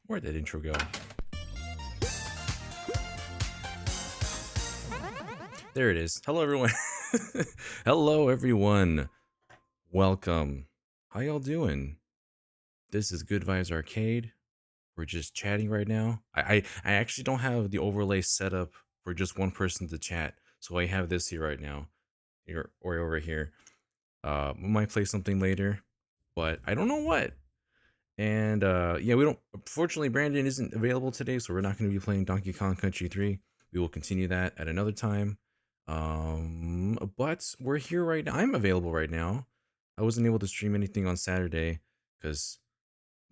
Where'd that intro go? There it is. Hello, everyone. Hello, everyone. Welcome. How y'all doing? This is Good Vibes Arcade. We're just chatting right now. I actually don't have the overlay set up for just one person to chat, so I have this here right now, here or over here. We might play something later, but I don't know what. And yeah, we don't. Fortunately, Brandon isn't available today, so we're not going to be playing Donkey Kong Country 3. We will continue that at another time. But we're here right now. I'm available right now. I wasn't able to stream anything on Saturday because,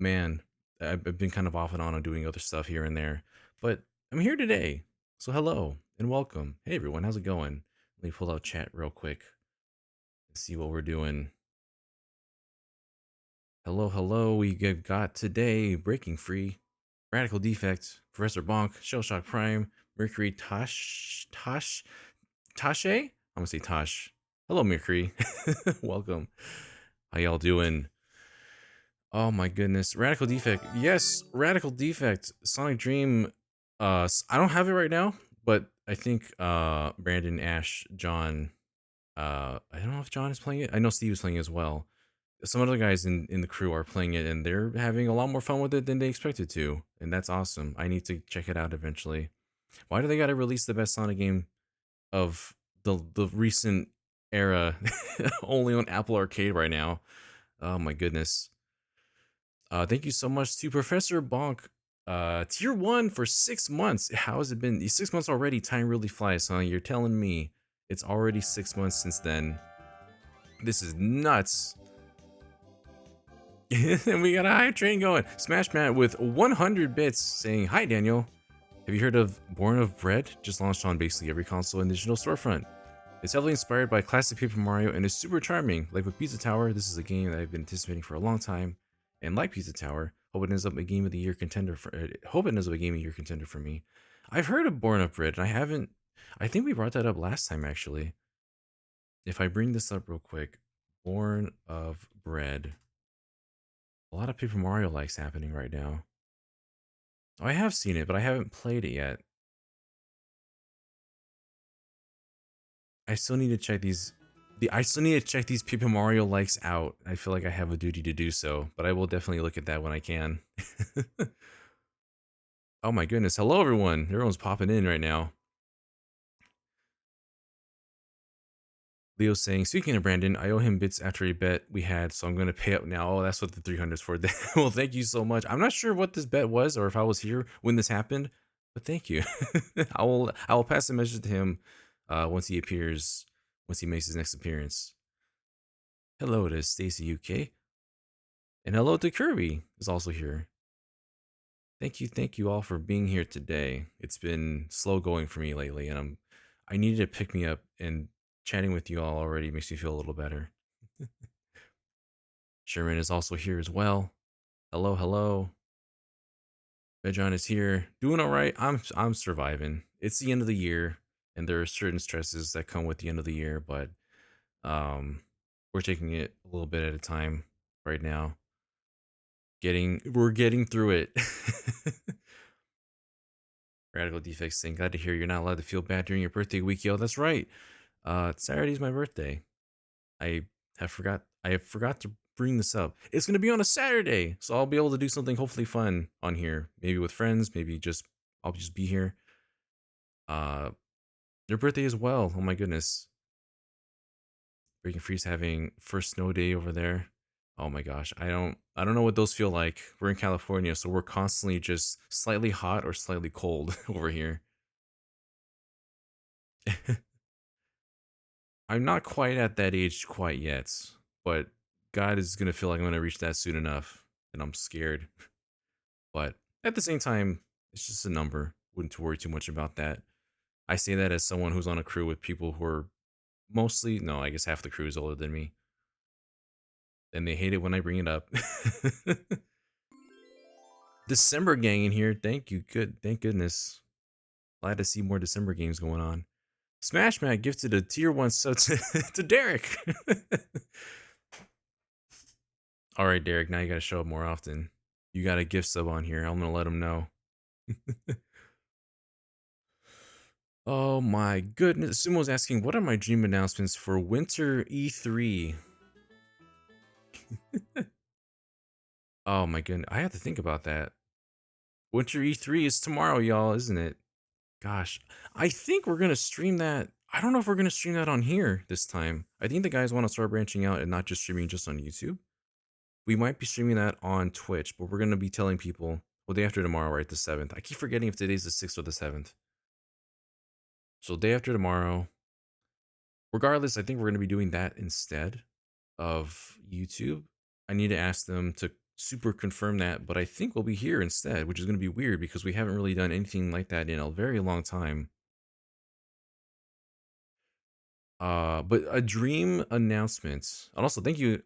man, I've been kind of off and on doing other stuff here and there. But I'm here today. So hello and welcome. Hey everyone, how's it going? Let me pull out chat real quick and see what we're doing. Hello, hello. We got today Breaking Free, Radical Defect, Professor Bonk, Shellshock Prime, Mercury Tashe. I'm gonna say Tosh. Hello, Mercury. Welcome. How y'all doing? Oh my goodness, Radical Defect. Yes, Radical Defect. Sonic Dream. I don't have it right now, but I think Brandon, Ash, John. I don't know if John is playing it. I know Steve is playing it as well. Some other guys in the crew are playing it, and they're having a lot more fun with it than they expected to, and that's awesome. I need to check it out eventually. Why do they gotta release the best Sonic game of the recent era only on Apple Arcade right now? Oh my goodness. Thank you so much to Professor Bonk. Tier 1 for 6 months. How has it been? These 6 months already. Time really flies, huh? You're telling me it's already 6 months since then. This is nuts. And we got a hype train going. Smash Matt with 100 bits saying, "Hi Daniel. Have you heard of Born of Bread? Just launched on basically every console and digital storefront. It's heavily inspired by classic Paper Mario and is super charming. Like with Pizza Tower, this is a game that I've been anticipating for a long time. And like Pizza Tower, hope it ends up a game of the year contender for me. I've heard of Born of Bread, and I think we brought that up last time actually. If I bring this up real quick, Born of Bread. A lot of Paper Mario likes happening right now. Oh, I have seen it, but I haven't played it yet. I still need to check these. I still need to check these Paper Mario likes out. I feel like I have a duty to do so, but I will definitely look at that when I can. Oh my goodness! Hello, everyone. Everyone's popping in right now. Leo's saying, speaking of Brandon, I owe him bits after a bet we had, so I'm going to pay up now. Oh, that's what the 300 is for. Well, thank you so much. I'm not sure what this bet was or if I was here when this happened, but thank you. I will pass the message to him once he makes his next appearance. Hello to Stacy UK. And hello to Kirby is also here. Thank you all for being here today. It's been slow going for me lately, and I needed to pick me up, and chatting with you all already makes me feel a little better. Sherman is also here as well. Hello, hello. Vedron is here. Doing all right. I'm surviving. It's the end of the year, and there are certain stresses that come with the end of the year, but we're taking it a little bit at a time right now. We're getting through it. Radical Defects saying, glad to hear you're not allowed to feel bad during your birthday week, yo. That's right. Saturday's my birthday. I have forgot to bring this up. It's gonna be on a Saturday, so I'll be able to do something hopefully fun on here. Maybe with friends, maybe I'll just be here. Your birthday as well. Oh my goodness. Breaking Free's having first snow day over there. Oh my gosh. I don't know what those feel like. We're in California, so we're constantly just slightly hot or slightly cold over here. I'm not quite at that age quite yet, but God is gonna feel like I'm gonna reach that soon enough, and I'm scared. But at the same time, it's just a number. Wouldn't worry too much about that. I say that as someone who's on a crew with people who are mostly, no, I guess half the crew is older than me, and they hate it when I bring it up. December gang in here. Thank you. Thank goodness. Glad to see more December games going on. Smash Matt gifted a tier 1 sub to Derek. All right, Derek. Now you got to show up more often. You got a gift sub on here. I'm gonna let him know. Oh my goodness. Sumo's asking, what are my dream announcements for Winter E3? Oh my goodness. I have to think about that. Winter E3 is tomorrow, y'all, isn't it? Gosh. I think we're gonna stream that. I don't know if we're gonna stream that on here this time. I think the guys want to start branching out and not just streaming just on YouTube. We might be streaming that on Twitch, but we're gonna be telling people, well, day after tomorrow, right? The 7th. I keep forgetting if today's the 6th or the 7th. So day after tomorrow. Regardless, I think we're gonna be doing that instead of YouTube. I need to ask them to super confirm that, but I think we'll be here instead, which is gonna be weird because we haven't really done anything like that in a very long time. But a dream announcement. And also thank you.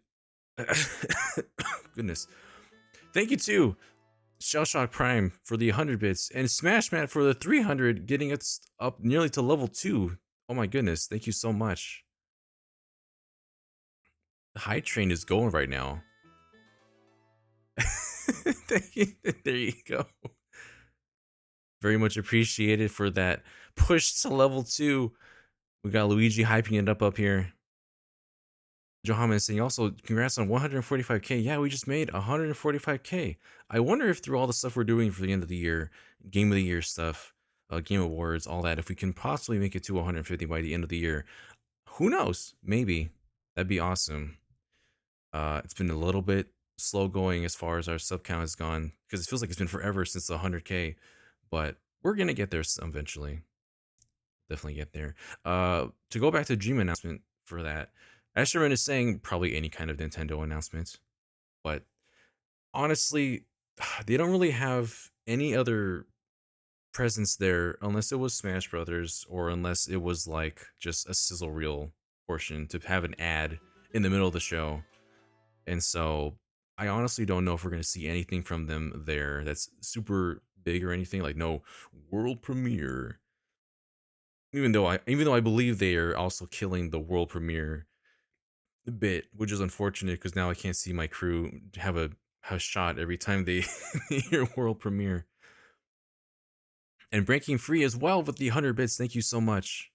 Goodness. Thank you to Shellshock Prime for the 100 bits and Smash Matt for the 300, getting us up nearly to level 2. Oh my goodness. Thank you so much. The high train is going right now. There you go. Very much appreciated for that push to level 2. We got Luigi hyping it up here. Johanna saying also, congrats on 145k. Yeah, we just made 145k. I wonder if through all the stuff we're doing for the end of the year, game of the year stuff, game awards, all that, if we can possibly make it to 150 by the end of the year. Who knows? Maybe. That'd be awesome. It's been a little bit slow going as far as our sub count has gone because it feels like it's been forever since the 100k, but we're gonna get there eventually. Definitely get there. To go back to Dream announcement for that, Asherman is saying probably any kind of Nintendo announcement, but honestly, they don't really have any other presence there unless it was Smash Brothers or unless it was like just a sizzle reel portion to have an ad in the middle of the show. And so I honestly don't know if we're going to see anything from them there that's super big or anything, like no world premiere. Even though I believe they are also killing the world premiere bit, which is unfortunate because now I can't see my crew have a shot every time they hear world premiere. And breaking free as well with the 100 bits. Thank you so much.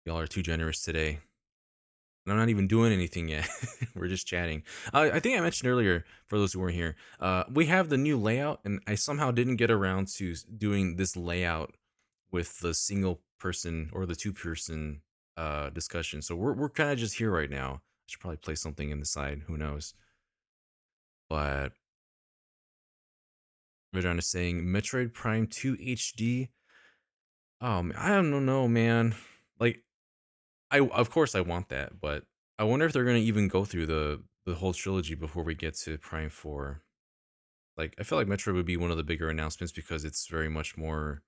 Y'all are too generous today. And I'm not even doing anything yet. We're just chatting. I think I mentioned earlier, for those who weren't here, we have the new layout, and I somehow didn't get around to doing this layout with the single person or the 2-person discussion. So we're kind of just here right now. I should probably play something in the side. Who knows? But Vedran is saying Metroid Prime 2 HD. I don't know, man. Like, I of course I want that, but I wonder if they're gonna even go through the whole trilogy before we get to Prime 4. Like, I feel like Metroid would be one of the bigger announcements because it's very much more,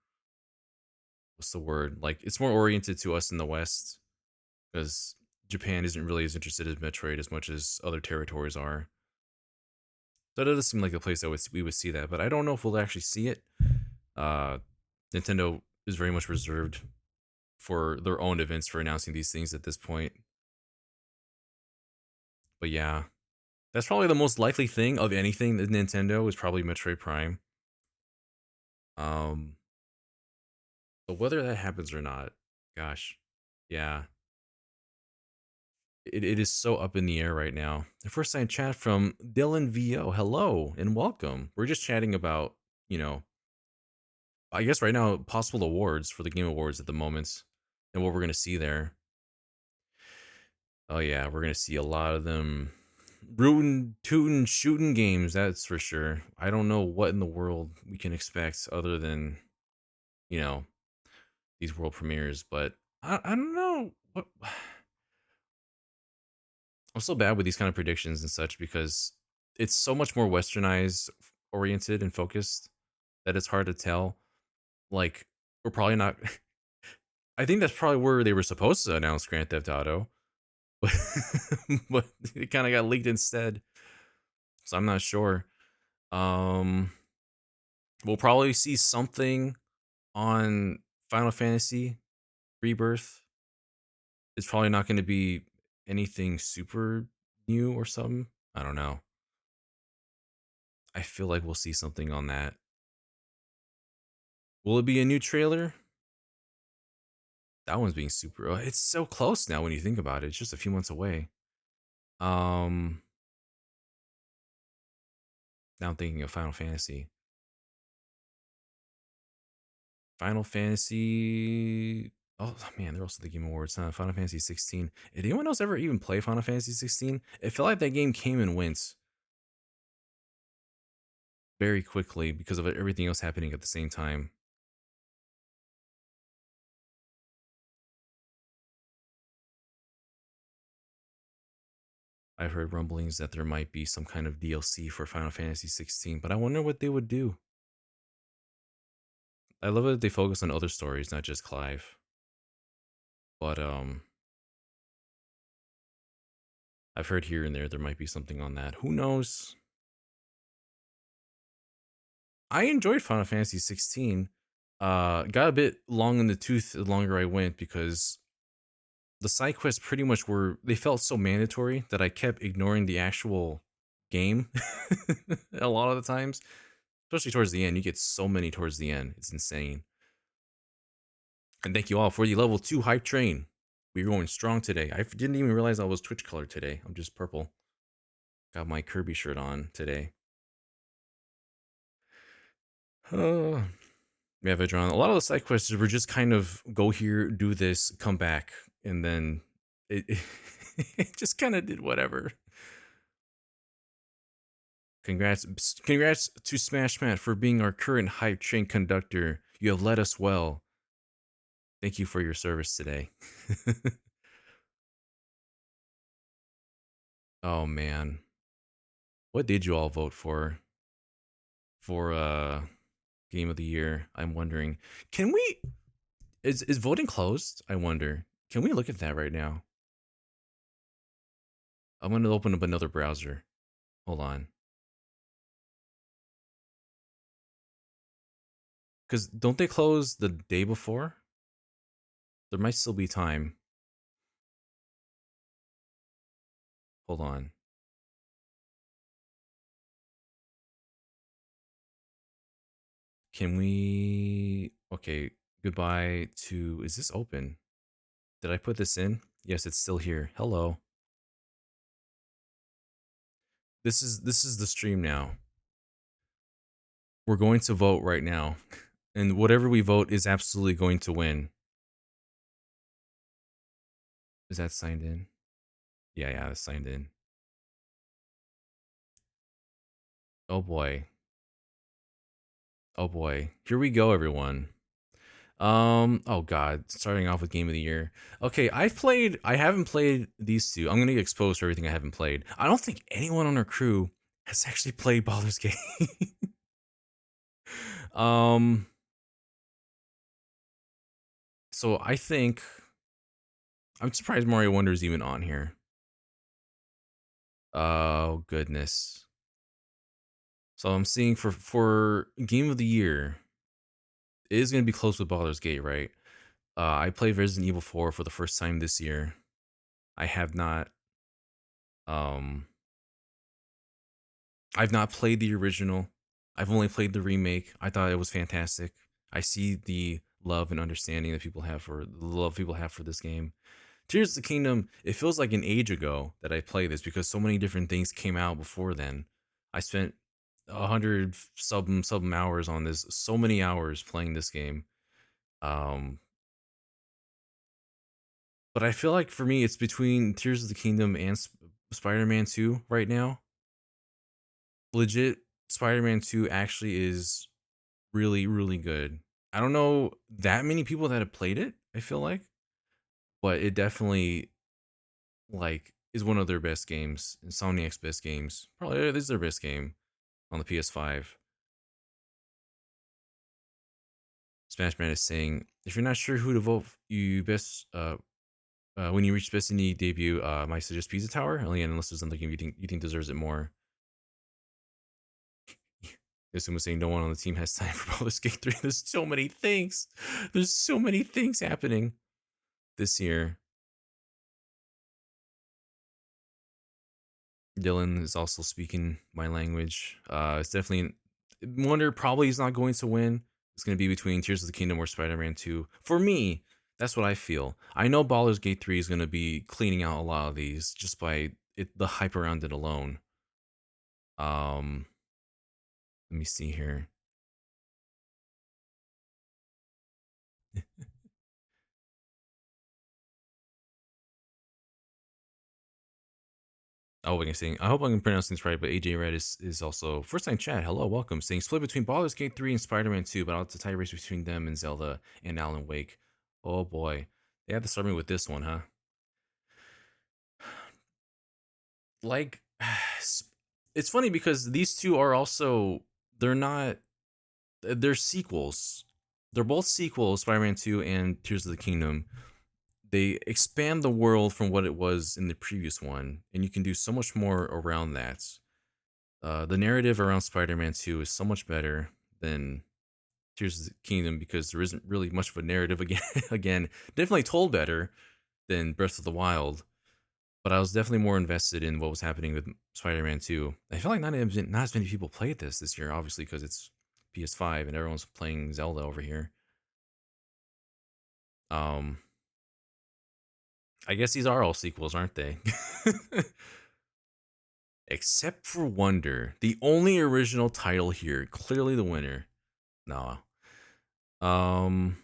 what's the word? Like, it's more oriented to us in the West because Japan isn't really as interested in Metroid as much as other territories are. So that does seem like a place that we would see that, but I don't know if we'll actually see it. Uh, Nintendo is very much reserved for their own events for announcing these things at this point. But yeah, that's probably the most likely thing of anything that Nintendo is probably Metroid Prime. But whether that happens or not, gosh, yeah, it is so up in the air right now. The first time chat from Dylan VO. Hello and welcome. We're just chatting about, you know, I guess right now possible awards for the Game Awards at the moment and what we're gonna see there. Oh yeah, we're gonna see a lot of them rootin', tootin', shooting games. That's for sure. I don't know what in the world we can expect other than, you know, these world premieres, but I don't know what. I'm so bad with these kind of predictions and such because it's so much more westernized oriented and focused that it's hard to tell. Like, we're probably not. I think that's probably where they were supposed to announce Grand Theft Auto, but but it kind of got leaked instead. So I'm not sure. Um, we'll probably see something on Final Fantasy Rebirth. It's probably not going to be anything super new or something. I don't know. I feel like we'll see something on that. Will it be a new trailer? That one's being super. It's so close now when you think about it. It's just a few months away. Um, Now I'm thinking of Final Fantasy. Final Fantasy. Oh man, they're also the Game Awards, huh? Final Fantasy 16. Did anyone else ever even play Final Fantasy 16? It felt like that game came and went very quickly because of everything else happening at the same time. I've heard rumblings that there might be some kind of DLC for Final Fantasy 16, but I wonder what they would do. I love that they focus on other stories, not just Clive. But I've heard here and there might be something on that. Who knows? I enjoyed Final Fantasy 16. Got a bit long in the tooth the longer I went because the side quests pretty much they felt so mandatory that I kept ignoring the actual game a lot of the times. Especially towards the end. You get so many towards the end. It's insane. And thank you all for the level 2 hype train. We're going strong today. I didn't even realize I was Twitch colored today. I'm just purple. Got my Kirby shirt on today. We have Vedron. A lot of the side quests were just kind of go here, do this, come back, and then it just kind of did whatever. Congrats to Smash Matt for being our current hype train conductor. You have led us well. Thank you for your service today. Oh man. What did you all vote for game of the year? I'm wondering. Can we is voting closed? I wonder. Can we look at that right now? I'm going to open up another browser. Hold on. Cuz don't they close the day before? There might still be time. Hold on. Can we okay, goodbye to is this open? Did I put this in? Yes, it's still here. Hello. This is the stream now. We're going to vote right now. And whatever we vote is absolutely going to win. Is that signed in? Yeah, that's signed in. Oh boy. Oh boy. Here we go, everyone. Oh god, starting off with game of the year. Okay, I haven't played these two. I'm gonna get exposed for everything I haven't played. I don't think anyone on our crew has actually played Baldur's Gate. um so I think I'm surprised Mario Wonder is even on here. Oh goodness. So I'm seeing for game of the year, it is gonna be close with Baldur's Gate, right? I played Resident Evil 4 for the first time this year. I have not um I've not played the original. I've only played the remake. I thought it was fantastic. I see the love and understanding that people have for the love people have for this game. Tears of the Kingdom, it feels like an age ago that I played this because so many different things came out before then. I spent 100 some hours on this, so many hours playing this game. Um but I feel like for me it's between Tears of the Kingdom and Spider-Man 2 right now. Legit, Spider-Man 2 actually is really, really good. I don't know that many people that have played it, I feel like, but it definitely like is one of their best games, Insomniac's best games. Probably this is their best game on the PS5. Smash Man is saying, if you're not sure who to vote, you best when you reach Best Indie debut, might suggest Pizza Tower. Only unless there's something you think deserves it more. This was saying no one on the team has time for Baldur's Gate 3. There's so many things. There's so many things happening this year. Dylan is also speaking my language. It's definitely Wonder probably is not going to win. It's going to be between Tears of the Kingdom or Spider-Man 2. For me, that's what I feel. I know Baldur's Gate 3 is going to be cleaning out a lot of these just by the hype around it alone. Um, Let me see here. Oh, we can sing. I hope I can pronounce this right, but AJ Red is also first time chat. Hello, welcome. Saying split between Baldur's Gate 3 and Spider-Man 2, but it's a tie race between them and Zelda and Alan Wake. Oh boy. They had to start me with this one, huh? Like it's funny because these two are also they're not they're sequels. They're both sequels, Spider-Man 2 and Tears of the Kingdom. They expand the world from what it was in the previous one, and you can do so much more around that. The narrative around Spider-Man 2 is so much better than Tears of the Kingdom because there isn't really much of a narrative again. Again, definitely told better than Breath of the Wild, but I was definitely more invested in what was happening with Spider-Man 2. I feel like not as many people played this year, obviously because it's PS5 and everyone's playing Zelda over here. Um, I guess these are all sequels, aren't they? Except for Wonder, the only original title here, clearly the winner. No. Um,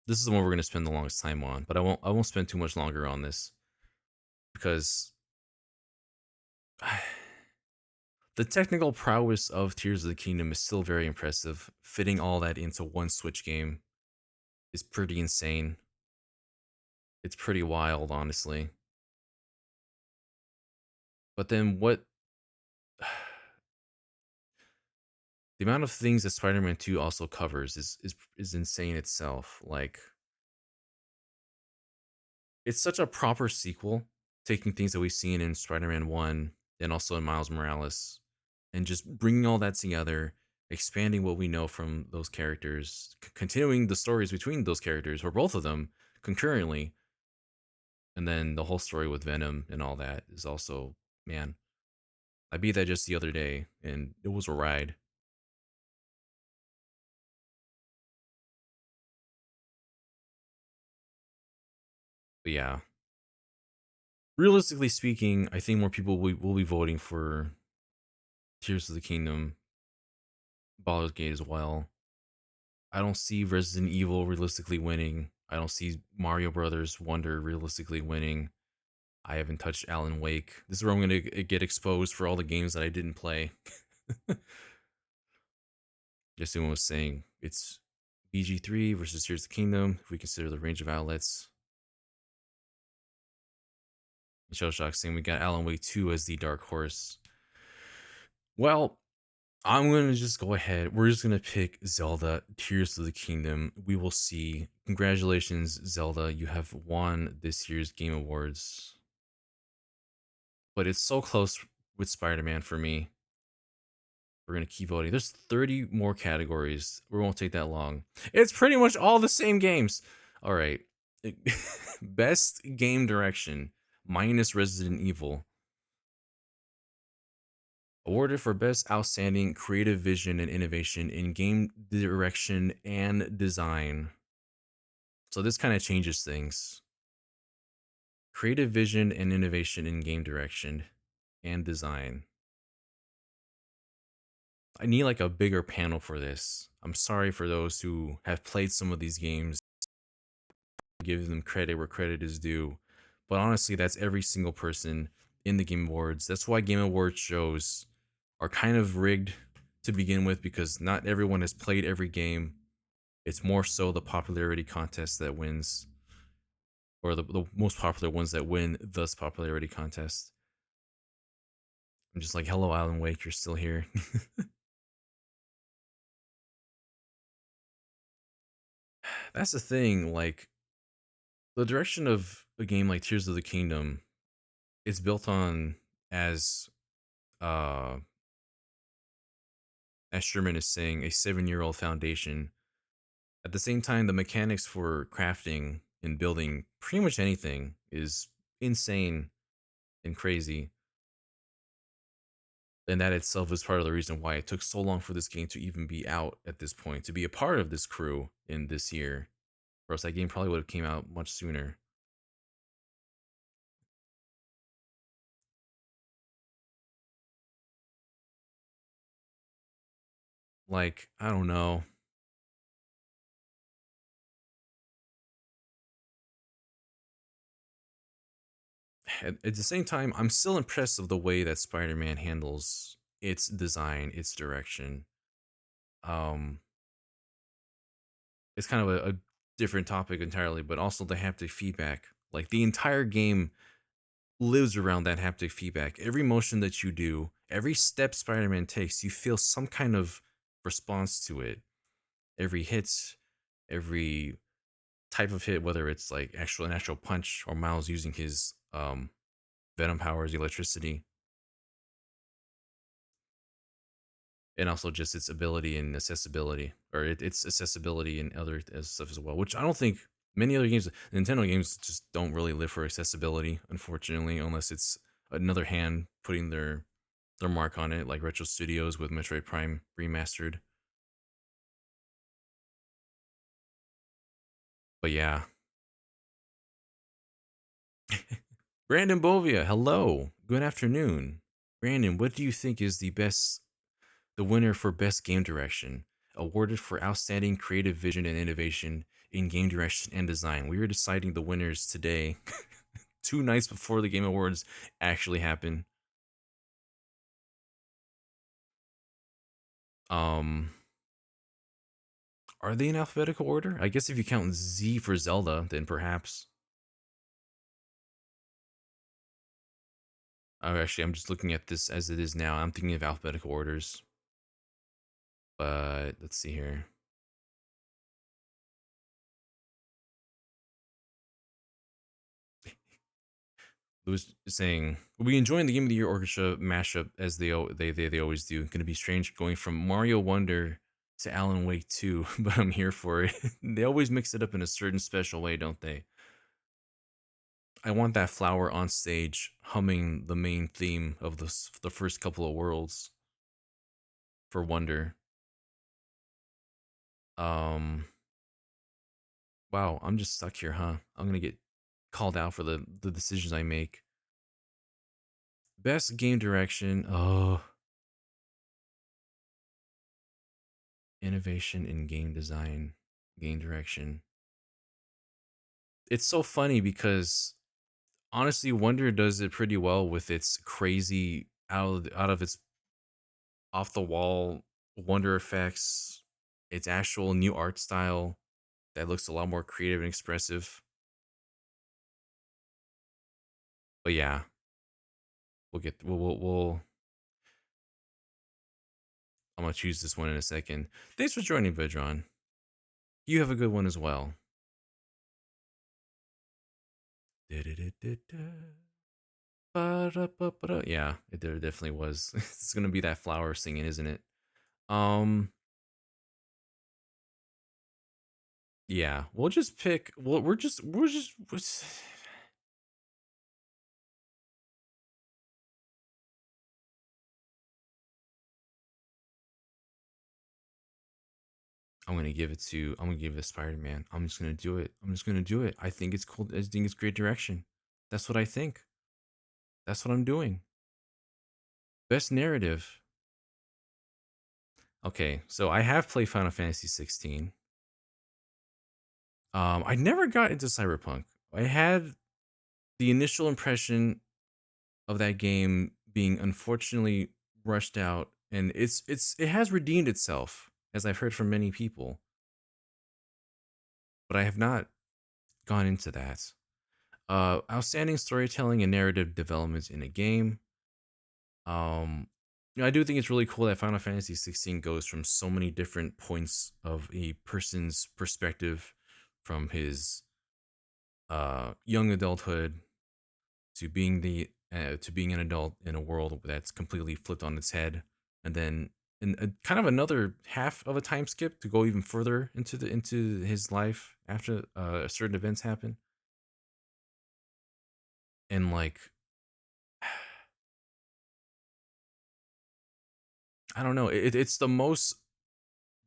this is the one we're gonna spend the longest time on, but I won't spend too much longer on this because the technical prowess of Tears of the Kingdom is still very impressive. Fitting all that into one Switch game is pretty insane. It's pretty wild, honestly. But then what the amount of things that Spider-Man 2 also covers is insane itself. Like it's such a proper sequel, taking things that we've seen in Spider-Man 1 and also in Miles Morales and just bringing all that together, expanding what we know from those characters, continuing the stories between those characters or both of them concurrently, and then the whole story with Venom and all that is also, man, I beat that just the other day and it was a ride. But yeah, realistically speaking, I think more people will be voting for Tears of the Kingdom, Baldur's Gate as well. I don't see Resident Evil realistically winning. I don't see Mario Brothers Wonder realistically winning. I haven't touched Alan Wake. This is where I'm gonna get exposed for all the games that I didn't play. Just someone was saying it's BG3 versus Tears of the Kingdom. If we consider the range of outlets, Shell Shock saying we got Alan Wake 2 as the dark horse. Well, I'm gonna just go ahead. We're just gonna pick Zelda Tears of the Kingdom. We will see. Congratulations, Zelda. You have won this year's Game Awards. But it's so close with Spider-Man for me. We're gonna keep voting. There's 30 more categories. We won't take that long. It's pretty much all the same games. All right. Best game direction minus Resident Evil. Awarded for best outstanding creative vision and innovation in game direction and design. So this kind of changes things. Creative vision and innovation in game direction and design. I need like a bigger panel for this. I'm sorry for those who have played some of these games. Give them credit where credit is due. But honestly, that's every single person in the Game Awards. That's why Game Awards shows are kind of rigged to begin with because not everyone has played every game. It's more so the popularity contest that wins, or the most popular ones that win this popularity contest. I'm just like, hello, Alan Wake, you're still here. That's the thing. Like, the direction of a game like Tears of the Kingdom is built on as uh as Sherman is saying, a 7-year-old foundation. At the same time, the mechanics for crafting and building pretty much anything is insane. and crazy. And that itself is part of the reason why it took so long for this game to even be out at this point, to be a part of this crew in this year. Or else that game probably would have came out much sooner. Like, I don't know. At the same time, I'm still impressed of the way that Spider-Man handles its design, its direction. Um, it's kind of a different topic entirely, but also the haptic feedback. Like the entire game lives around that haptic feedback. Every motion that you do, every step Spider-Man takes, you feel some kind of response to it. Every hit, every type of hit, whether it's like an actual punch or Miles using his venom powers, electricity, and also just its ability and accessibility, or its accessibility and other stuff as well. Which I don't think many other games, Nintendo games, just don't really live for accessibility, unfortunately, unless it's another hand putting their mark on it, like Retro Studios with Metroid Prime Remastered. But yeah, Brandon Bovia, hello, good afternoon, Brandon. What do you think is the winner for best game direction, awarded for outstanding creative vision and innovation in game direction and design? We are deciding the winners today, 2 nights before the Game Awards actually happen. Um, are they in alphabetical order? I guess if you count Z for Zelda, then perhaps. Oh, actually, I'm just looking at this as it is now. I'm thinking of alphabetical orders, but let's see here. Was saying we enjoying the Game of the Year orchestra mashup as they always do. Going to be strange going from Mario Wonder to Alan Wake 2, but I'm here for it. They always mix it up in a certain special way, don't they? I want that flower on stage humming the main theme of the first couple of worlds for Wonder. Um, wow, I'm just stuck here, huh? I'm gonna get called out for the decisions I make. Best game direction. Oh, innovation in game design, game direction. It's so funny because honestly, Wonder does it pretty well with its crazy out of its off the wall Wonder effects, its actual new art style that looks a lot more creative and expressive. But yeah, we'll I'm gonna choose this one in a second. Thanks for joining, Vidron. You have a good one as well. Yeah, there definitely was. It's gonna be that flower singing, isn't it? Um, yeah, we'll just pick. Well, we're just. I'm gonna give it to Spider Man. I'm just gonna do it. I'm just gonna do it. I think it's cool. I think it's great direction. That's what I think. That's what I'm doing. Best narrative. Okay, so I have played Final Fantasy 16. I never got into Cyberpunk. I had the initial impression of that game being unfortunately rushed out, and it has redeemed itself, as I've heard from many people, but I have not gone into that. Outstanding storytelling and narrative developments in a game. Um, I do think it's really cool that Final Fantasy 16 goes from so many different points of a person's perspective, from his young adulthood to being an adult in a world that's completely flipped on its head, and then in a, kind of another half of a time skip to go even further into his life after certain events happen, and like I don't know. It's the most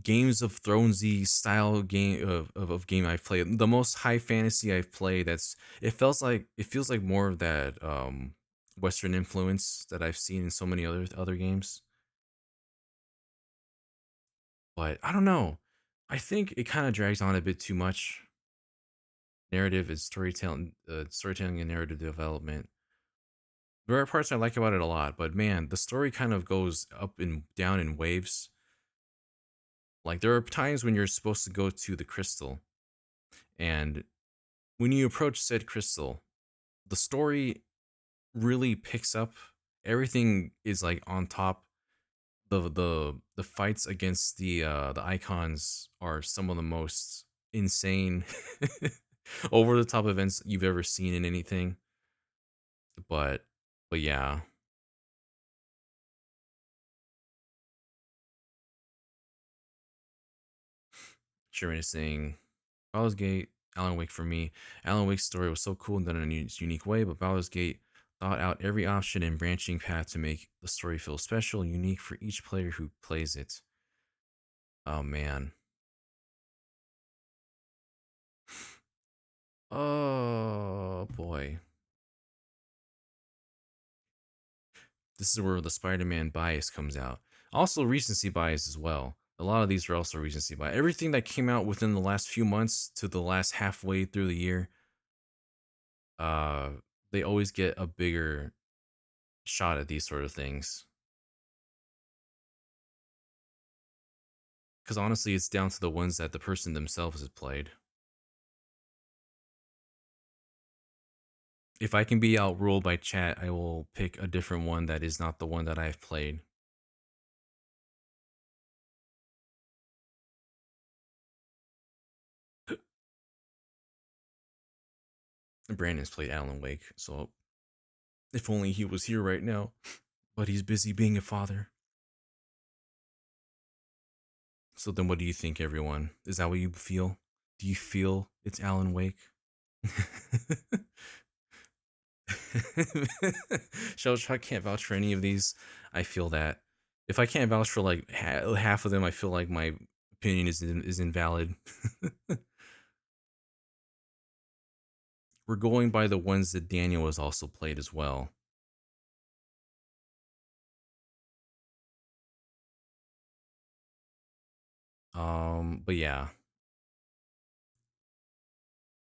Games of Thronesy style game of game I've played. The most high fantasy I've played. It feels like more of that Western influence that I've seen in so many other games. But I don't know. I think it kind of drags on a bit too much. Narrative and storytelling and narrative development. There are parts I like about it a lot, but man, the story kind of goes up and down in waves. Like there are times when you're supposed to go to the crystal, and when you approach said crystal, the story really picks up. Everything is like on top. The fights against the icons are some of the most insane over the top events you've ever seen in anything. But but yeah, Sherman is saying Baldur's Gate, Alan Wake for me. Alan Wake's story was so cool and done in a unique way, but Baldur's Gate thought out every option and branching path to make the story feel special and unique for each player who plays it. Oh man. Oh boy. This is where the Spider-Man bias comes out. Also recency bias as well. A lot of these are also recency bias. Everything that came out within the last few months to the last halfway through the year, uh, they always get a bigger shot at these sort of things. Because honestly, it's down to the ones that the person themselves has played. If I can be outruled by chat, I will pick a different one that is not the one that I've played. Brandon's played Alan Wake, so if only he was here right now. But he's busy being a father. So then what do you think, everyone? Is that what you feel? Do you feel it's Alan Wake? Shellshock can't vouch for any of these. I feel that. If I can't vouch for like half of them, I feel like my opinion is invalid. We're going by the ones that Daniel has also played as well. But yeah,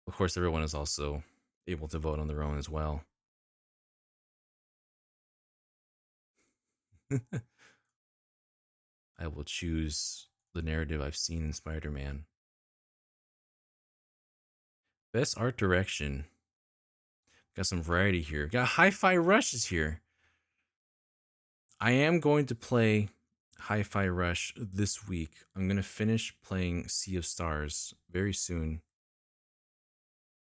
of course, everyone is also able to vote on their own as well. I will choose the narrative I've seen in Spider Man. Best art direction. Got some variety here. Got Hi Fi Rush is here. I am going to play Hi Fi Rush this week. I'm going to finish playing Sea of Stars very soon.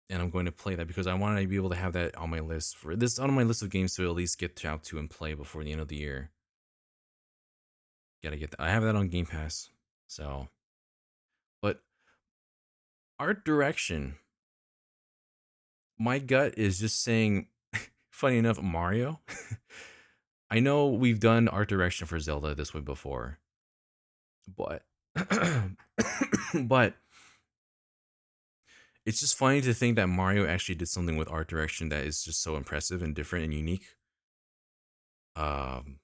And I'm going to play that because I want to be able to have that on my list for this on my list of games to at least get out to and play before the end of the year. Gotta get that. I have that on Game Pass. So, but art direction, my gut is just saying, funny enough, Mario. I know we've done art direction for Zelda this way before, but but it's just funny to think that Mario actually did something with art direction that is just so impressive and different and unique. Um,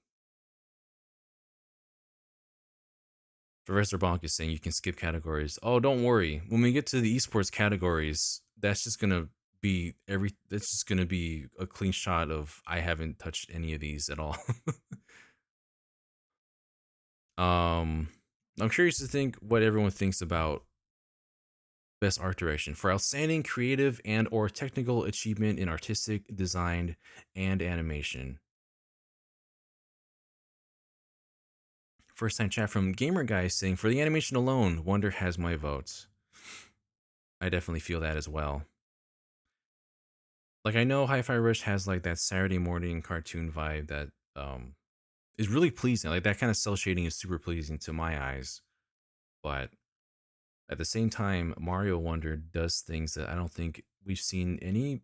Professor Bonk is saying you can skip categories. Oh, don't worry. When we get to the esports categories, that's just gonna be every. That's just gonna be a clean shot of I haven't touched any of these at all. um, I'm curious to think what everyone thinks about best art direction for outstanding creative and or technical achievement in artistic design and animation. First time chat from Gamer Guy saying for the animation alone, Wonder has my votes. I definitely feel that as well. Like I know Hi-Fi Rush has like that Saturday morning cartoon vibe that is really pleasing. Like that kind of cell shading is super pleasing to my eyes. But at the same time, Mario Wonder does things that I don't think we've seen any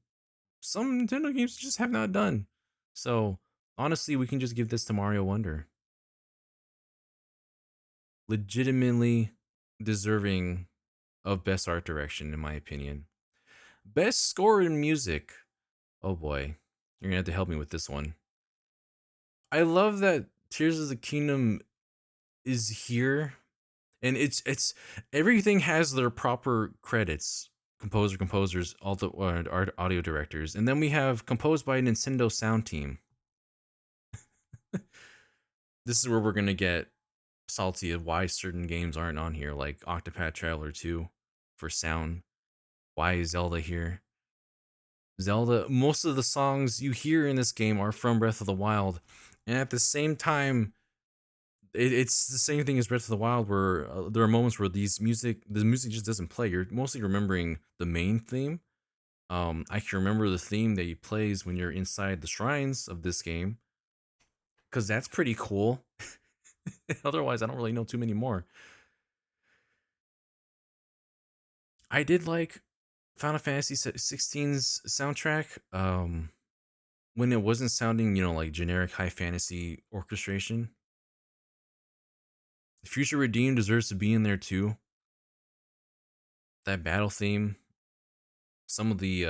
some Nintendo games just have not done. So honestly, we can just give this to Mario Wonder. legitimately deserving of best art direction, in my opinion. Best score in music. Oh boy, you're gonna have to help me with this one. I love that Tears of the Kingdom is here, and it's everything has their proper credits. Composers, all the art audio directors, and then we have composed by Nintendo Sound Team. This is where we're gonna get salty of why certain games aren't on here, like Octopath Traveler 2 for sound. Why is Zelda here? Zelda, most of the songs you hear in this game are from Breath of the Wild, and at the same time, it's the same thing as Breath of the Wild, where there are moments where the music just doesn't play. You're mostly remembering the main theme. I can remember the theme that he plays when you're inside the shrines of this game, because that's pretty cool. Otherwise, I don't really know too many more. I did like Final Fantasy 16's soundtrack. When it wasn't sounding, like generic high fantasy orchestration. Future Redeemed deserves to be in there too. That battle theme, some of the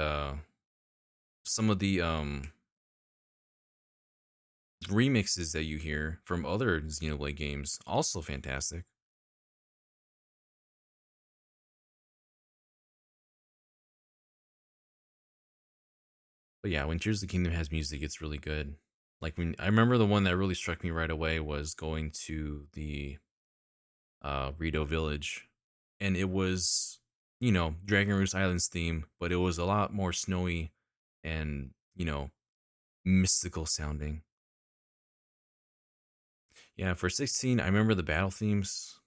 remixes that you hear from other Xenoblade games, also fantastic. But yeah, when Tears of the Kingdom has music, it's really good. Like when I remember the one that really struck me right away was going to the Rito Village, and it was Dragon Roost Islands theme, but it was a lot more snowy and mystical sounding. Yeah, for 16, I remember the battle themes.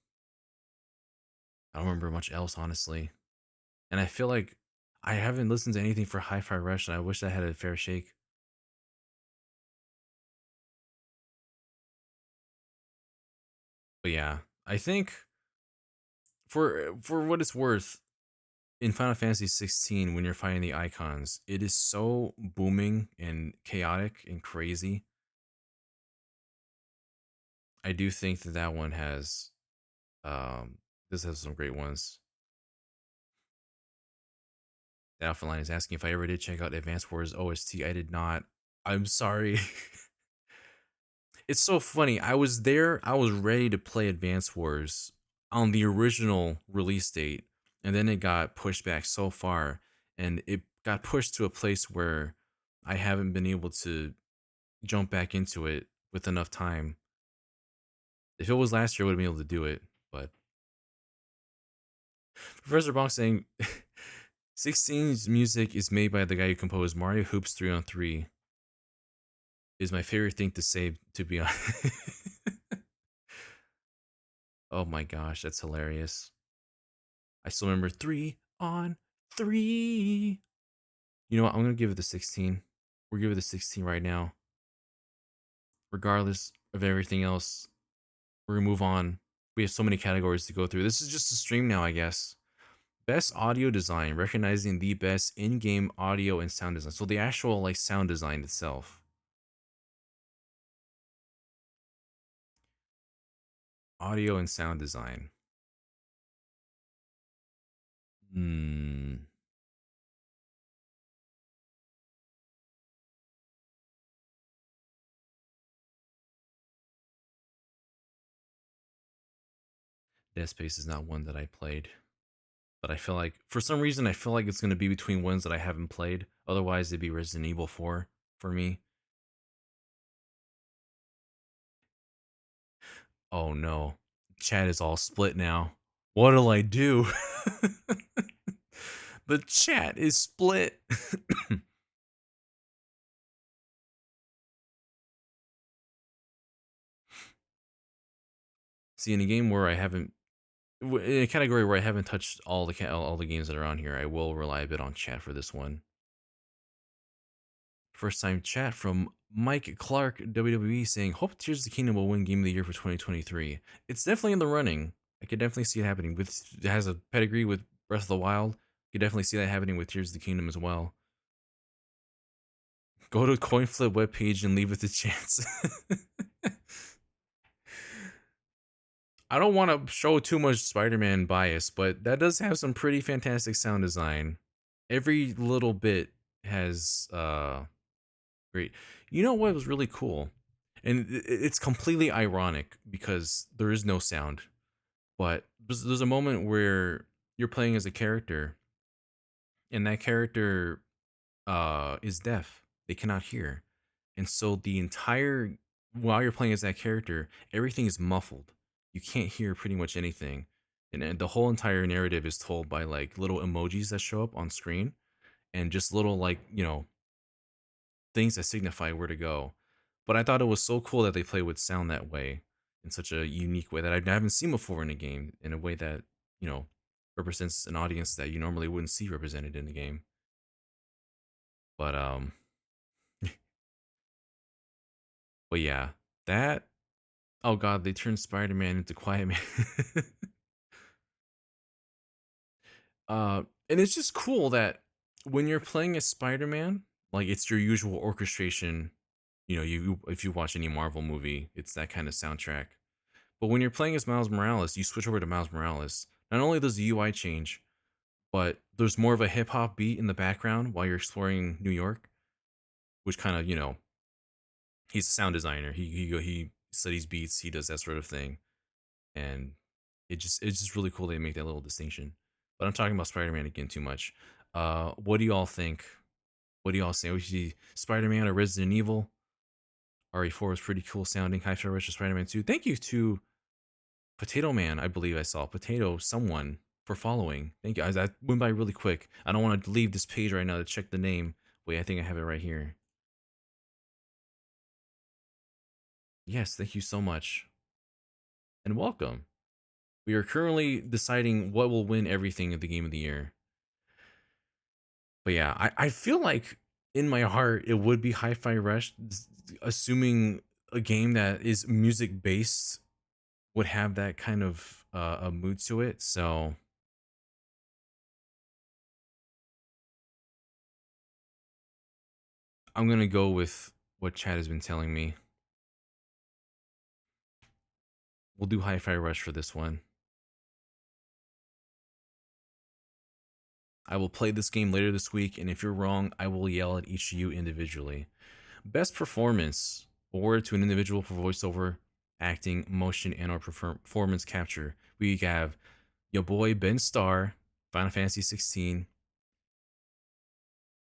I don't remember much else, honestly. And I feel like I haven't listened to anything for Hi Fi Rush, and I wish I had a fair shake. But yeah, I think for what it's worth, in Final Fantasy 16, when you're fighting the icons, it is so booming and chaotic and crazy. I do think that one has this has some great ones. The Alpha Line is asking if I ever did check out Advance Wars OST. I did not. I'm sorry. It's so funny. I was there. I was ready to play Advance Wars on the original release date, and then it got pushed back so far, and it got pushed to a place where I haven't been able to jump back into it with enough time. If it was last year, I would have been able to do it. But Professor Bonk saying 16's music is made by the guy who composed Mario Hoops 3 on 3 is my favorite thing to say, to be honest. Oh my gosh, that's hilarious. I still remember 3 on 3. You know what? I'm going to give it the 16. We're giving it the 16 right now. Regardless of everything else, we're going to move on. We have so many categories to go through. This is just a stream now, I guess. Best audio design, recognizing the best in-game audio and sound design. So the actual sound design itself. Audio and sound design. Hmm. Dead Space is not one that I played. But I feel like, for some reason, I feel like it's going to be between ones that I haven't played. Otherwise, it'd be Resident Evil 4 for me. Oh no. Chat is all split now. What'll I do? The chat is split. See, in a game where I haven't, in a category where I haven't touched all the games that are on here, I will rely a bit on chat for this one. First time chat from Mike Clark, WWE, saying, "Hope Tears of the Kingdom will win Game of the Year for 2023." It's definitely in the running. I could definitely see it happening. It has a pedigree with Breath of the Wild. You could definitely see that happening with Tears of the Kingdom as well. Go to CoinFlip webpage and leave it to chance. I don't want to show too much Spider-Man bias, but that does have some pretty fantastic sound design. Every little bit has great. You know what was really cool? And it's completely ironic because there is no sound, but there's a moment where you're playing as a character and that character is deaf. They cannot hear. And so the entire while you're playing as that character, everything is muffled. You can't hear pretty much anything. And the whole entire narrative is told by like little emojis that show up on screen and just little like, things that signify where to go. But I thought it was so cool that they play with sound that way in such a unique way that I haven't seen before in a game in a way that, you know, represents an audience that you normally wouldn't see represented in the game. But but yeah, that oh god, they turned Spider-Man into Quiet Man. And it's just cool that when you're playing as Spider-Man, like it's your usual orchestration. You if you watch any Marvel movie, it's that kind of soundtrack. But when you're playing as Miles Morales, you switch over to Miles Morales. Not only does the UI change, but there's more of a hip hop beat in the background while you're exploring New York, which kind of he's a sound designer. He studies beats. He does that sort of thing, and it's just really cool they make that little distinction. But I'm talking about Spider-Man again too much. What do y'all think? What do y'all say? We see Spider-Man or Resident Evil. RE4 was pretty cool sounding. Hi-Fi Rush or Spider-Man 2. Thank you to Potato Man, I believe I saw. Potato someone for following. Thank you. That went by really quick. I don't want to leave this page right now to check the name. Wait, I think I have it right here. Yes, thank you so much. And welcome. We are currently deciding what will win everything at the game of the year. But yeah, I feel like in my heart it would be Hi-Fi Rush, assuming a game that is music based would have that kind of a mood to it. So I'm gonna go with what Chad has been telling me. We'll do Hi-Fi Rush for this one. I will play this game later this week, and if you're wrong, I will yell at each of you individually. Best performance awarded to an individual for voiceover, acting, motion, and or performance capture. We have your boy Ben Starr, Final Fantasy 16,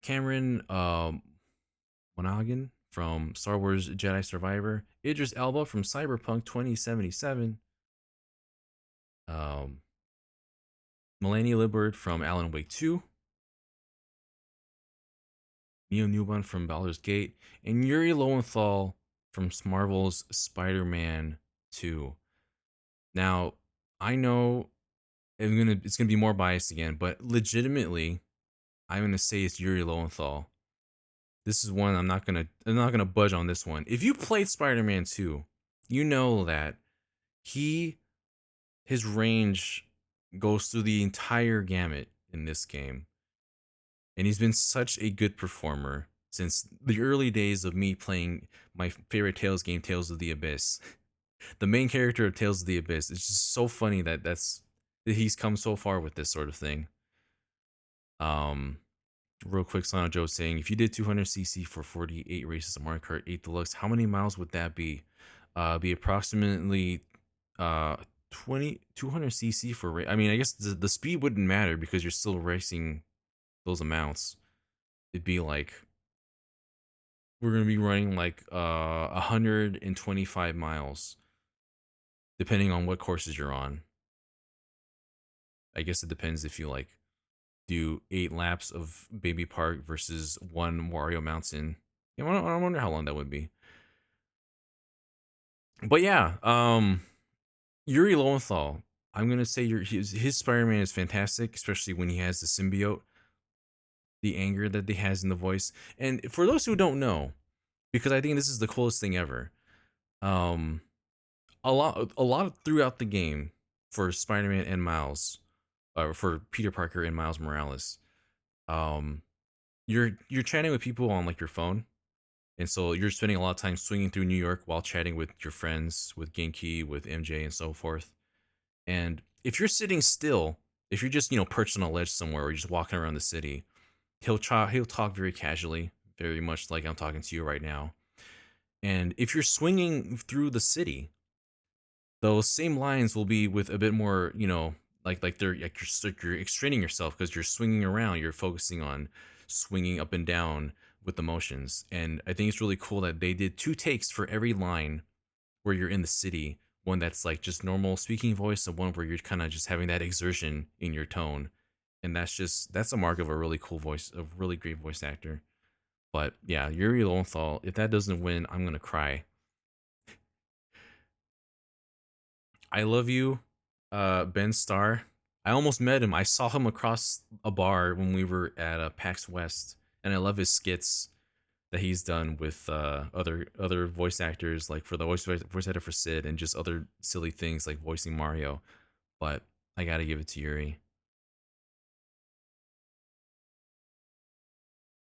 Cameron Monaghan from Star Wars Jedi Survivor, Idris Elba from Cyberpunk 2077, Melanie Liburd from Alan Wake 2, Neil Newbon from Baldur's Gate, and Yuri Lowenthal from Marvel's Spider-Man 2. Now, I know it's gonna be more biased again, but legitimately, I'm gonna say it's Yuri Lowenthal. This is one I'm not gonna budge on this one. If you played Spider-Man 2, you know that his range goes through the entire gamut in this game. And he's been such a good performer since the early days of me playing my favorite Tales game, Tales of the Abyss. The main character of Tales of the Abyss. It's just so funny that he's come so far with this sort of thing. Um, Real quick, Sonic Joe saying, if you did 200cc for 48 races of Mario Kart 8 Deluxe, how many miles would that be? Be approximately 200cc for I mean, I guess the speed wouldn't matter because you're still racing those amounts. It'd be like we're gonna be running like 125 miles, depending on what courses you're on. I guess it depends if you like do 8 laps of Baby Park versus one Wario Mountain. I wonder how long that would be. But yeah, Yuri Lowenthal. I'm gonna say his Spider-Man is fantastic, especially when he has the symbiote, the anger that he has in the voice. And for those who don't know, because I think this is the coolest thing ever, um, a lot throughout the game for Spider-Man and Miles, for Peter Parker and Miles Morales, um, you're chatting with people on like your phone, and so you're spending a lot of time swinging through New York while chatting with your friends, with Genki, with MJ, and so forth. And if you're sitting still, if you're just perched on a ledge somewhere or you're just walking around the city, he'll talk very casually, very much like I'm talking to you right now. And if you're swinging through the city, those same lines will be with a bit more, like they're like you're extending yourself because you're swinging around. You're focusing on swinging up and down with the motions, and I think it's really cool that they did two takes for every line where you're in the city. One that's like just normal speaking voice, and one where you're kind of just having that exertion in your tone, and that's a mark of a really cool voice, a really great voice actor. But yeah, Yuri Lowenthal, if that doesn't win, I'm gonna cry. I love you, Ben Starr. I almost met him. I saw him across a bar when we were at PAX West, and I love his skits that he's done with other voice actors, like for the voice actor for Sid, and just other silly things like voicing Mario. But I gotta give it to Yuri.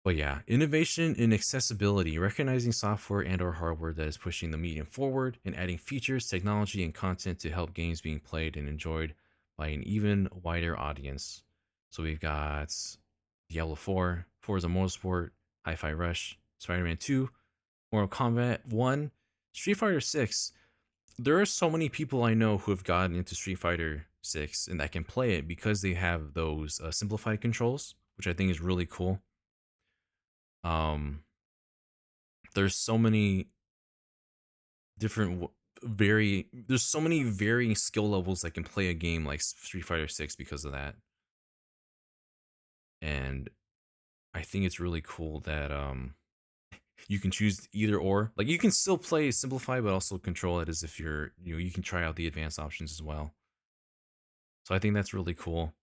But yeah, innovation in accessibility, recognizing software and or hardware that is pushing the medium forward and adding features, technology, and content to help games being played and enjoyed by an even wider audience. So we've got Diablo 4, Forza Motorsport, Hi-Fi Rush, Spider-Man 2, Mortal Kombat 1, Street Fighter 6. There are so many people I know who have gotten into Street Fighter 6 and that can play it because they have those simplified controls, which I think is really cool. Um, there's so many different there's so many varying skill levels that can play a game like Street Fighter 6 because of that. And I think it's really cool that you can choose either or. Like you can still play simplified but also control it as if you can try out the advanced options as well. So I think that's really cool.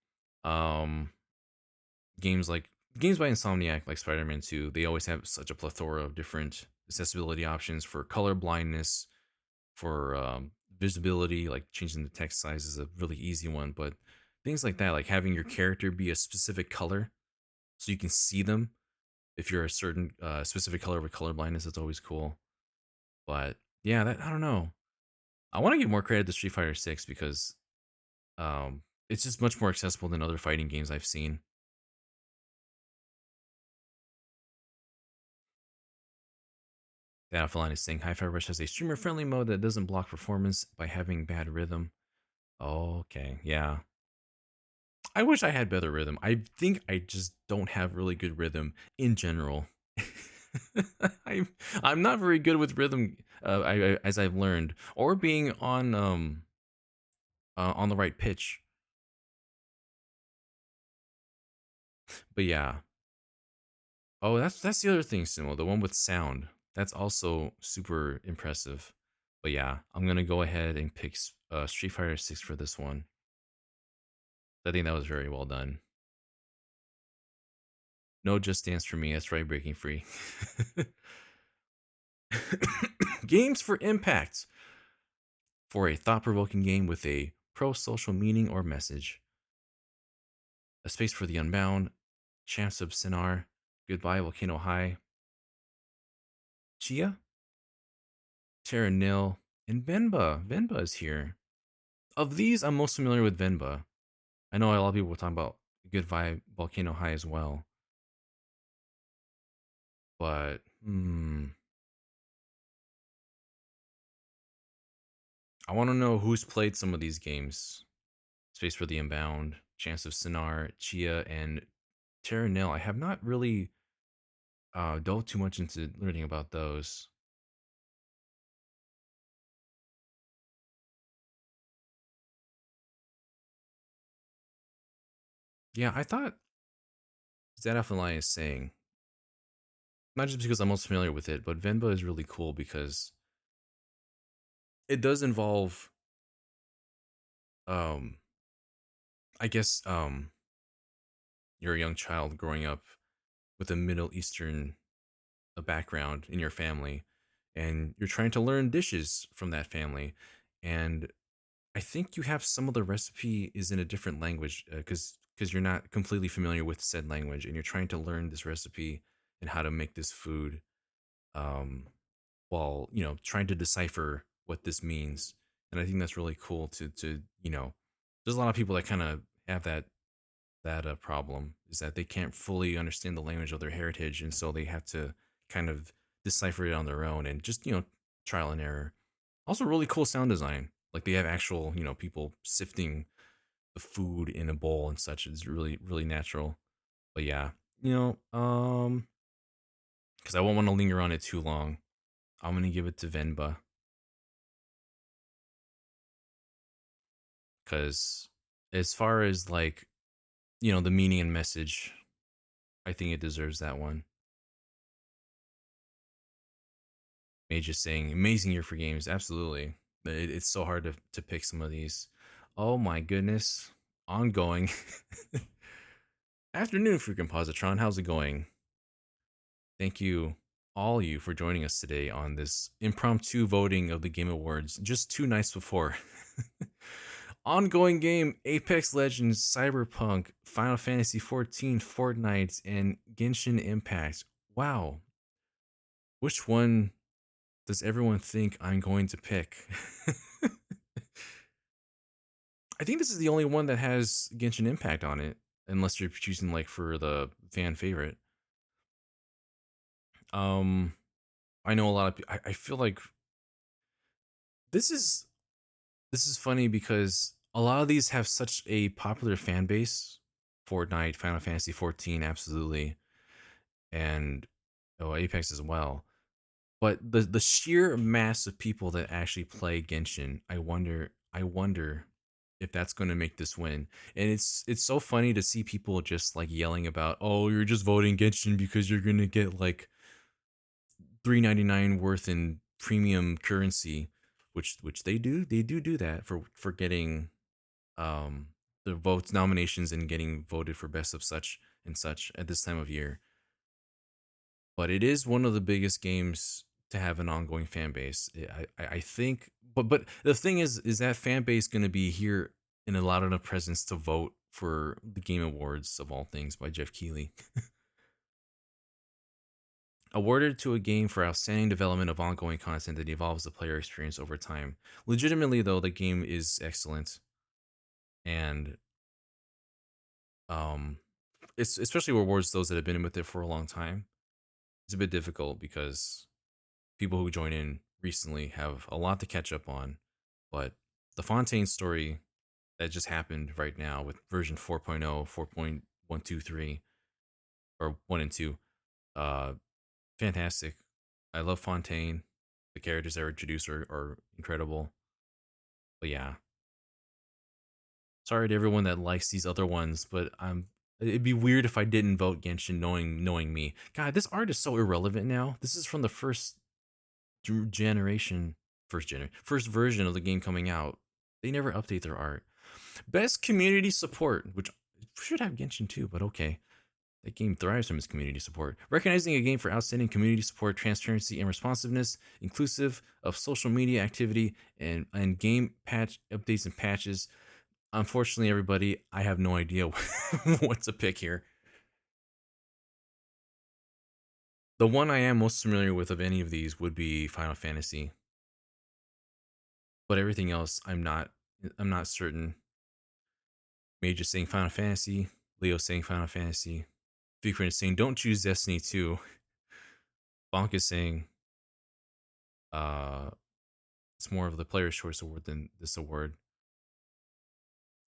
Um games like games by Insomniac like Spider-Man 2, they always have such a plethora of different accessibility options for color blindness, for visibility, like changing the text size is a really easy one, but things like that, like having your character be a specific color so you can see them if you're a certain specific color with color blindness, it's always cool. But yeah, I don't know. I want to give more credit to Street Fighter 6 because it's just much more accessible than other fighting games I've seen. The Alpha Line is saying Hi-Fi Rush has a streamer-friendly mode that doesn't block performance by having bad rhythm. Okay, yeah. I wish I had better rhythm. I think I just don't have really good rhythm in general. I'm I'm not very good with rhythm, as I've learned, or being on the right pitch. But yeah. Oh, that's the other thing, Simo. The one with sound. That's also super impressive. But yeah, I'm gonna go ahead and pick Street Fighter 6 for this one. I think that was very well done. No Just Dance for me. That's right, Breaking Free. Games for Impact. For a thought provoking game with a pro social meaning or message. A Space for the Unbound. Champs of Sinar. Goodbye, Volcano High. Chia. Terra Nil. And Venba. Venba is here. Of these, I'm most familiar with Venba. I know a lot of people were talking about Goodbye, Volcano High as well. But, I want to know who's played some of these games. Space for the Unbound, Chance of Sinar, Chia, and Terra Nil. I have not really dove too much into learning about those. Yeah, I thought Zenith is saying, not just because I'm most familiar with it, but Venba is really cool because it does involve, um, I guess, you're a young child growing up with a Middle Eastern background in your family, and you're trying to learn dishes from that family. And I think you have some of the recipe is in a different language because you're not completely familiar with said language, and you're trying to learn this recipe and how to make this food, um, while trying to decipher what this means. And I think that's really cool to There's a lot of people that kind of have that problem, is that they can't fully understand the language of their heritage, and so they have to kind of decipher it on their own and just trial and error. Also, really cool sound design. Like they have actual people sifting the food in a bowl and such. It's really natural. But yeah, you know, because I won't want to linger on it too long. I'm gonna give it to Venba because as far as like the meaning and message, I think it deserves that one. Mage just saying amazing year for games, absolutely. It's so hard to pick some of these. Oh my goodness, ongoing. Afternoon, freaking positron. How's it going? Thank you, all you, for joining us today on this impromptu voting of the Game Awards just 2 nights before. Ongoing game Apex Legends, Cyberpunk, Final Fantasy XIV, Fortnite, and Genshin Impact. Wow. Which one does everyone think I'm going to pick? I think this is the only one that has Genshin Impact on it, unless you're choosing like for the fan favorite. Um, I know a lot of people. I feel like this is this is funny because a lot of these have such a popular fan base. Fortnite, Final Fantasy 14, absolutely, and Apex as well. But the sheer mass of people that actually play Genshin, I wonder if that's going to make this win. And it's so funny to see people just like yelling about, "Oh, you're just voting Genshin because you're going to get like 3.99 worth in premium currency," which they do that for getting um the votes, nominations, and getting voted for best of such and such at this time of year. But it is one of the biggest games to have an ongoing fan base. I think, but the thing is that fan base going to be here in a lot of the presence to vote for the Game Awards of all things by Jeff Keighley. Awarded to a game for outstanding development of ongoing content that evolves the player experience over time. Legitimately, though, the game is excellent, and um, it's especially rewards those that have been with it for a long time. It's a bit difficult because people who join in recently have a lot to catch up on. But the Fontaine story that just happened right now with version 4.0, 4.123, or 1 and 2, uh, fantastic. I love Fontaine. The characters that were introduced are incredible. But yeah, sorry to everyone that likes these other ones, but it'd be weird if I didn't vote Genshin knowing me. God, this art is so irrelevant now. This is from the generation, first version of the game coming out. They never update their art. Best community support, which should have Genshin too, but okay. That game thrives from its community support. Recognizing a game for outstanding community support, transparency, and responsiveness, inclusive of social media activity and game patch updates and patches. Unfortunately, everybody, I have no idea what to pick here. The one I am most familiar with of any of these would be Final Fantasy, but everything else I'm not certain. Mage is saying Final Fantasy, Leo saying Final Fantasy, Frequent is saying don't choose Destiny 2. Bonk is saying uh it's more of the player's choice award than this award.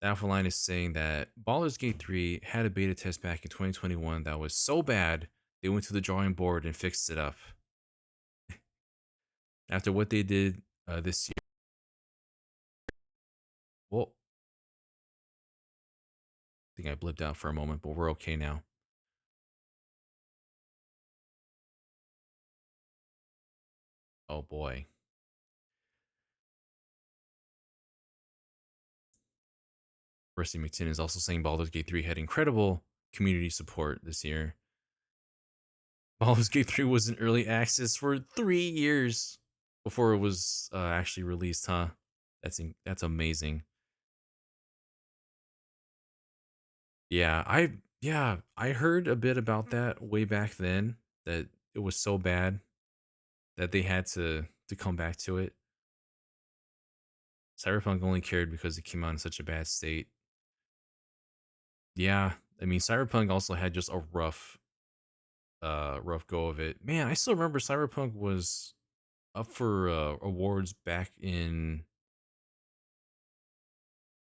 The Alpha Line is saying that Baldur's Gate 3 had a beta test back in 2021 that was so bad they went to the drawing board and fixed it up. After what they did this year. Well, I think I blipped out for a moment, but we're okay now. Oh boy. Rusty McTin is also saying Baldur's Gate 3 had incredible community support this year. Baldur's Gate 3 was in early access for 3 years before it was actually released, huh? That's amazing. Yeah, I heard a bit about that way back then, that it was so bad that they had to come back to it. Cyberpunk only cared because it came out in such a bad state. Yeah, I mean, Cyberpunk also had just a rough go of it. Man, I still remember Cyberpunk was up for awards back in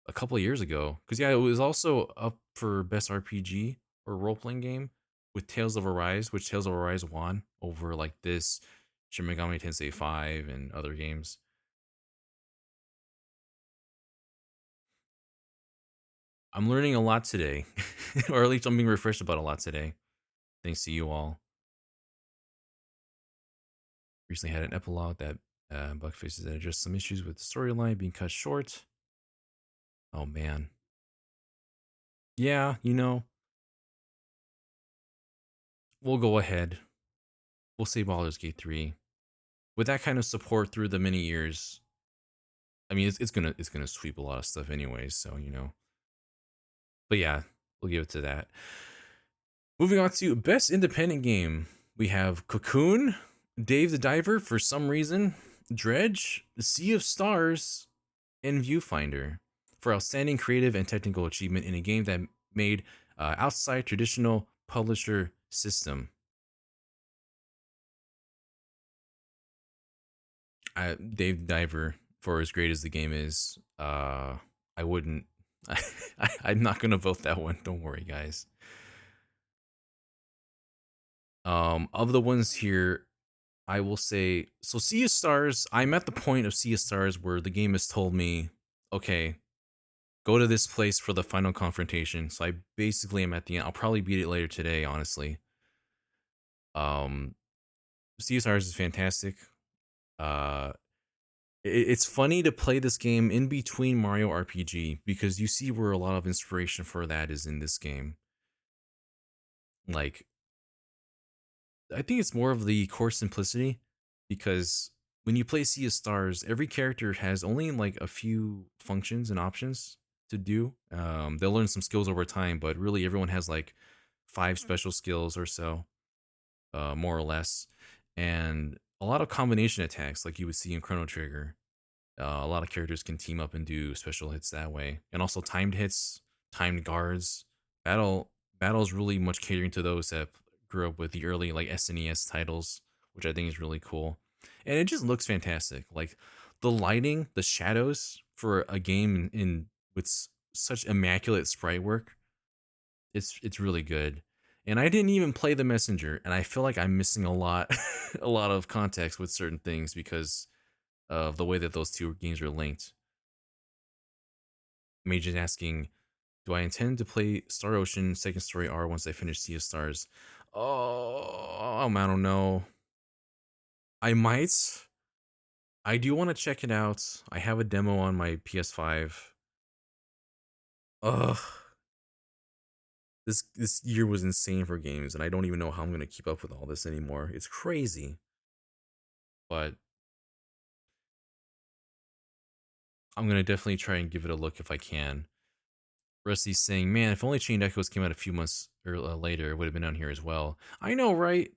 a couple of years ago. Because yeah, it was also up for best RPG or role playing game with Tales of Arise, which Tales of Arise won over like this Shin Megami Tensei 5 and other games. I'm learning a lot today, or at least I'm being refreshed about a lot today. Thanks to you all. Recently had an epilogue that Buck faces that addressed some issues with the storyline being cut short. Oh man. Yeah, we'll go ahead. We'll say Baldur's Gate 3. With that kind of support through the many years, I mean it's gonna sweep a lot of stuff anyways, so But yeah, we'll give it to that. Moving on to best independent game. We have Cocoon, Dave the Diver for some reason, Dredge, Sea of Stars, and Viewfinder for outstanding creative and technical achievement in a game that made outside traditional publisher system. Dave Diver, for as great as the game is, I wouldn't. I'm not gonna vote that one. Don't worry, guys. Of the ones here, I will say so. Sea of Stars. I'm at the point of Sea of Stars where the game has told me, okay, go to this place for the final confrontation. So I basically am at the end. I'll probably beat it later today, honestly. Um, Sea of Stars is fantastic. Uh, it's funny to play this game in between Mario RPG because you see where a lot of inspiration for that is in this game. Like, I think it's more of the core simplicity because when you play Sea of Stars, every character has only like a few functions and options to do. They'll learn some skills over time, but really everyone has like five special skills or so, more or less, and a lot of combination attacks like you would see in Chrono Trigger. A lot of characters can team up and do special hits that way, and also timed hits, timed guards. Battle Battle's really much catering to those that grew up with the early like SNES titles, which I think is really cool, and it just looks fantastic. Like the lighting, the shadows for a game in with such immaculate sprite work, it's really good. And I didn't even play the messenger, and I feel like I'm missing a lot, a lot of context with certain things because of the way that those two games are linked. Mage is asking, do I intend to play Star Ocean Second Story R once I finish Sea of Stars? Oh, I don't know. I might. I do want to check it out. I have a demo on my PS5. Ugh. This year was insane for games, and I don't even know how I'm gonna keep up with all this anymore. It's crazy. But I'm gonna definitely try and give it a look if I can. Rusty's saying, "Man, if only Chain Echoes came out a few months later, it would have been on here as well." I know, right?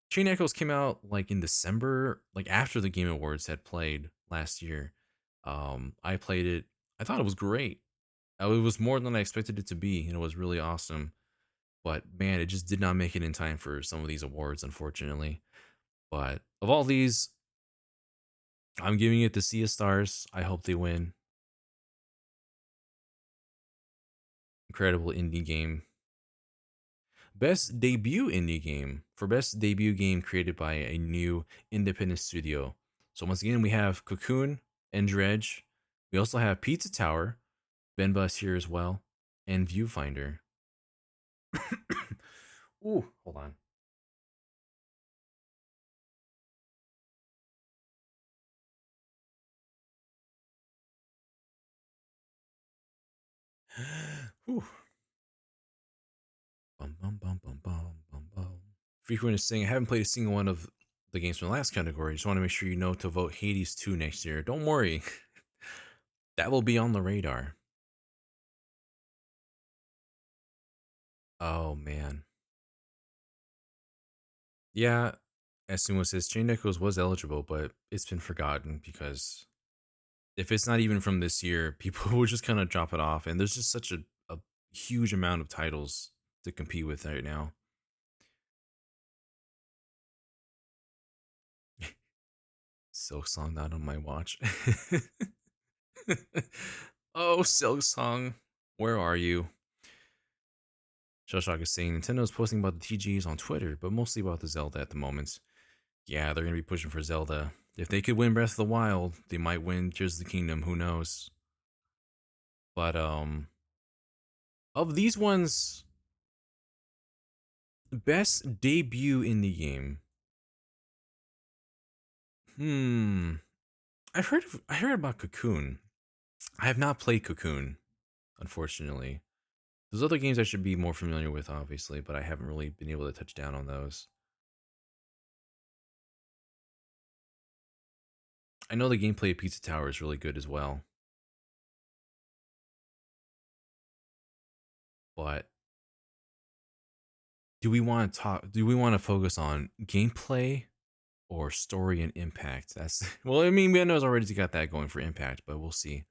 Chain Echoes came out like in December, like after the Game Awards had played last year. I played it. I thought it was great. It was more than I expected it to be, and it was really awesome. But man, it just did not make it in time for some of these awards, unfortunately. But of all these, I'm giving it the Sea of Stars. I hope they win. Incredible indie game. Best debut indie game for best debut game created by a new independent studio. So once again, we have Cocoon and Dredge. We also have Pizza Tower, Ben Bus here as well, and Viewfinder. Ooh, hold on. Ooh. Bum, bum, bum, bum, bum, bum, bum. Frequent is saying, I haven't played a single one of the games from the last category. Just want to make sure you know to vote Hades 2 next year. Don't worry, that will be on the radar. Oh, man. Yeah, as Sumo says, Chain Echoes was eligible, but it's been forgotten because if it's not even from this year, people will just kind of drop it off. And there's just such a huge amount of titles to compete with right now. Silk Song not on my watch. Oh, Silk Song, where are you? Shellshock is saying Nintendo's posting about the TGs on Twitter, but mostly about the Zelda at the moment. Yeah, they're gonna be pushing for Zelda. If they could win Breath of the Wild, they might win Tears of the Kingdom. Who knows? But of these ones, best debut in the game. I heard about Cocoon. I have not played Cocoon, unfortunately. There's other games I should be more familiar with, obviously, but I haven't really been able to touch down on those. I know the gameplay of Pizza Tower is really good as well, but do we want to talk? Do we want to focus on gameplay or story and impact? That's well, I mean, Windows already got that going for impact, but we'll see.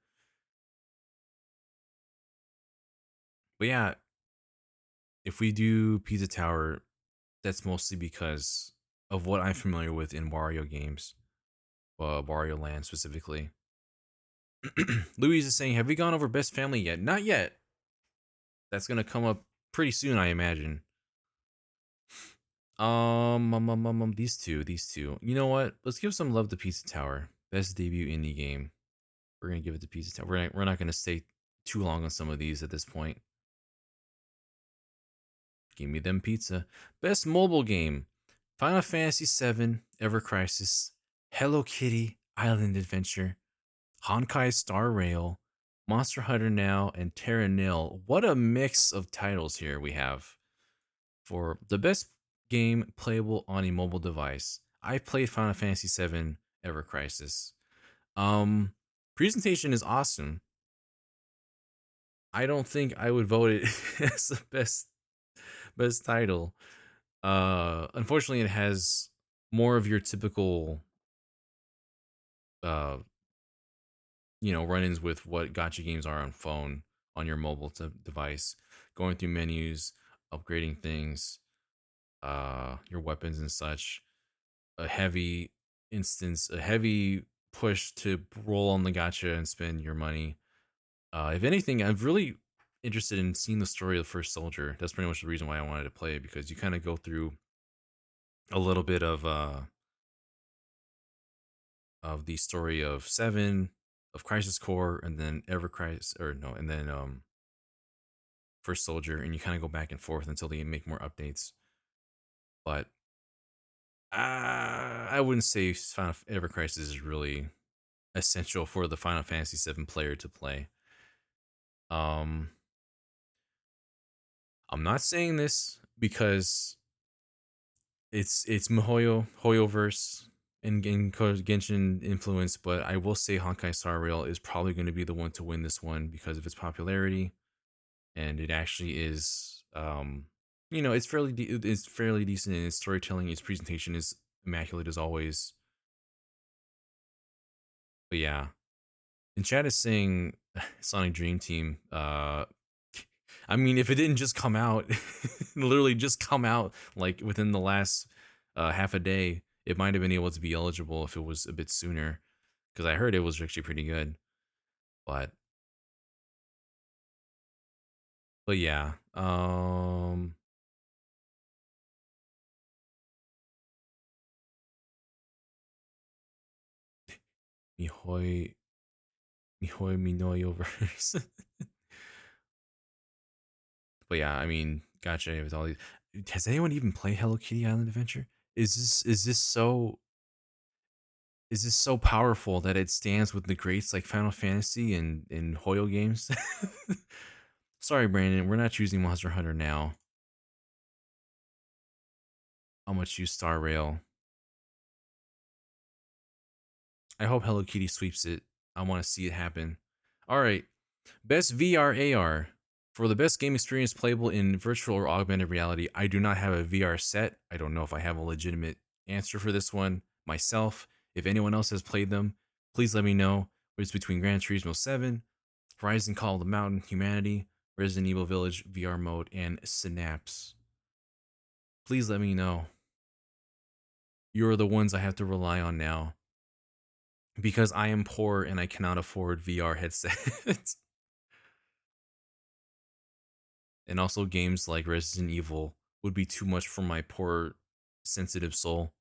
But yeah, if we do Pizza Tower, that's mostly because of what I'm familiar with in Wario games, Wario Land specifically. Louise is saying, "Have we gone over Best Family yet? Not yet. That's gonna come up pretty soon, I imagine." These two. You know what? Let's give some love to Pizza Tower. Best debut indie game. We're gonna give it to Pizza Tower. We're not gonna stay too long on some of these at this point. Give me them pizza. Best mobile game. Final Fantasy VII, Ever Crisis, Hello Kitty, Island Adventure, Honkai Star Rail, Monster Hunter Now, and Terra Nil. What a mix of titles here we have for the best game playable on a mobile device. I played Final Fantasy VII, Ever Crisis. Presentation is awesome. I don't think I would vote it as the best title. Unfortunately, it has more of your typical, uh, run-ins with what gotcha games are on phone on your mobile device, going through menus, upgrading things, your weapons and such. A heavy a heavy push to roll on the gotcha and spend your money. If anything, I'm really interested in seeing the story of the first soldier. That's pretty much the reason why I wanted to play it, because you kind of go through a little bit of the story of Seven, of Crisis Core, and then Ever Crisis, or no, and then First Soldier, and you kind of go back and forth until they make more updates. But I wouldn't say Final Ever Crisis is really essential for the Final Fantasy VII player to play. Um, I'm not saying this because it's Mihoyo Hoyoverse and Genshin influence, but I will say Honkai Star Rail is probably going to be the one to win this one because of its popularity, and it actually is. It's fairly decent in its storytelling. Its presentation is immaculate as always. But yeah, and chat is saying Sonic Dream Team. I mean, if it didn't just come out, literally just come out like within the last half a day, it might have been able to be eligible if it was a bit sooner. Because I heard it was actually pretty good. But yeah. Mihoi Minoyoverse. But yeah, I mean, gotcha with all these. Has anyone even played Hello Kitty Island Adventure? Is this so powerful that it stands with the greats like Final Fantasy and Hoyo games? Sorry, Brandon, we're not choosing Monster Hunter now. I'm gonna choose Star Rail. I hope Hello Kitty sweeps it. I want to see it happen. All right, best VR AR. For the best game experience playable in virtual or augmented reality, I do not have a VR set. I don't know if I have a legitimate answer for this one myself. If anyone else has played them, please let me know. It's between Gran Turismo 7, Horizon Call of the Mountain, Humanity, Resident Evil Village VR mode, and Synapse. Please let me know. You're the ones I have to rely on now because I am poor and I cannot afford VR headsets. And also, games like Resident Evil would be too much for my poor, sensitive soul.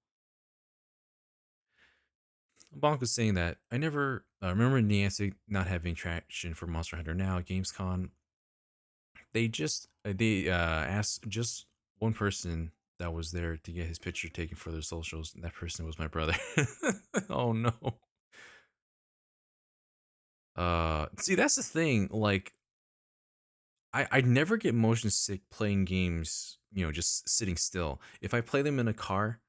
Bonk was saying that I never remember Niantic not having traction for Monster Hunter now at Gamescom. They asked just one person that was there to get his picture taken for their socials, and that person was my brother. Oh no. See, that's the thing. Like, I never get motion sick playing games. Just sitting still. If I play them in a car,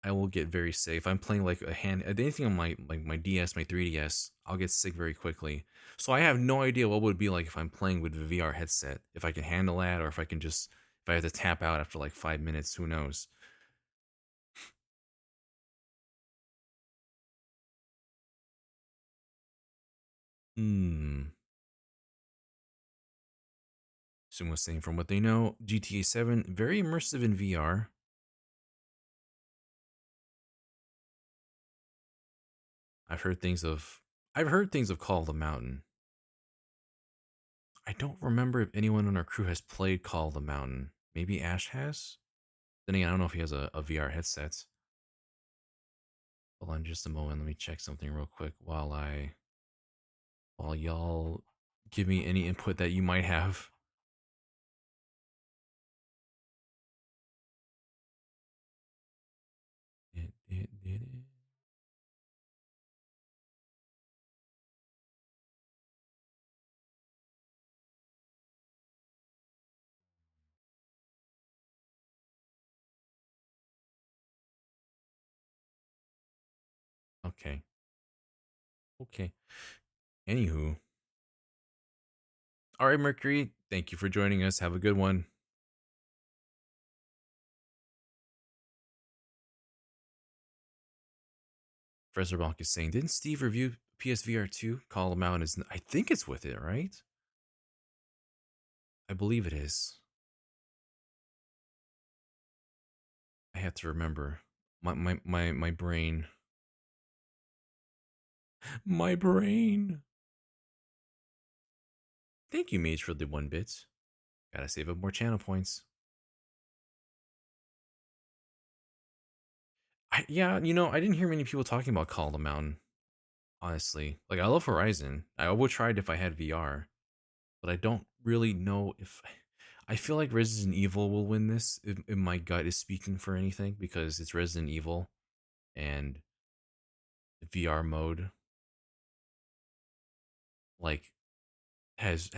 I will get very sick. If I'm playing like anything on my DS, my 3DS, I'll get sick very quickly. So I have no idea what would be like if I'm playing with the VR headset. If I can handle that, or if I have to tap out after like 5 minutes, who knows? Hmm. Someone was saying from what they know, GTA 7 very immersive in VR. I've heard things of I've heard things of Call of the Mountain. I don't remember if anyone on our crew has played Call of the Mountain. Maybe Ash has. Then again, I don't know if he has a VR headset. Hold on just a moment. Let me check something real quick while y'all give me any input that you might have. Okay. Okay. Anywho. All right, Mercury. Thank you for joining us. Have a good one. Professor Bonk is saying, didn't Steve review PSVR 2? Call him out. I think it's with it, right? I believe it is. I have to remember. My brain. My brain. Thank you, Mage, for the 1 bit. Gotta save up more channel points. Yeah, I didn't hear many people talking about Call of the Mountain, honestly. Like, I love Horizon. I would try it if I had VR, but I don't really know if. I feel like Resident Evil will win this if my gut is speaking for anything because it's Resident Evil and VR mode like has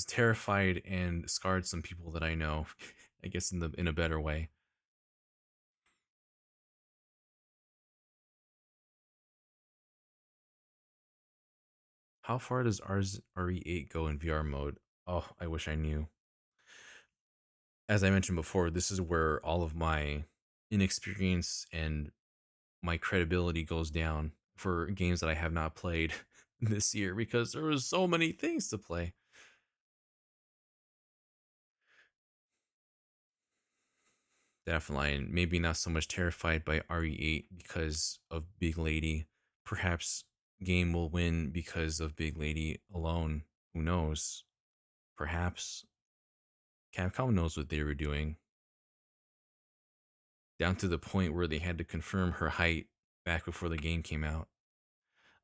terrified and scarred some people that I know. I guess in a better way. How far does RE8 go in VR mode? Oh, I wish I knew. As I mentioned before, this is where all of my inexperience and my credibility goes down for games that I have not played this year because there was so many things to play. Definitely, and maybe not so much terrified by RE8 because of Big Lady. Perhaps game will win because of Big Lady alone. Who knows? Perhaps Capcom knows what they were doing, down to the point where they had to confirm her height back before the game came out.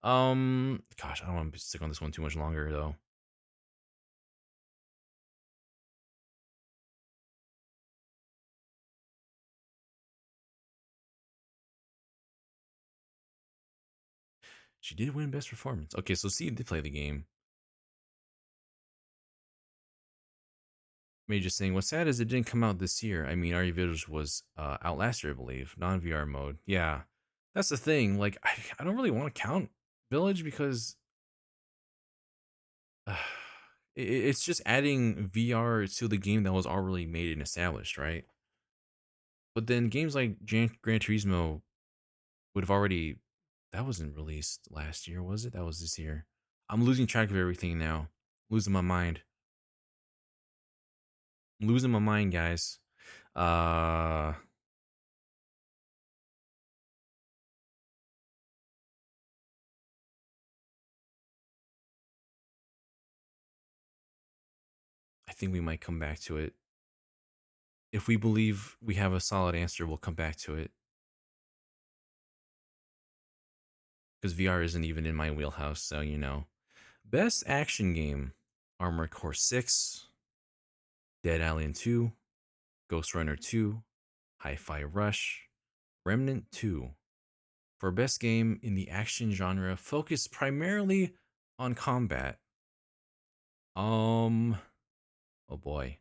Gosh, I don't want to stick on this one too much longer though. She did win best performance. Okay, so C did play the game. May just saying, what's sad is it didn't come out this year. I mean, RE Village was out last year, I believe, non VR mode. Yeah, that's the thing. Like, I don't really want to count Village because it's just adding VR to the game that was already made and established, right? But then games like Gran Turismo would have already. That wasn't released last year, was it? That was this year. I'm losing track of everything now. Losing my mind. Losing my mind, guys. I think we might come back to it. If we believe we have a solid answer, we'll come back to it. Because VR isn't even in my wheelhouse, so you know. Best action game: Armored Core 6, Dead Island 2, Ghost Runner 2, Hi-Fi Rush, Remnant 2. For best game in the action genre focused primarily on combat. Oh boy.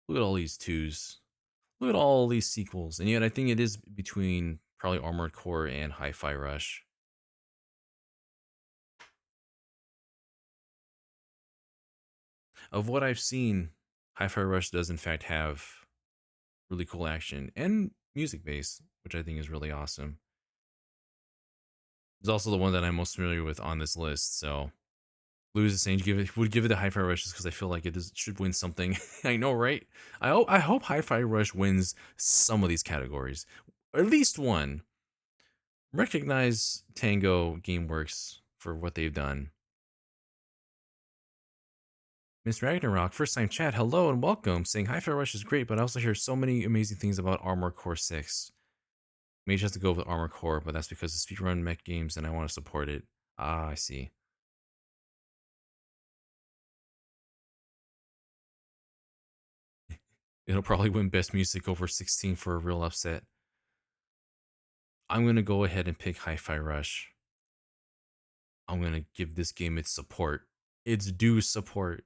Look at all these twos. Look at all these sequels. And yet I think it is between probably Armored Core and Hi-Fi Rush. Of what I've seen, Hi-Fi Rush does in fact have really cool action and music base, which I think is really awesome. It's also the one that I'm most familiar with on this list, so Lose the Sage would give it the Hi-Fi Rush just because I feel like should win something. I know, right? I hope Hi-Fi Rush wins some of these categories, at least one. Recognize Tango Gameworks for what they've done. Miss Ragnarok, first time chat, hello and welcome. Saying Hi-Fi Rush is great, but I also hear so many amazing things about Armored Core 6. May just have to go with Armored Core, but that's because it's speedrun mech games and I want to support it. Ah, I see. It'll probably win Best Music over 16 for a real upset. I'm going to go ahead and pick Hi-Fi Rush. I'm going to give this game its support. Its due support.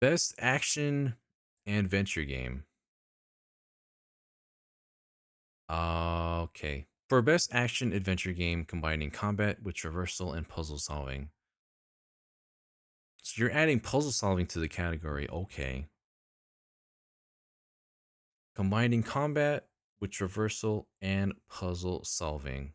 Best action and adventure game. Okay. For best action adventure game combining combat with traversal and puzzle solving. So you're adding puzzle solving to the category. Okay. Combining combat with traversal and puzzle solving.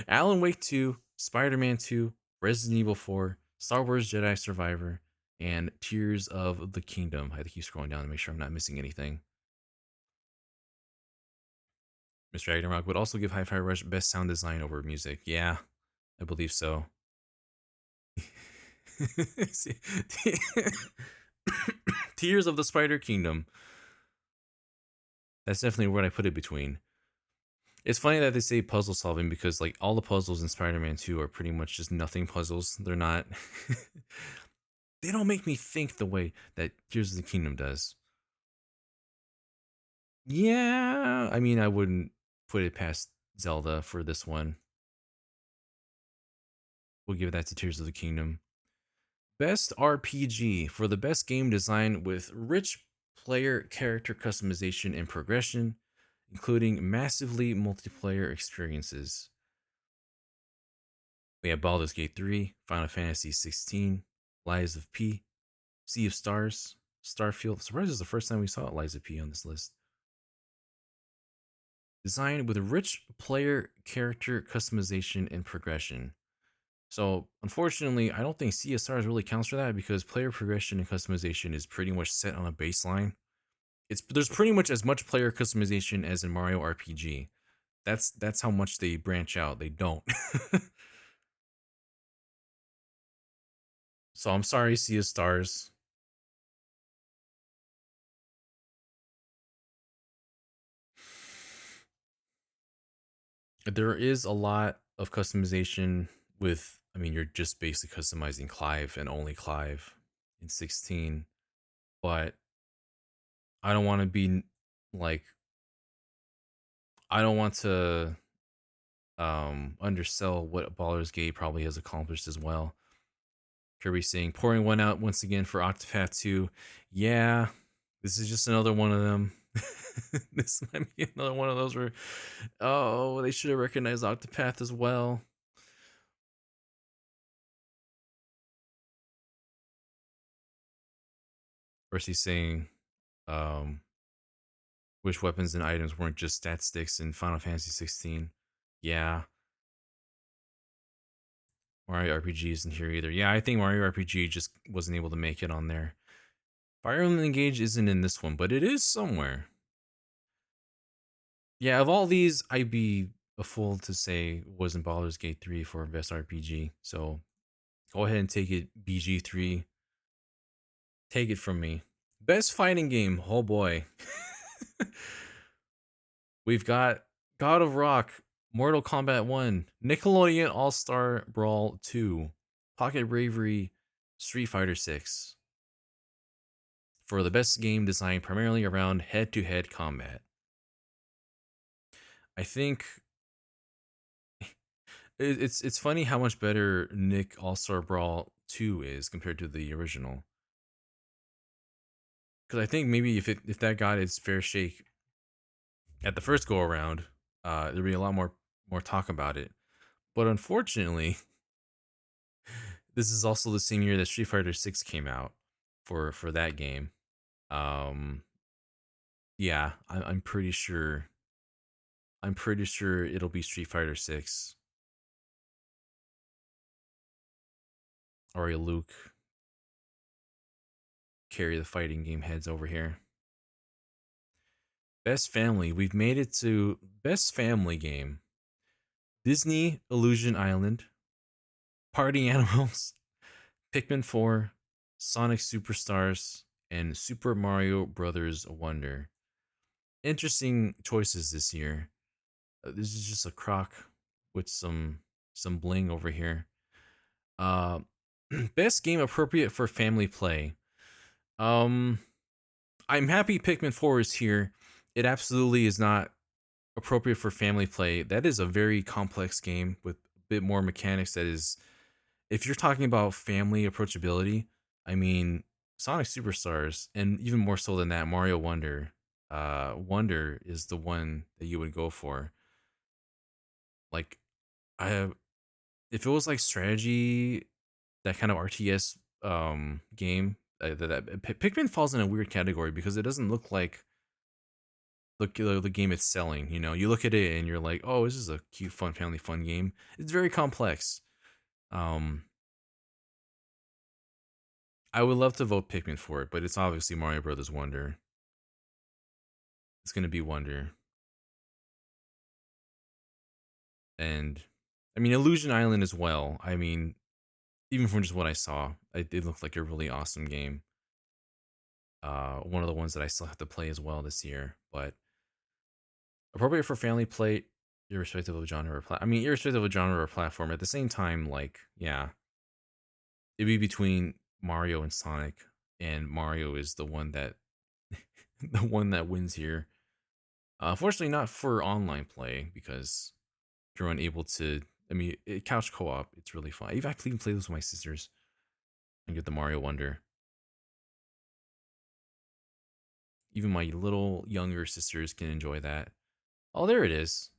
Alan Wake 2, Spider Man 2, Resident Evil 4, Star Wars Jedi Survivor, and Tears of the Kingdom. I have to keep scrolling down to make sure I'm not missing anything. Mr. Ragnarok would also give Hi-Fi Rush best sound design over music. Yeah, I believe so. Tears of the Spider Kingdom. That's definitely what I put it between. It's funny that they say puzzle solving because like all the puzzles in Spider-Man 2 are pretty much just nothing puzzles. They're not they don't make me think the way that Tears of the Kingdom does. Yeah, I mean I wouldn't put it past Zelda for this one. We'll give that to Tears of the Kingdom. Best RPG for the best game design with rich player character customization and progression, including massively multiplayer experiences. We have Baldur's Gate 3, Final Fantasy 16, Lies of P, Sea of Stars, Starfield. Surprised this is the first time we saw Lies of P on this list. Designed with rich player character customization and progression. So, unfortunately, I don't think Sea of Stars really counts for that because player progression and customization is pretty much set on a baseline. There's pretty much as much player customization as in Mario RPG. That's how much they branch out. They don't. So I'm sorry, Sea of Stars. There is a lot of customization with, I mean, you're just basically customizing Clive and only Clive in 16, but I don't want to be like, I don't want to undersell what Baldur's Gate probably has accomplished as well. Kirby saying, pouring one out once again for Octopath 2. Yeah, this is just another one of them. This might be another one of those where, oh, they should have recognized Octopath as well. Percy saying, Which weapons and items weren't just stat sticks in Final Fantasy 16. Yeah, Mario RPG isn't here either. Yeah, I think Mario RPG just wasn't able to make it on there. Fire Emblem Engage isn't in this one, but it is somewhere. Yeah, of all these, I'd be a fool to say wasn't Baldur's Gate 3 for best RPG. So go ahead and take it, BG3. Take it from me. Best fighting game. Oh boy. We've got God of Rock, Mortal Kombat 1, Nickelodeon All Star Brawl 2, Pocket Bravery, Street Fighter 6 for the best game designed primarily around head to head combat. I think it's funny how much better Nick All Star Brawl 2 is compared to the original. Because I think maybe if that got its fair shake at the first go around, there'd be a lot more talk about it. But unfortunately, this is also the same year that Street Fighter 6 came out for that game. Um, yeah, I'm pretty sure. I'm pretty sure it'll be Street Fighter 6 or a Luke carry the fighting game heads over here. Best family. We've made it to best family game. Disney Illusion Island, Party Animals, Pikmin 4, Sonic Superstars, and Super Mario Brothers Wonder. Interesting choices this year. This is just a croc with some bling over here. Uh, best game appropriate for family play. Um, I'm happy Pikmin 4 is here. It absolutely is not appropriate for family play. That is a very complex game with a bit more mechanics. That is, if you're talking about family approachability, I mean, Sonic Superstars, and even more so than that, Mario Wonder. Wonder is the one that you would go for. Like, I have, if it was like strategy, that kind of RTS game, Pikmin falls in a weird category because it doesn't look like the game it's selling. You know, you look at it and you're like, oh, this is a cute, fun, family fun game. It's very complex. Um, I would love to vote Pikmin for it, but it's obviously Mario Brothers Wonder. It's gonna be Wonder, and I mean Illusion Island as well. I mean, even from just what I saw, it looked like a really awesome game. One of the ones that I still have to play as well this year, but appropriate for family play, irrespective of genre or I mean, irrespective of genre or platform. At the same time, like, yeah, it'd be between Mario and Sonic, and Mario is the one that the one that wins here. Unfortunately, not for online play because if you're unable to. I mean, couch co-op, it's really fun. I can even play this with my sisters and get the Mario Wonder. Even my little younger sisters can enjoy that. Oh, there it is.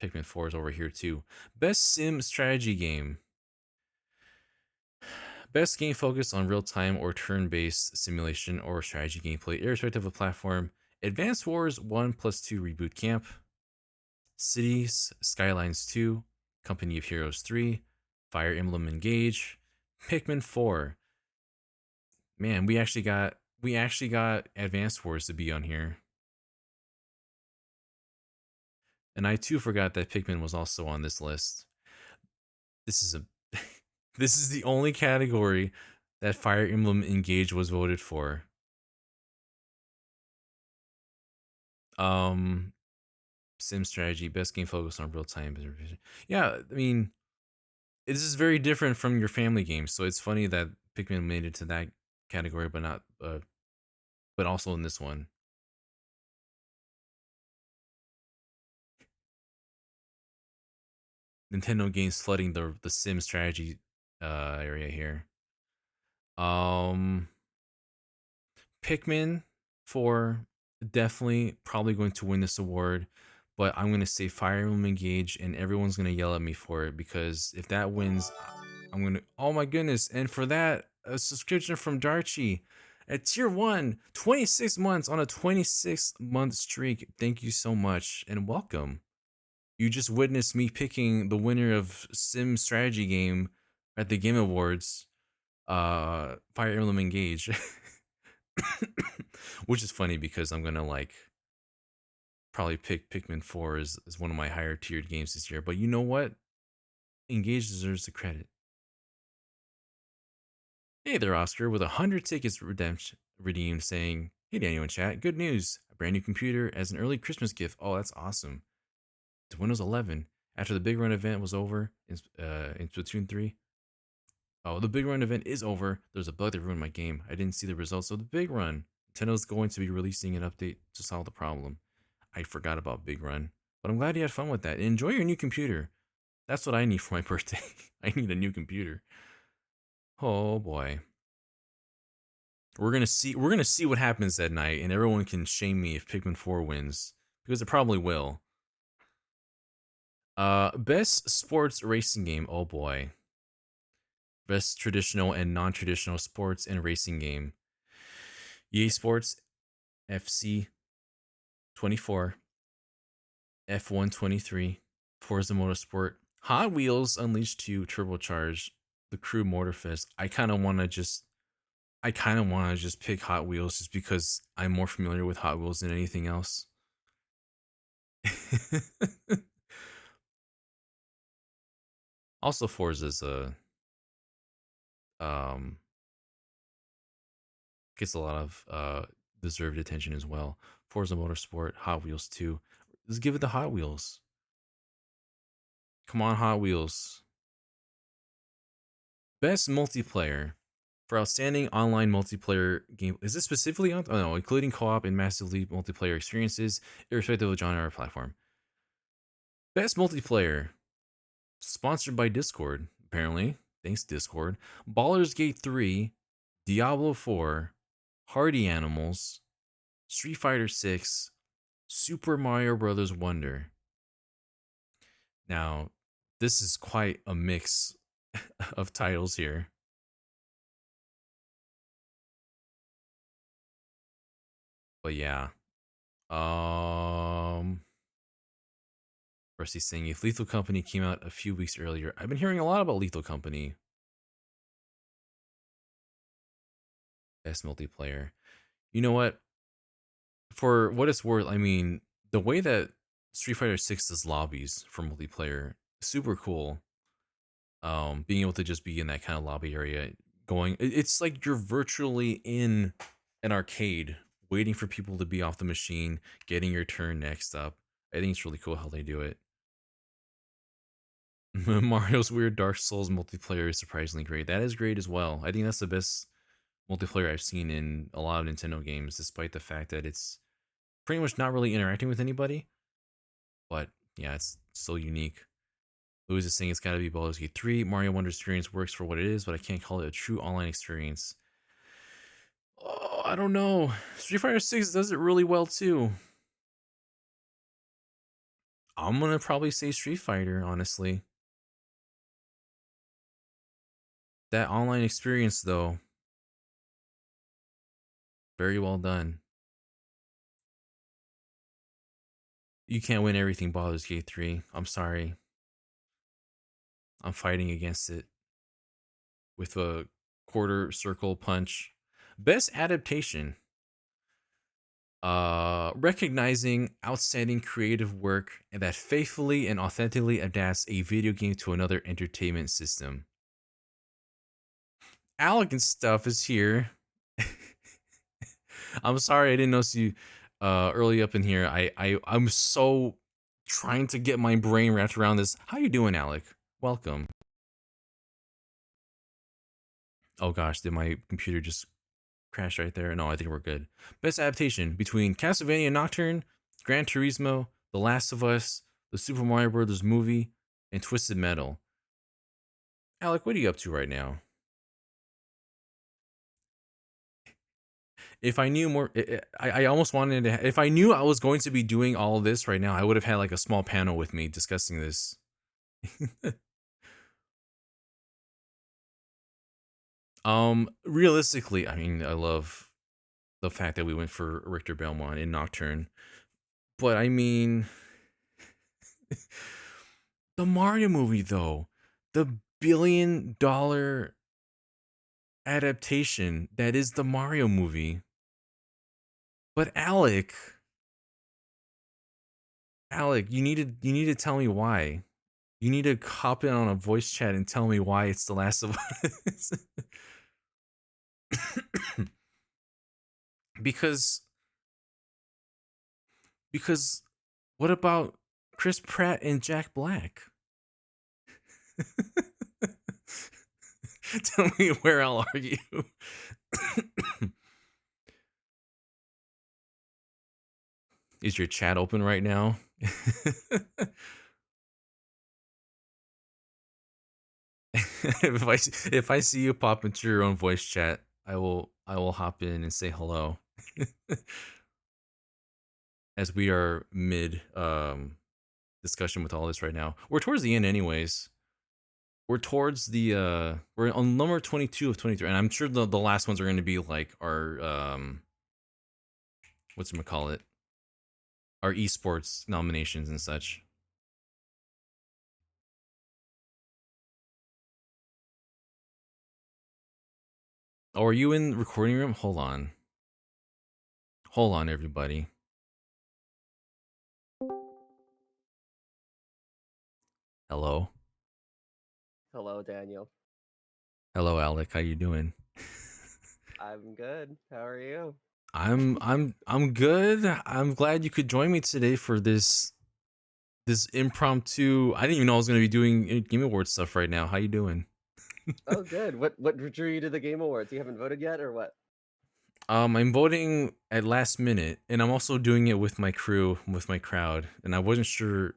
Pikmin 4 is over here too. Best sim strategy game. Best game focused on real time or turn based simulation or strategy gameplay, irrespective of platform. Advanced Wars 1 plus 2 Reboot Camp. Cities Skylines 2. Company of Heroes 3. Fire Emblem Engage. Pikmin 4. Man, we actually got Advanced Wars to be on here. And I too forgot that Pikmin was also on this list. This is a this is the only category that Fire Emblem Engage was voted for. Um Sim strategy, best game focused on real time. Yeah, I mean, this is very different from your family games, so it's funny that Pikmin made it to that category, but not, but also in this one. Nintendo games flooding the Sim strategy area here. Um, Pikmin 4 definitely probably going to win this award, but I'm gonna say Fire Emblem Engage, and everyone's gonna yell at me for it because if that wins, I'm gonna. Oh my goodness! And for that, a subscription from Darchi. At tier 1, 26 months on a 26-month streak. Thank you so much and welcome. You just witnessed me picking the winner of Sim Strategy Game at the Game Awards, Fire Emblem Engage. Which is funny because I'm gonna like probably pick Pikmin 4 as one of my higher tiered games this year. But you know what? Engage deserves the credit. Hey there, Oscar, with 100 tickets redeemed, saying, "Hey Daniel in chat, good news! A brand new computer as an early Christmas gift. Oh, that's awesome! To Windows 11 after the Big Run event was over in Splatoon 3. Oh, the Big Run event is over. There's a bug that ruined my game. I didn't see the results of the Big Run. Nintendo's going to be releasing an update to solve the problem. I forgot about Big Run, but I'm glad you had fun with that. Enjoy your new computer. That's what I need for my birthday. I need a new computer. Oh boy. We're gonna see what happens that night, and everyone can shame me if Pikmin 4 wins. Because it probably will. Best sports racing game. Oh boy. Best traditional and non-traditional sports and racing game. EA Sports FC 24, F1 23, Forza Motorsport, Hot Wheels Unleashed 2 Turbocharged, The Crew Motorfest. I kind of want to just pick Hot Wheels just because I'm more familiar with Hot Wheels than anything else. Also, Forza's um gets a lot of deserved attention as well. Forza Motorsport, Hot Wheels 2. Let's give it the Hot Wheels. Come on, Hot Wheels. Best multiplayer. For outstanding online multiplayer game, is this specifically on? Oh no, including co-op and massively multiplayer experiences, irrespective of genre or platform. Best multiplayer, sponsored by Discord, apparently. Thanks, Discord. Baldur's Gate 3, Diablo 4, Hardy Animals, Street Fighter 6, Super Mario Brothers Wonder. Now, this is quite a mix of titles here. But yeah. Rusty's saying if Lethal Company came out a few weeks earlier. I've been hearing a lot about Lethal Company. Best multiplayer. You know what? For what it's worth, I mean, the way that Street Fighter 6 does lobbies for multiplayer, super cool. Being able to just be in that kind of lobby area, it's like you're virtually in an arcade, waiting for people to be off the machine, getting your turn next up. I think it's really cool how they do it. Mario's weird Dark Souls multiplayer is surprisingly great. That is great as well. I think that's the best multiplayer I've seen in a lot of Nintendo games, despite the fact that it's pretty much not really interacting with anybody. But yeah, it's so unique. Louis is saying it's got to be Baldur's Gate 3. Mario Wonder experience works for what it is, but I can't call it a true online experience. Oh, I don't know. Street Fighter 6 does it really well too. I'm gonna probably say Street Fighter, honestly. That online experience, though, very well done. You can't win everything Baldur's Gate 3. I'm sorry. I'm fighting against it with a quarter circle punch. Best adaptation. Recognizing outstanding creative work and that faithfully and authentically adapts a video game to another entertainment system. Alec and stuff is here. I'm sorry I didn't notice you early up in here. I'm so trying to get my brain wrapped around this. How you doing, Alec? Welcome. Oh gosh, did my computer just crash right there? No, I think we're good. Best adaptation between Castlevania Nocturne, Gran Turismo, The Last of Us, the Super Mario Brothers movie, and Twisted Metal. Alec, what are you up to right now? If I knew more, I almost wanted to. If I knew I was going to be doing all of this right now, I would have had like a small panel with me discussing this. Realistically, I mean, I love the fact that we went for Richter Belmont in Nocturne. But I mean, the Mario movie though, the $1 billion adaptation that is the Mario movie. But Alec, you need to tell me why. You need to hop in on a voice chat and tell me why it's The Last of Us. because because what about Chris Pratt and Jack Black? Tell me where I'll argue. Is your chat open right now? if I see you pop into your own voice chat, I will hop in and say hello. As we are mid discussion with all this right now. We're towards the end anyways. We're towards the we're on number 22 of 23, and I'm sure the last ones are going to be like our what's it call it, our esports nominations and such. Oh, are you in recording room? Hold on, everybody. Hello. Hello, Daniel. Hello, Alec. How you doing? I'm good. How are you? I'm good. I'm glad you could join me today for this impromptu. I didn't even know I was going to be doing Game Awards stuff right now. How you doing? Oh, good. What drew you to the Game Awards? You haven't voted yet, or what? I'm voting at last minute, and I'm also doing it with my crew, with my crowd, and I wasn't sure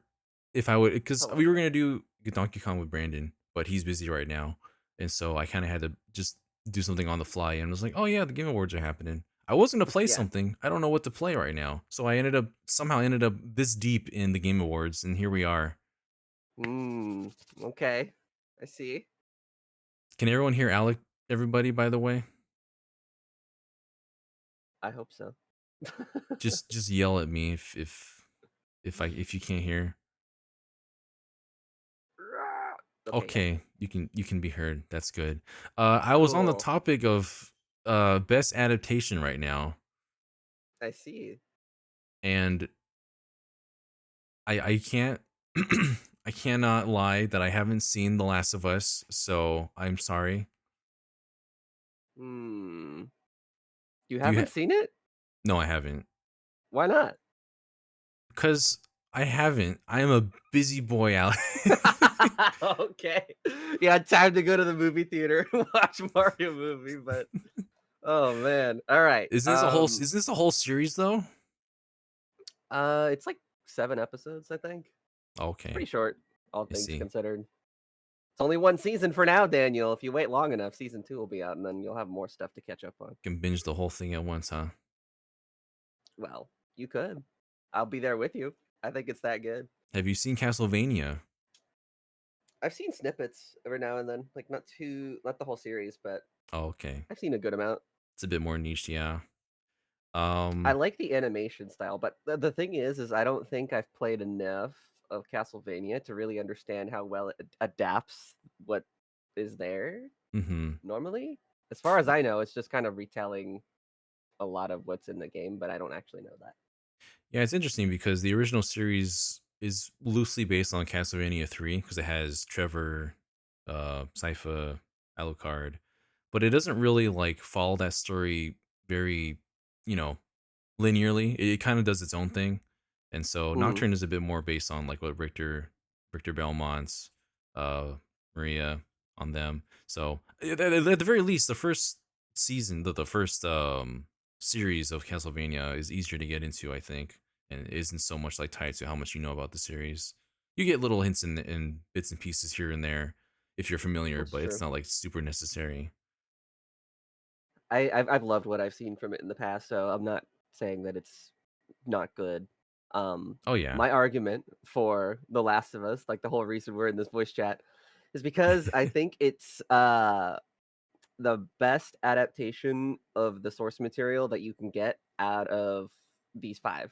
if I would, because I love we were that. gonna do Donkey Kong with Brandon, but he's busy right now, and so I kind of had to just do something on the fly, and was like, oh yeah, the Game Awards are happening. I was gonna play Yeah. something. I don't know what to play right now, so I somehow ended up this deep in the Game Awards, and here we are. Hmm. Okay. I see. Can everyone hear Alec? Everybody, by the way, I hope so. just yell at me if you can't hear. Okay. Okay, you can be heard. That's good. I was on the Cool. topic of best adaptation right now, I see. and I can't I cannot lie that I haven't seen The Last of Us, so I'm sorry. Hmm. You Do you haven't seen it? No, I haven't. Why not? Cuz I haven't. I am a busy boy, Alex. Okay. Yeah, time to go to the movie theater and watch Mario movie, but oh man. All right. Is this a whole series though? It's like 7 episodes, I think. It's Okay, pretty short, all I things see. considered. It's only one season for now, Daniel. If you wait long enough, season 2 will be out, and then you'll have more stuff to catch up on. Can binge the whole thing at once, huh? Well, you could. I'll be there with you. I think it's that good. Have you seen Castlevania? I've seen snippets every now and then, like not the whole series, but Oh, okay. I've seen a good amount. It's a bit more niche, yeah. I Um, like the animation style, but the thing is I don't think I've played enough of Castlevania to really understand how well it adapts what is there mhm. normally. As far as I know, it's just kind of retelling a lot of what's in the game, but I don't actually know that. Yeah, it's interesting because the original series is loosely based on Castlevania 3 because it has Trevor, Sypha, Alucard, but it doesn't really like follow that story very, you know, linearly. It kind of does its own thing. And so Hmm. Nocturne is a bit more based on like what Richter Belmont's, uh, Maria on them. So at the very least, the first season, the first series of Castlevania is easier to get into, I think, and it isn't so much like tied to how much you know about the series. You get little hints and bits and pieces here and there if you're familiar, That's but it's true. not like super necessary. I've loved what I've seen from it in the past, so I'm not saying that it's not good. Oh yeah. My argument for The Last of Us, like the whole reason we're in this voice chat, is because I think it's the best adaptation of the source material that you can get out of these 5.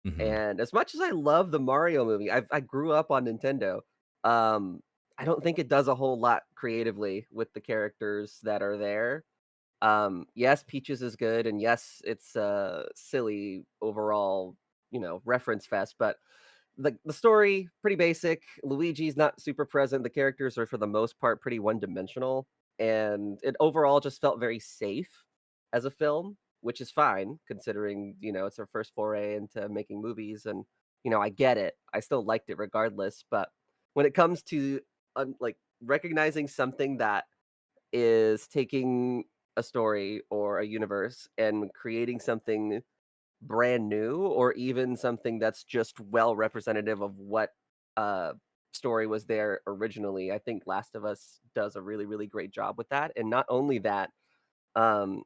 Hmm. And as much as I love the Mario movie, I grew up on Nintendo. Um, I don't think it does a whole lot creatively with the characters that are there. Yes, Peaches is good, and yes, it's silly overall, reference fest, but the story pretty basic. Luigi's not super present. The characters are for the most part pretty one-dimensional, and it overall just felt very safe as a film, which is fine considering, it's our first foray into making movies and I get it. I still liked it regardless, but when it comes to like recognizing something that is taking a story or a universe and creating something brand new or even something that's just well representative of what uh story was there originally. I think Last of Us does a really, really great job with that. And not only that, um,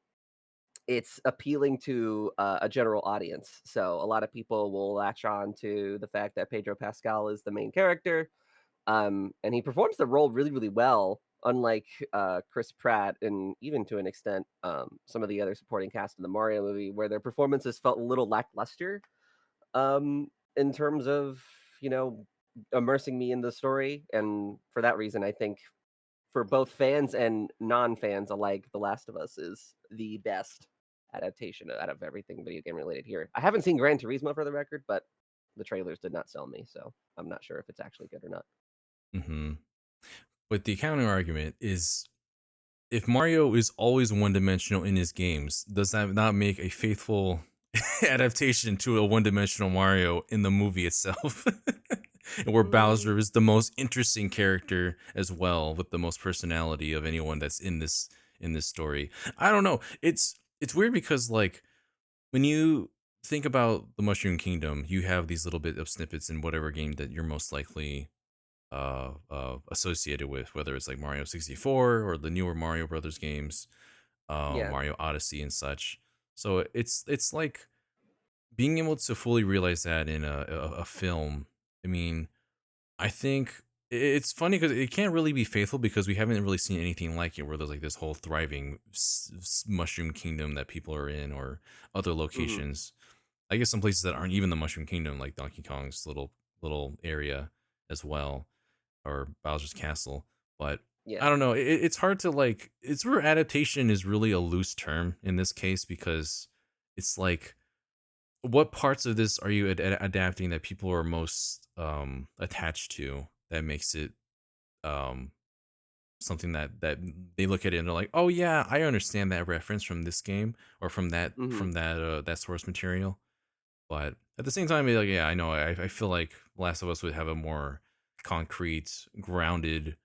it's appealing to a general audience. So a lot of people will latch on to the fact that Pedro Pascal is the main character, and he performs the role really, really well, unlike Chris Pratt and even to an extent some of the other supporting cast in the Mario movie, where their performances felt a little lackluster in terms of you know immersing me in the story. And for that reason, I think for both fans and non-fans alike, The Last of Us is the best adaptation out of everything video game related here. I haven't seen Gran Turismo for the record, but the trailers did not sell me, so I'm not sure if it's actually good or not. Hmm. But the counter argument is, if Mario is always one dimensional in his games, does that not make a faithful adaptation to a one dimensional Mario in the movie itself? And where Mm, Bowser is the most interesting character as well, with the most personality of anyone that's in this story. I don't know. It's weird because like when you think about the Mushroom Kingdom, you have these little bit of snippets in whatever game that you're most likely associated with, whether it's like Mario 64 or the newer Mario Brothers games, yeah, Mario Odyssey and such. So it's like being able to fully realize that in a film. I mean, I think it's funny because it can't really be faithful because we haven't really seen anything like it, where there's like this whole thriving mushroom kingdom that people are in, or other mhm, locations. I guess some places that aren't even the Mushroom Kingdom, like Donkey Kong's little area as well, or Bowser's Castle. But yeah, I don't know. It's hard to like. It's where adaptation is really a loose term in this case, because it's like, what parts of this are you adapting that people are most attached to, that makes it um something that they look at it and they're like, oh yeah, I understand that reference from this game, or mhm, that source material. But at the same time, like, yeah, I know. I feel like Last of Us would have a more concrete, grounded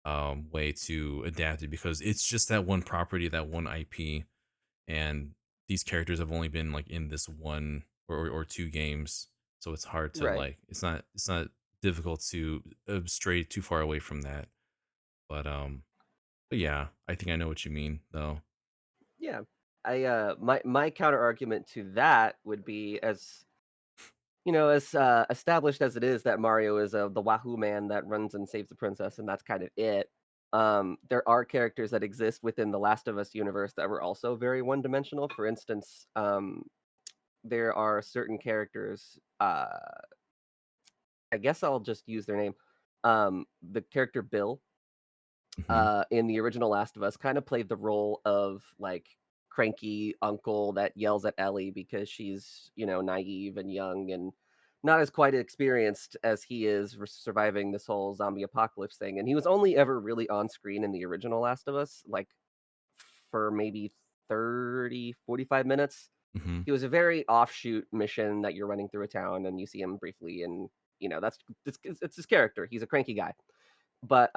way to adapt it, because it's just that one property, that one IP, and these characters have only been like in this one or two games, so it's hard to right, like. It's not difficult to stray too far away from that. But yeah, I think I know what you mean though. yeah. My counter argument to that would be, as established as it is that Mario is the Wahoo man that runs and saves the princess, and that's kind of it. There are characters that exist within the Last of Us universe that were also very one-dimensional. For instance, there are certain characters. I guess I'll just use their name. The character Bill Hmm. in the original Last of Us kind of played the role of like cranky uncle that yells at Ellie because she's, naive and young and not as quite experienced as he is surviving this whole zombie apocalypse thing. And he was only ever really on screen in the original Last of Us, like for maybe 30-45 minutes. Hmm. He was a very offshoot mission that you're running through a town and you see him briefly, and it's his character. He's a cranky guy, but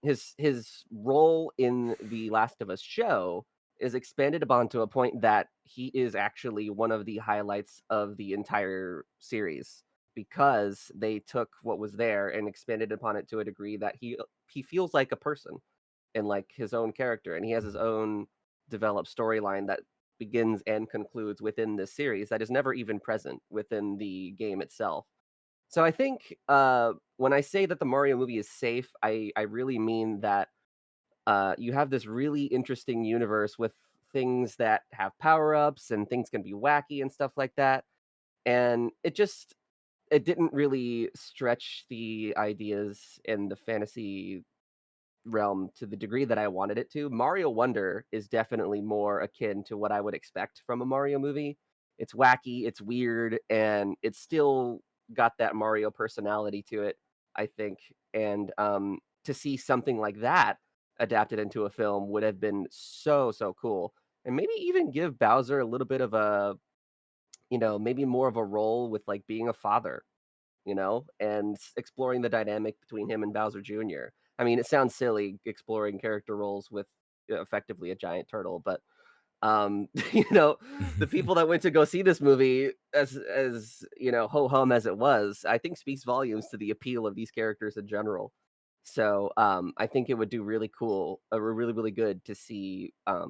his role in the Last of Us show is expanded upon to a point that he is actually one of the highlights of the entire series, because they took what was there and expanded upon it to a degree that he feels like a person and like his own character, and he has his own developed storyline that begins and concludes within this series that is never even present within the game itself. So I think when I say that the Mario movie is safe, I really mean that You have this really interesting universe with things that have power ups and things can be wacky and stuff like that. And it didn't really stretch the ideas in the fantasy realm to the degree that I wanted it to. Mario Wonder is definitely more akin to what I would expect from a Mario movie. It's wacky, it's weird, and it's still got that Mario personality to it, I think. And to see something like that adapted into a film would have been so, so cool. And maybe even give Bowser a little bit of a, maybe more of a role with like being a father, and exploring the dynamic between him and Bowser Jr. I mean, it sounds silly exploring character roles with effectively a giant turtle, but you know, the people that went to go see this movie, as ho hum as it was, I think speaks volumes to the appeal of these characters in general. So I think it would do really really good to see a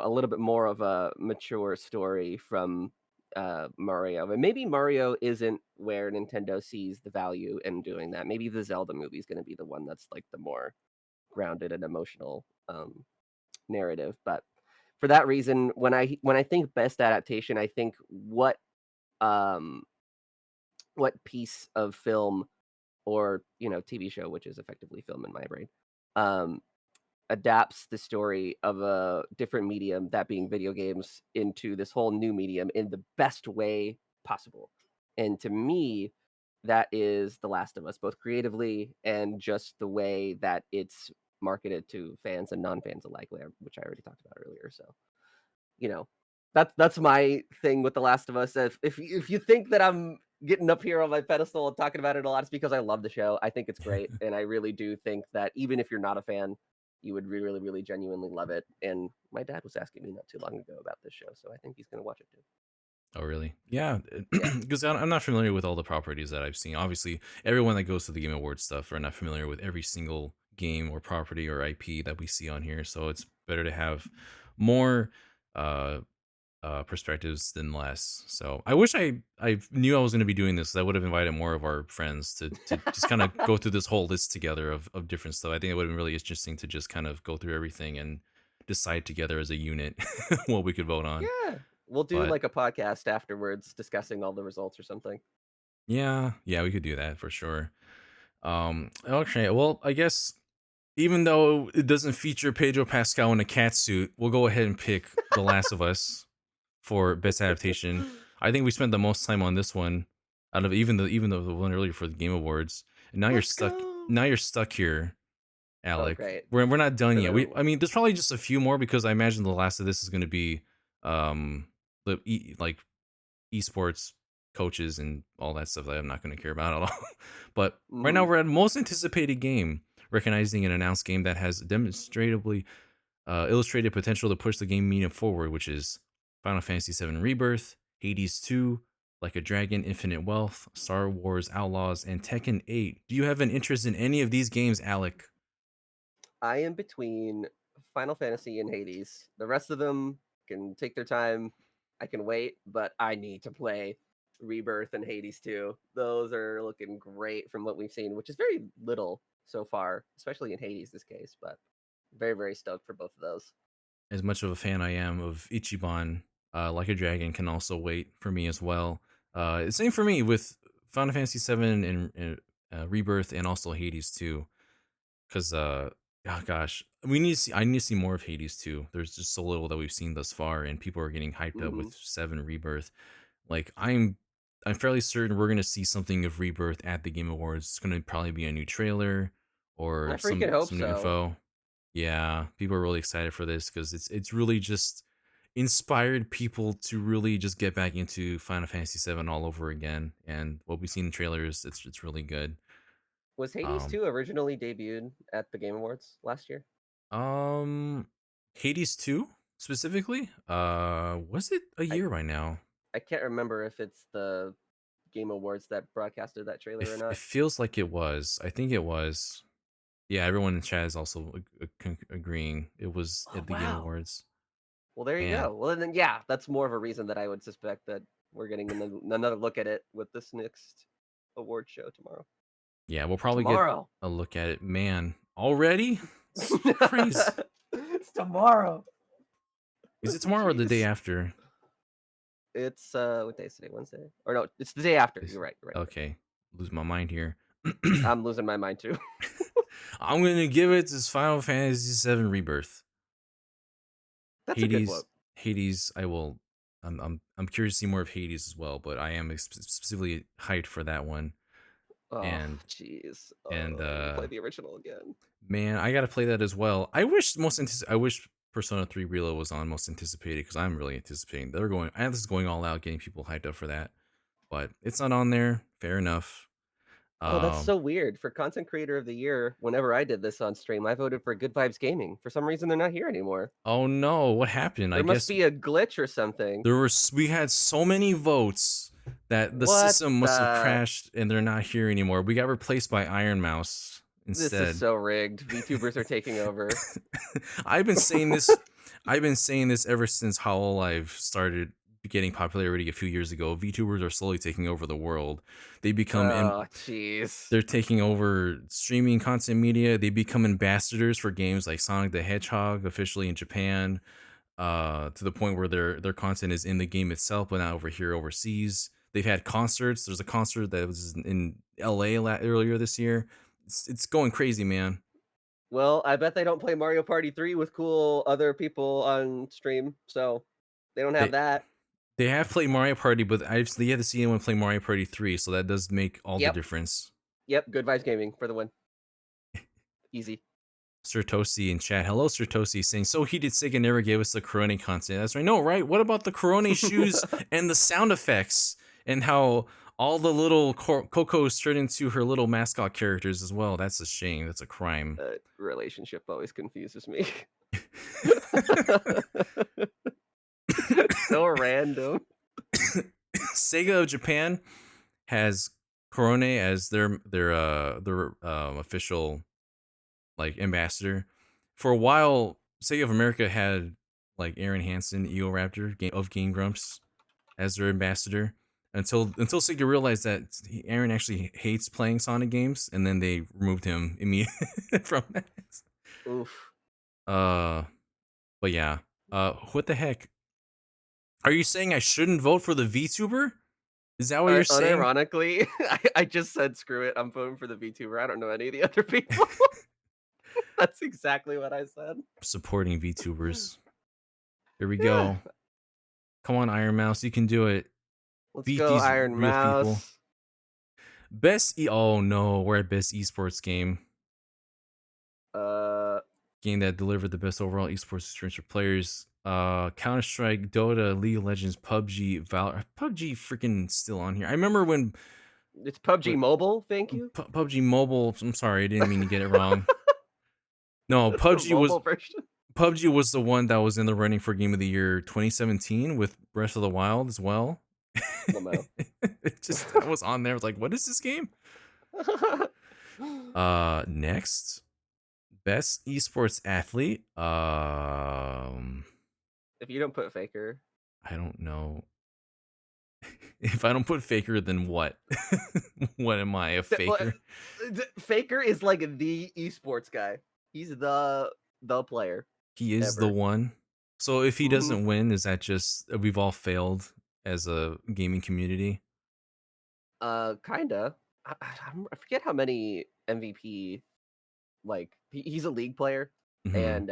little bit more of a mature story from Mario. And maybe Mario isn't where Nintendo sees the value in doing that. Maybe the Zelda movie is going to be the one that's like the more grounded and emotional narrative. But for that reason, when I think best adaptation, I think um what piece of film or TV show, which is effectively film in my brain, um adapts the story of a different medium, that being video games, into this whole new medium in the best way possible. And to me, that is The Last of Us, both creatively and just the way that it's marketed to fans and non-fans alike, which I already talked about earlier. So, you know, that's my thing with The Last of Us. If you think that I'm getting up here on my pedestal and talking about it a lot, it's because I love the show. I think it's great, and I really do think that even if you're not a fan, you would really, really genuinely love it. And my dad was asking me not too long ago about this show, so I think he's gonna watch it too. Oh, really? Yeah, Yeah. because I'm not familiar with all the properties that I've seen. Obviously, everyone that goes to the Game Awards stuff are not familiar with every single game or property or IP that we see on here. So it's better to have more uh, perspectives than less. So I wish I knew I was going to be doing this. I would have invited more of our friends to just kind of go through this whole list together of different stuff. I think it would have been really interesting to just kind of go through everything and decide together as a unit what we could vote on. Yeah. We'll do But like a podcast afterwards discussing all the results or something. yeah, we could do that for sure. Okay, well, I guess even though it doesn't feature Pedro Pascal in a cat suit, we'll go ahead and pick The Last of Us for best adaptation. I think we spent the most time on this one out of even though the one earlier for the Game Awards. And now you're Let's stuck. go. Now you're stuck here, Oh, Alec. great. We're not done For yet. the I mean, there's probably just a few more because I imagine the last of this is going to be like esports coaches and all that stuff that I'm not going to care about at all. But right now Mhm. we're at most anticipated game, recognizing an announced game that has demonstrably illustrated potential to push the game medium forward, which is Final Fantasy VII Rebirth, Hades 2, Like a Dragon, Infinite Wealth, Star Wars Outlaws, and Tekken 8. Do you have an interest in any of these games, Alec? I am between Final Fantasy and Hades. The rest of them can take their time. I can wait, but I need to play Rebirth and Hades too. Those are looking great from what we've seen, which is very little so far, especially in Hades' this case, but very, very stoked for both of those. As much of a fan I am of Ichiban, Like a Dragon can also wait for me as well. Same for me with Final Fantasy VII and Rebirth, and also Hades 2. Because oh gosh, we need to see. I need to see more of Hades too. There's just so little that we've seen thus far, and people are getting hyped up Hmm. with Seven Rebirth. Like I'm fairly certain we're gonna see something of Rebirth at the Game Awards. It's gonna probably be a new trailer I or freaking hope some new so. info. Yeah, people are really excited for this because it's really just inspired people to really just get back into Final Fantasy VII all over again. And what we've seen in trailers, it's really good. Was Hades Um, 2 originally debuted at the Game Awards last year? Um, Hades 2 specifically? Was it a I, year right now? I can't remember if it's the Game Awards that broadcasted that trailer or It not. feels like it was. I think it was. Yeah, everyone in chat is also agreeing it was Oh, at the Game wow. Awards. Well, there you Man, go. Well, then, yeah, that's more of a reason that I would suspect that we're getting another look at it with this next award show tomorrow. yeah, we'll probably get Tomorrow. a look at it. Man, already? It's crazy. It's tomorrow. Is it tomorrow or the day Jeez. after? It's what day is today? Wednesday? Or no, it's the day after. Is- You're right. You're right. Okay, lose my mind here. I'm losing my mind too. I'm gonna give it to Final Fantasy VII Rebirth. That's a good Hades, quote. Hades. I'm curious to see more of Hades as well, but I am specifically hyped for that one. Oh, And jeez. and I need to play the original again. man, I gotta play that as well. I wish Persona 3 Reload was on most anticipated because I'm really anticipating. They're going. Atlas is going all out, getting people hyped up for that, but it's not on there. Fair enough. Oh, that's Um. so weird. For content creator of the year, whenever I did this on stream, I voted for Good Vibes Gaming. For some reason, they're not here anymore. Oh no, what happened? I There must guess be a glitch or something. we had so many votes that the What system must have the? crashed and they're not here anymore. We got replaced by Iron Mouse This is instead. so rigged. VTubers are taking over. I've been saying this. I've been saying this ever since Hololive started getting popularity a few years ago. VTubers are slowly taking over the world. They become Oh, jeez. they're taking over streaming content media. They become ambassadors for games like Sonic the Hedgehog officially in Japan, to the point where their content is in the game itself, but not over here overseas. They've had concerts. There's a concert that was in LA earlier this year. It's going crazy, man. Well, I bet they don't play Mario Party 3 with cool other people on stream, so they don't have They that. they have played Mario Party, but I've yet to see anyone play Mario Party 3, so that does make all the Yep. difference. Yep, Good Vibes Gaming for the win. Easy. Sir Tosi in chat. Hello, Sir Tosi, saying, so he did Sega never gave us the Corona content. That's right. No, right? What about the Corona shoes and the sound effects and how all the little Coco's turned into her little mascot characters as well? That's a shame. That's a crime. That relationship always confuses me. So random. Sega of Japan has Corona as their official like ambassador. For a while, Sega of America had like Aaron Hansen, Eoraptor of Game Grumps, as their ambassador until Sega realized that Aaron actually hates playing Sonic games, and then they removed him immediately from that. Oof. But yeah, what the heck? Are you saying I shouldn't vote for the VTuber? Is that what you're saying? Unironically, I just said screw it. I'm voting for the VTuber. I don't know any of the other people. That's exactly what I said. Supporting VTubers. Here we go. Come on, Iron Mouse, you can do it. Let's Beat go, these Iron real Mouse. people. Best oh no, we're at best esports game. Game that delivered the best overall esports experience for players. Counter-Strike, Dota, League of Legends, PUBG, Valorant. PUBG freaking still on here. I remember when it's PUBG Mobile, thank you. PUBG Mobile. I'm sorry, I didn't mean to get it wrong. No, PUBG was the one that was in the running for Game of the Year 2017 with Breath of the Wild as well. It just I was on there. I was like, what is this game? Next, best esports athlete. If you don't put Faker, I don't know. If I don't put Faker, then what? What am I, a faker? Faker is like the esports guy. He's the player. He is the one. So if he doesn't win, is that just we've all failed as a gaming community? Kinda. I forget how many MVP. Like he's a league player, and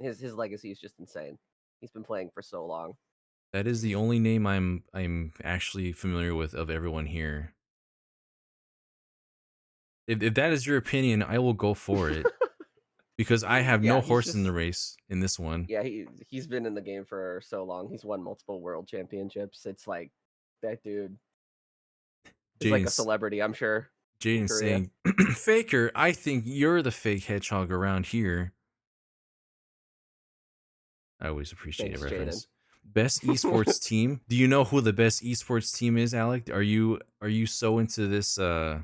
his legacy is just insane. He's been playing for so long. That is the only name I'm actually familiar with of everyone here. If that is your opinion, I will go for it. Because I have no horse in the race in this one. Yeah, he's been in the game for so long. He's won multiple world championships. It's like that dude is like a celebrity, I'm sure. Jaden saying, Faker, I think you're the fake hedgehog around here. I always appreciate a reference. Jaden. Best esports team. Do you know who the best esports team is, Alec? Are you so into this in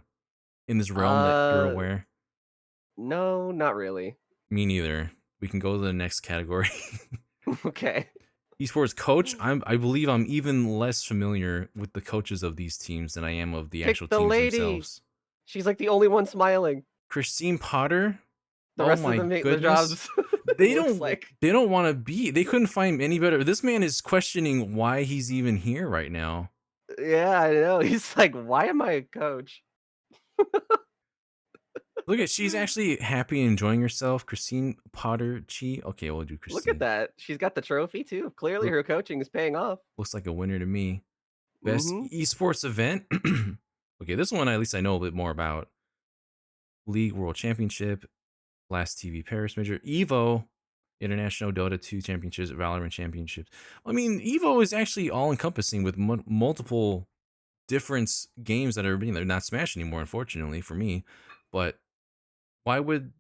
this realm that you're aware? No, not really. Me neither. We can go to the next category. Okay. Esports coach. I believe I'm even less familiar with the coaches of these teams than I am of the actual teams themselves. She's like the only one smiling. Christine Potter. The Oh rest of my the goodness. jobs They looks don't like. they don't want to be. They couldn't find any better. This man is questioning why he's even here right now. Yeah, I know. He's like, "Why am I a coach?" Look at she's actually happy and enjoying herself. Christine Potter Chi. Okay, we'll do Look at Christine. that. She's got the trophy too. Clearly, Look, her coaching is paying off. looks like a winner to me. Best Mhm. esports event. Okay, this one at least I know a bit more about. League World Championship, Last TV Paris Major, Evo, International Dota 2 Championships, Valorant Championships. I mean, Evo is actually all encompassing with multiple different games that are being there. Not Smash anymore, unfortunately for me. But why would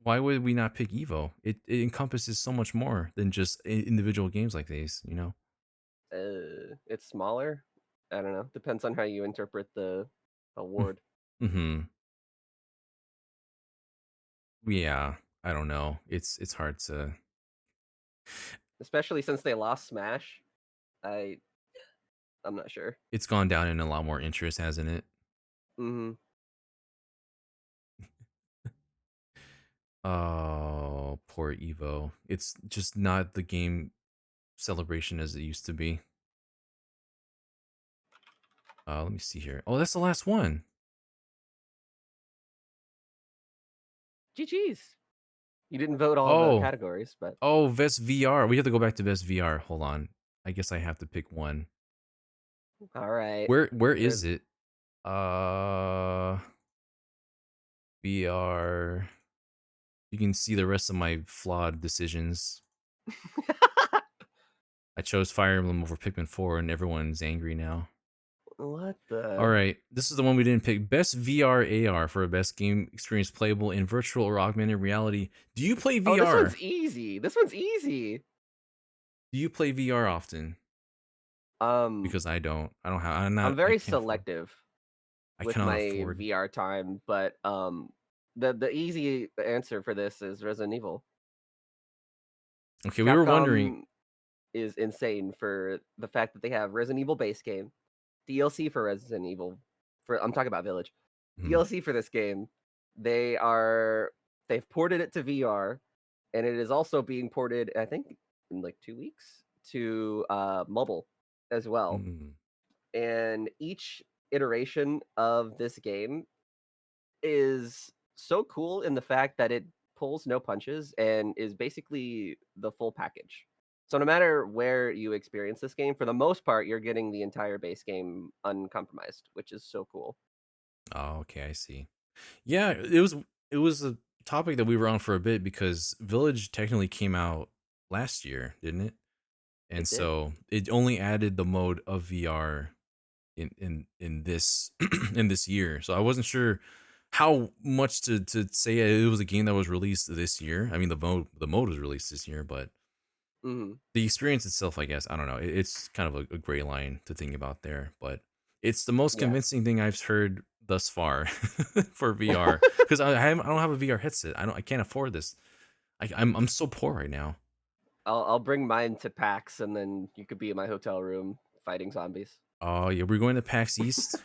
we not pick Evo? It encompasses so much more than just individual games like these. You know. It's smaller. I don't know. Depends on how you interpret the award. Mm-hmm. Yeah, I don't know. It's hard to. Especially since they lost Smash. I I'm not sure. It's gone down in a lot more interest, hasn't it? Mhm. Oh, poor Evo. It's just not the game celebration as it used to be. Let me see here. Oh, that's the last one. GG's. You didn't vote all the Oh, categories, but oh, Best VR. We have to go back to Best VR. Hold on. I guess I have to pick one. all right. Where is There's it? Uh, VR. You can see the rest of my flawed decisions. I chose Fire Emblem over Pikmin 4, and everyone's angry now. what All the. right, this is the one we didn't pick. Best VR AR for a best game experience playable in virtual or augmented reality. Do you play Oh, this VR? one's easy. This one's easy. Do you play VR often? Um, Because I don't. I don't have. I'm I'm not. I very can't afford. selective I with cannot my afford. VR time, but the easy answer for this is Resident Evil. Okay, we were wondering. Capcom is insane for the fact that they have Resident Evil base game, DLC for Resident Evil. For I'm talking about Village, Hmm, DLC for this game. They are they've ported it to VR, and it is also being ported. I think in like 2 weeks to mobile as well. hmm. And each iteration of this game is so cool in the fact that it pulls no punches and is basically the full package. So no matter where you experience this game, for the most part, you're getting the entire base game uncompromised, which is so cool. Oh, okay, I see. Yeah, it was a topic that we were on for a bit because Village technically came out last year, didn't it? And It did. so it only added the mode of VR in this in this year. So I wasn't sure how much to say it was a game that was released this year. I mean the mode was released this year, but Hmm. the experience itself, I guess, I don't know. It's kind of a gray line to think about there, but it's the most Yeah. convincing thing I've heard thus far for VR because I don't have a VR headset. I can't afford this. I'm so poor right now. I'll bring mine to PAX, and then you could be in my hotel room fighting zombies. Oh yeah, we're going to PAX East.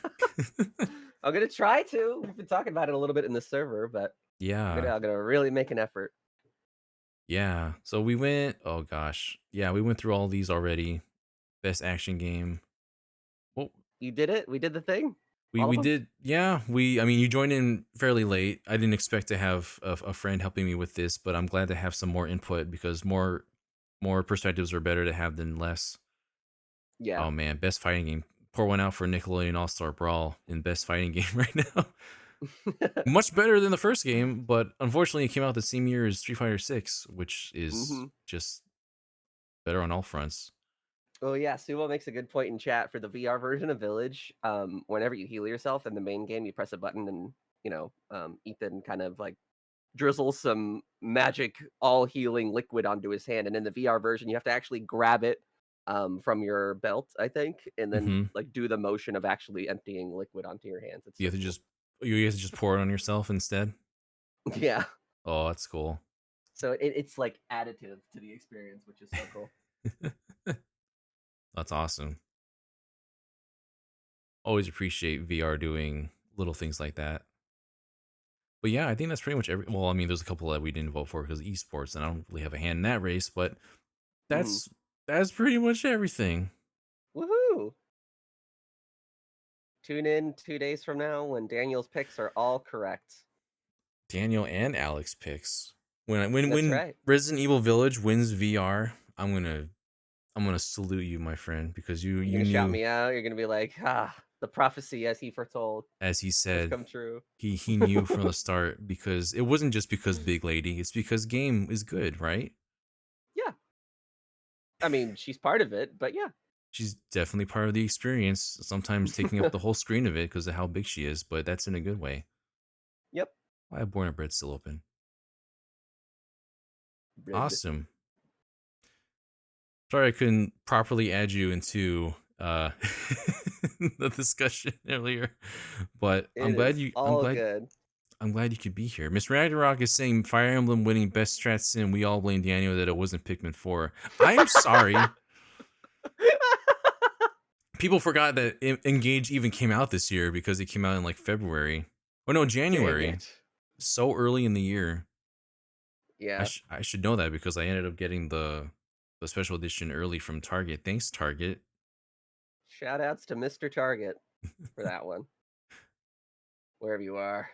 I'm gonna try to. We've been talking about it a little bit in the server, but Yeah. I'm gonna really make an effort. Yeah. So we went, oh gosh. Yeah, we went through all these already. Best action game. Well, You did it. We did the thing. All of we them. did. Yeah, I mean, you joined in fairly late. I didn't expect to have a friend helping me with this, but I'm glad to have some more input because more perspectives are better to have than less. Yeah. Oh man, best fighting game. Pour one out for Nickelodeon All-Star Brawl in best fighting game right now. Much better than the first game, but unfortunately it came out the same year as Street Fighter 6, which is Hmm. just better on all fronts. Oh yeah, Sumo makes a good point in chat for the VR version of Village. Whenever you heal yourself in the main game, you press a button and Ethan kind of like drizzles some magic all healing liquid onto his hand, and in the VR version, you have to actually grab it from your belt, I think, and then Mhm. like do the motion of actually emptying liquid onto your hands. It's You so have to cool. just you have to just pour it on yourself instead? Yeah. Oh, that's cool. So it's like additive to the experience, which is so cool. That's awesome. Always appreciate VR doing little things like that. But yeah, I think that's pretty much every. Well, I mean, there's a couple that we didn't vote for because of esports, and I don't really have a hand in that race. But Mhm. that's that's pretty much everything. Woohoo! Tune in 2 days from now when Daniel's picks are all correct. Daniel and Alex picks. When That's right. Resident Evil Village wins VR, I'm gonna salute you, my friend, because You're you gonna shout knew, me out. You're gonna be like, "Ah, the prophecy as he foretold as he has said, come true." he knew from the start because it wasn't just because Big Lady, it's because game is good, right? Yeah. I mean, she's part of it, but yeah. She's definitely part of the experience, sometimes taking up the whole screen of it because of how big she is, but that's in a good way. Yep. I have Born and Bred still open. Bread. Awesome. Sorry I couldn't properly add you into the discussion earlier, but It is I'm all glad good. I'm glad you could be here. Miss Ragnarok is saying Fire Emblem winning best strats and we all blame Daniel that it wasn't Pikmin 4. I am sorry. People forgot that Engage even came out this year because it came out in like February. Oh no, Dang January. it. So early in the year. Yeah. I should know that because I ended up getting the special edition early from Target. Thanks, Target. Shout outs to Mr. Target for that one. Wherever you are.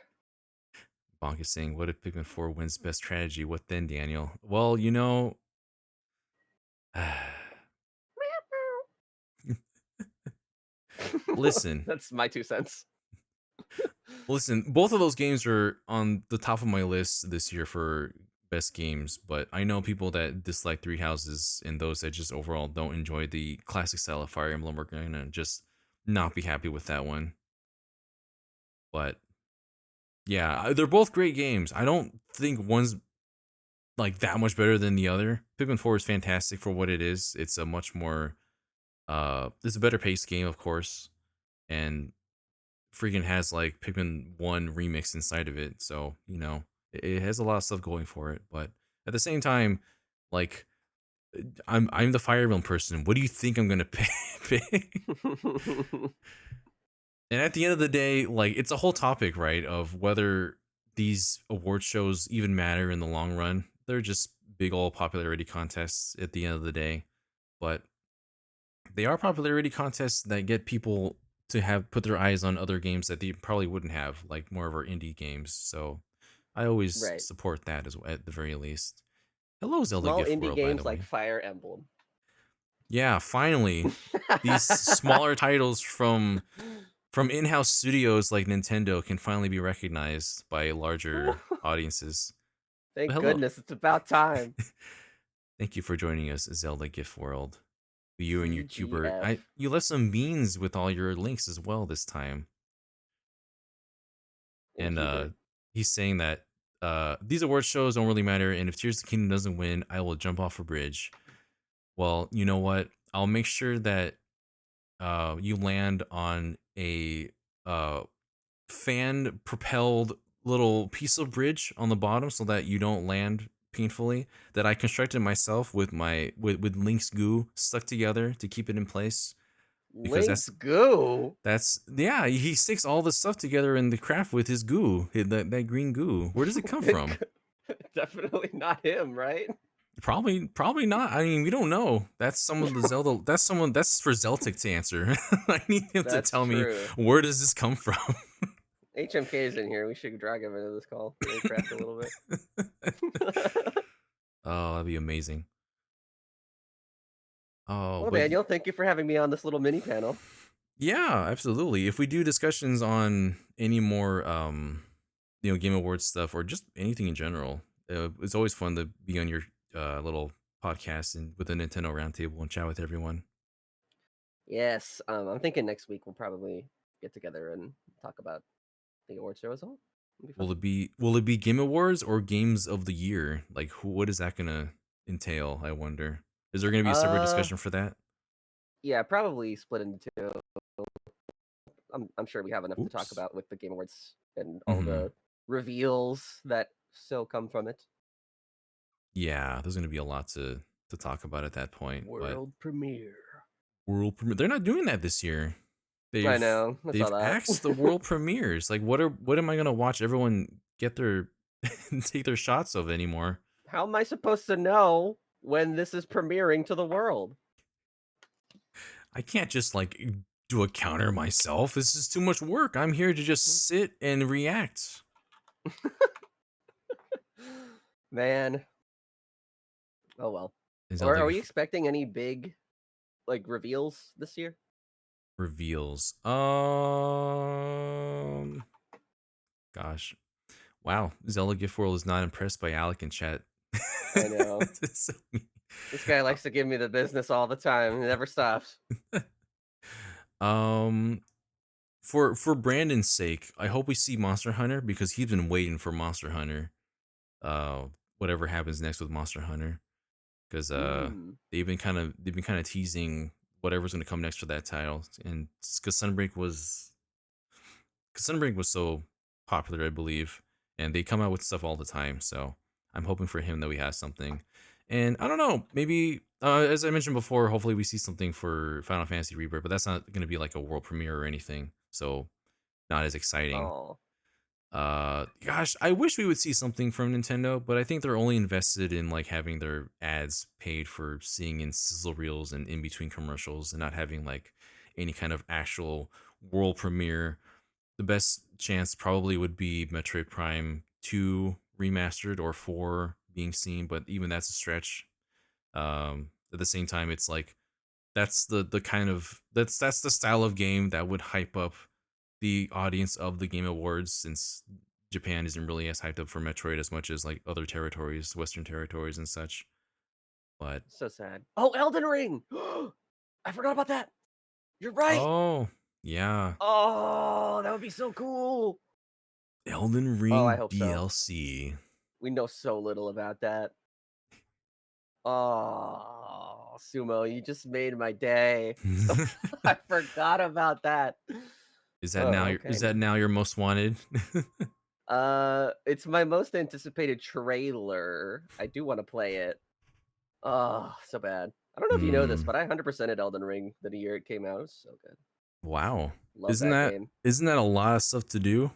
Bonk is saying, what if Pikmin 4 wins best strategy? What then, Daniel? Well, you know, listen, That's my 2 cents. listen, both of those games are on the top of my list this year for best games, but I know people that dislike Three Houses and those that just overall don't enjoy the classic style of Fire Emblem are gonna just not be happy with that one. But yeah, they're both great games. I don't think one's like that much better than the other. Pikmin 4 is fantastic for what it is. It's a much more it's a better paced game, of course, and freaking has like Pikmin 1 remix inside of it. So, you know, it has a lot of stuff going for it, but at the same time, like I'm the Fire Emblem person. What do you think I'm gonna pick? And at the end of the day, like it's a whole topic, right? Of whether these award shows even matter in the long run. They're just big old popularity contests at the end of the day. But they are popularity contests that get people to have put their eyes on other games that they probably wouldn't have, like more of our indie games. So I always Right. support that as well, at the very least. Hello, Zelda Small Gift indie World, by the games like way. Fire Emblem. Yeah, finally, these smaller titles from in-house studios like Nintendo can finally be recognized by larger audiences. But Thank hello, goodness, it's about time. thank you for joining us, Zelda Gift World. You and your Cubert. ZGF. You left some beans with all your links as well this time. And And Hubert. he's saying that these award shows don't really matter, and if Tears of the Kingdom doesn't win, I will jump off a bridge. Well, you know what? I'll make sure that you land on a uh, fan propelled little piece of bridge on the bottom so that you don't land painfully, that I constructed myself with with Link's goo stuck together to keep it in place, because Link's goo. that's yeah, he sticks all the stuff together in the craft with his goo, that green goo. Where does it come from? Definitely not him, right? Probably not. I mean, we don't know. That's some of the Zelda. That's for Zeltic to answer. I need him to That's tell me, true. where does this come from. HMK is in here. We should drag him into this call. Craft a little bit. Oh, that'd be amazing. Oh, Well, but Daniel, thank you for having me on this little mini panel. yeah, absolutely. If we do discussions on any more, Game Awards stuff or just anything in general, it's always fun to be on your little podcast and with the Nintendo Roundtable and chat with everyone. Yes, I'm thinking next week we'll probably get together and talk about the award show as well. It'll be fun. Will it be Game Awards or Games of the Year? Like, what is that gonna entail? I wonder. Is there gonna be a separate Uh, discussion for that? yeah, probably split into two. I'm sure we have enough to talk Oops. about with the Game Awards and all Hmm. the reveals that still come from it. Yeah, there's gonna be a lot to talk about at that point. But World premiere. world premiere, they're not doing that this year. I They've know. I saw axed the that. world premieres. Like, what am I gonna watch everyone get their take their shots of anymore? How am I supposed to know when this is premiering to the world? I can't just like do a counter myself. This is too much work. I'm here to just sit and react. Man. Oh well. Is Or Zelda are we expecting any big like reveals this year? reveals? Gosh, wow. Zelda Gift World is not impressed by Alec in chat. I know. So mean. This guy likes to give me the business all the time. It never stops. um, for Brandon's sake, I hope we see Monster Hunter because he's been waiting for Monster Hunter. Uh, whatever happens next with Monster Hunter, because Hmm. they've been kind of teasing whatever's going to come next for that title, and because Sunbreak was so popular, I believe, and they come out with stuff all the time. So I'm hoping for him that we have something, and I don't know, maybe as I mentioned before, hopefully we see something for Final Fantasy Rebirth, but that's not going to be like a world premiere or anything, so not as exciting. Oh. Gosh, I wish we would see something from Nintendo, but I think they're only invested in like having their ads paid for seeing in sizzle reels and in between commercials and not having like any kind of actual world premiere. The best chance probably would be Metroid Prime 2 remastered or 4 being seen, but even that's a stretch. At the same time, it's like that's the kind of that's the style of game that would hype up the audience of the Game Awards, since Japan isn't really as hyped up for Metroid as much as like other territories, Western territories and such. But So sad. Oh, Elden Ring! I forgot about that. You're right. oh yeah, Oh, that would be so cool. Elden Oh, I Ring hope so. DLC. We know so little about that. Oh, Sumo, you just made my day. I forgot about that. Oh, okay. Is that now your most wanted? It's my most anticipated trailer. I do want to play it. Oh, so bad. I don't know if you know this, Hmm. but I 100%ed Elden Ring the year it came out. It was so good. Wow. Love that game. Isn't that a lot of stuff to do?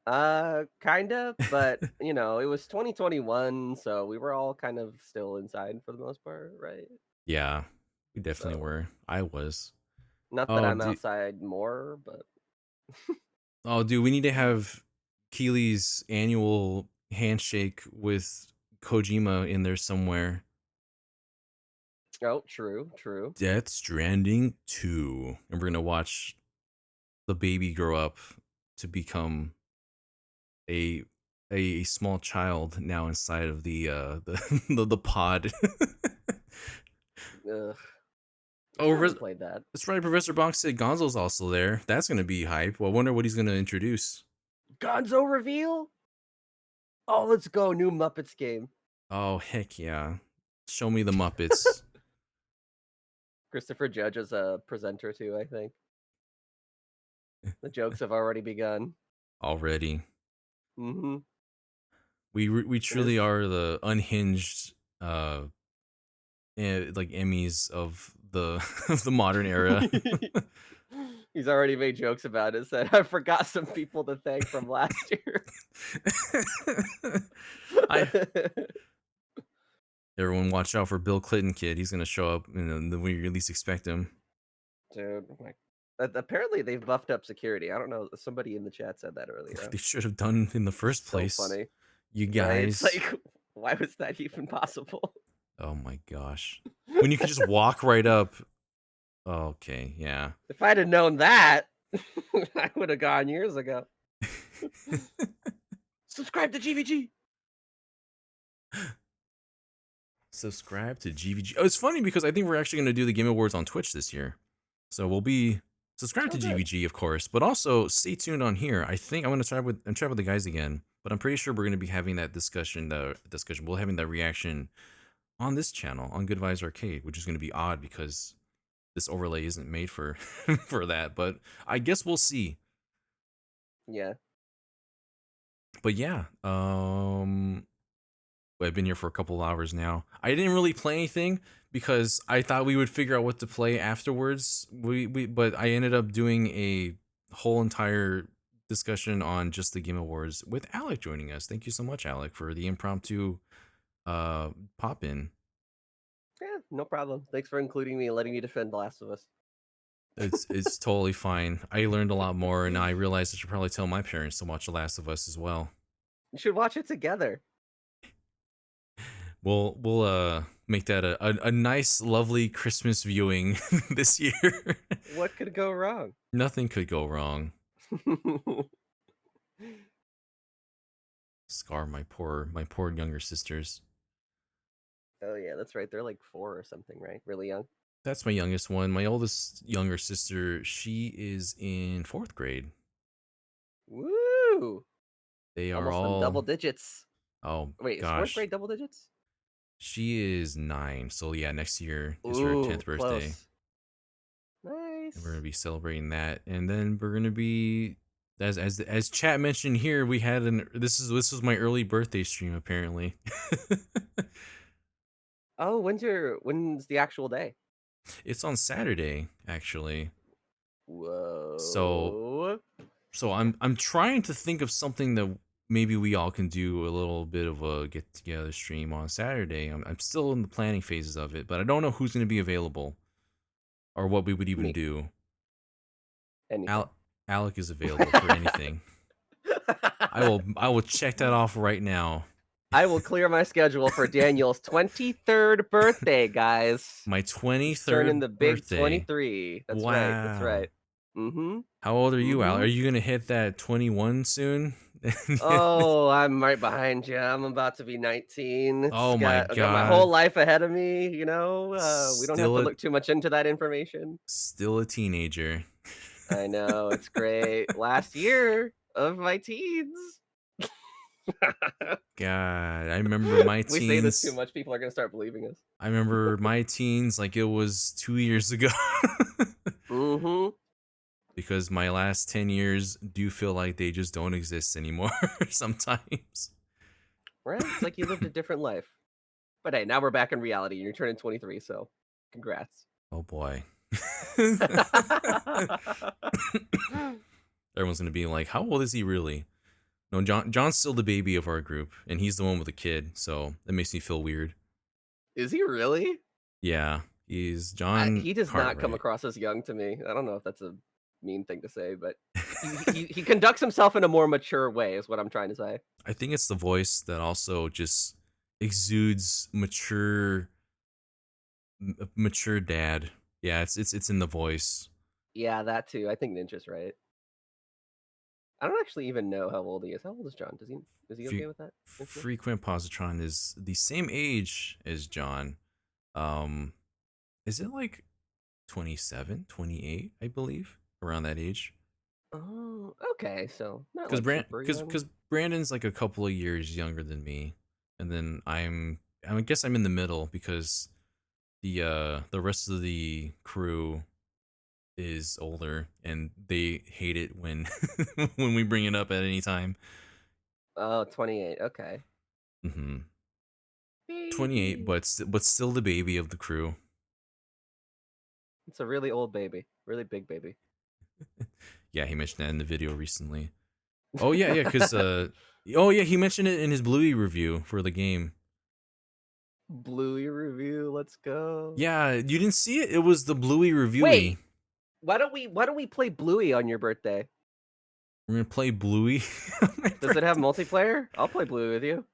Kinda, but it was 2021, so we were all kind of still inside for the most part, right? Yeah, we definitely So, were. I was. not that Oh, I'm dude. outside more, but Oh, dude, we need to have Keely's annual handshake with Kojima in there somewhere. oh, true, true. Death Stranding 2. And we're gonna watch the baby grow up to become a a small child now inside of the pod. Ugh, I Oh, still haven't played that. that's right. Professor Bonk said Gonzo's also there. That's gonna be hype. Well, I wonder what he's gonna introduce. Gonzo reveal? Oh, let's go, new Muppets game. Oh heck yeah! Show me the Muppets Christopher Judge is a presenter too, I think. The jokes have already begun. already. Mhm. We It truly is. are the unhinged like Emmys of the of the modern era. He's already made jokes about it, said, "I forgot some people to thank from last year." I Everyone watch out for Bill Clinton kid. He's gonna show up in the when you least expect him. Dude, like apparently they've buffed up security. I don't know, somebody in the chat said that earlier. They should have done in the first So place. funny, You right? It's guys. like, why was that even possible? Oh my gosh. When you can just walk right up. Okay, yeah. If I'd have known that, I would have gone years ago. Subscribe to GVG. Subscribe to GVG. Oh, it's funny because I think we're actually going to do the Game Awards on Twitch this year. So we'll be subscribed Oh, to good. GVG, of course, but also stay tuned on here. I think I'm going to try with the guys again, but I'm pretty sure we're going to be having that discussion. We're having that reaction on this channel on Good Vibes Arcade, which is going to be odd because this overlay isn't made for for that. But I guess we'll see. Yeah. But yeah, I've been here for a couple of hours now. I didn't really play anything because I thought we would figure out what to play afterwards. But I ended up doing a whole entire discussion on just the Game Awards with Alec joining us. Thank you so much, Alec, for the impromptu pop in. Yeah, no problem. Thanks for including me and letting me defend The Last of Us. It's totally fine. I learned a lot more, and I realized I should probably tell my parents to watch The Last of Us as well. You should watch it together. We'll make that a nice, lovely Christmas viewing this year. What could go wrong? Nothing could go wrong. Scar my poor younger sisters. Oh yeah, that's right. They're like 4 or something, right? Really young. That's my youngest one. My oldest younger sister, she is in 4th grade. Woo! They are Almost all on double digits. Oh Wait, is 4th gosh. grade double digits? She is 9. So yeah, next year is her Ooh, 10th birthday. close. Nice. And we're gonna be celebrating that. And then we're gonna be as chat mentioned here, we had this was my early birthday stream apparently. Oh, when's the actual day? It's on Saturday, actually. So Whoa. I'm trying to think of something that maybe we all can do a little bit of a get together stream on Saturday. I'm still in the planning phases of it, but I don't know who's going to be available or what we would even Me. do. Anything. Alec is available for anything. I will check that off right now. I will clear my schedule for Daniel's 23rd birthday, guys. My 23rd Turning the big birthday. 23. That's right. That's Wow. right. Mm-hmm. How old are you, Al? Mhm. Are you gonna hit that 21 soon? Oh, I'm right behind you. I'm about to be 19. Oh my I got my whole God. life ahead of me, you know. We don't have Still to a look too much into that information. still a teenager. I know, it's great. Last year of my teens. God, I remember my We say this too teens. much, people are gonna start believing us. I remember my teens like it was 2 years ago. Mm-hmm. Because my last 10 years do feel like they just don't exist anymore sometimes. Right? It's like you lived a different life. But hey, now we're back in reality and you're turning 23, so congrats. Oh boy. Everyone's gonna be like, how old is he really? No, John's still the baby of our group, and he's the one with a kid, so that makes me feel weird. Is he really? Yeah, he's John. He does not come Cartwright. across as young to me. I don't know if that's a mean thing to say, but he conducts himself in a more mature way, is what I'm trying to say. I think it's the voice that also just exudes mature dad. Yeah, it's in the voice. Yeah, that too. I think Ninja's right. I don't actually even know how old he is. How old is John? Is he okay with that? Frequent Positron is the same age as John. Is it like 27, 28, I believe, around that age? Oh, okay. So not Because like super young. because Brandon's like a couple of years younger than me, and then I guess I'm in the middle because the rest of the crew is older and they hate it when when we bring it up at any time. Oh, 28. Okay. 28, Baby. but still the baby of the crew. It's a really old baby, really big baby. Yeah, he mentioned that in the video recently. Oh yeah, because oh yeah, he mentioned it in his Bluey review for the game. Bluey review, let's go. Yeah, you didn't see it? It was the Bluey review. Wait, why don't we play Bluey on your birthday? We're gonna play Bluey. Does it have multiplayer? I'll play Bluey with you.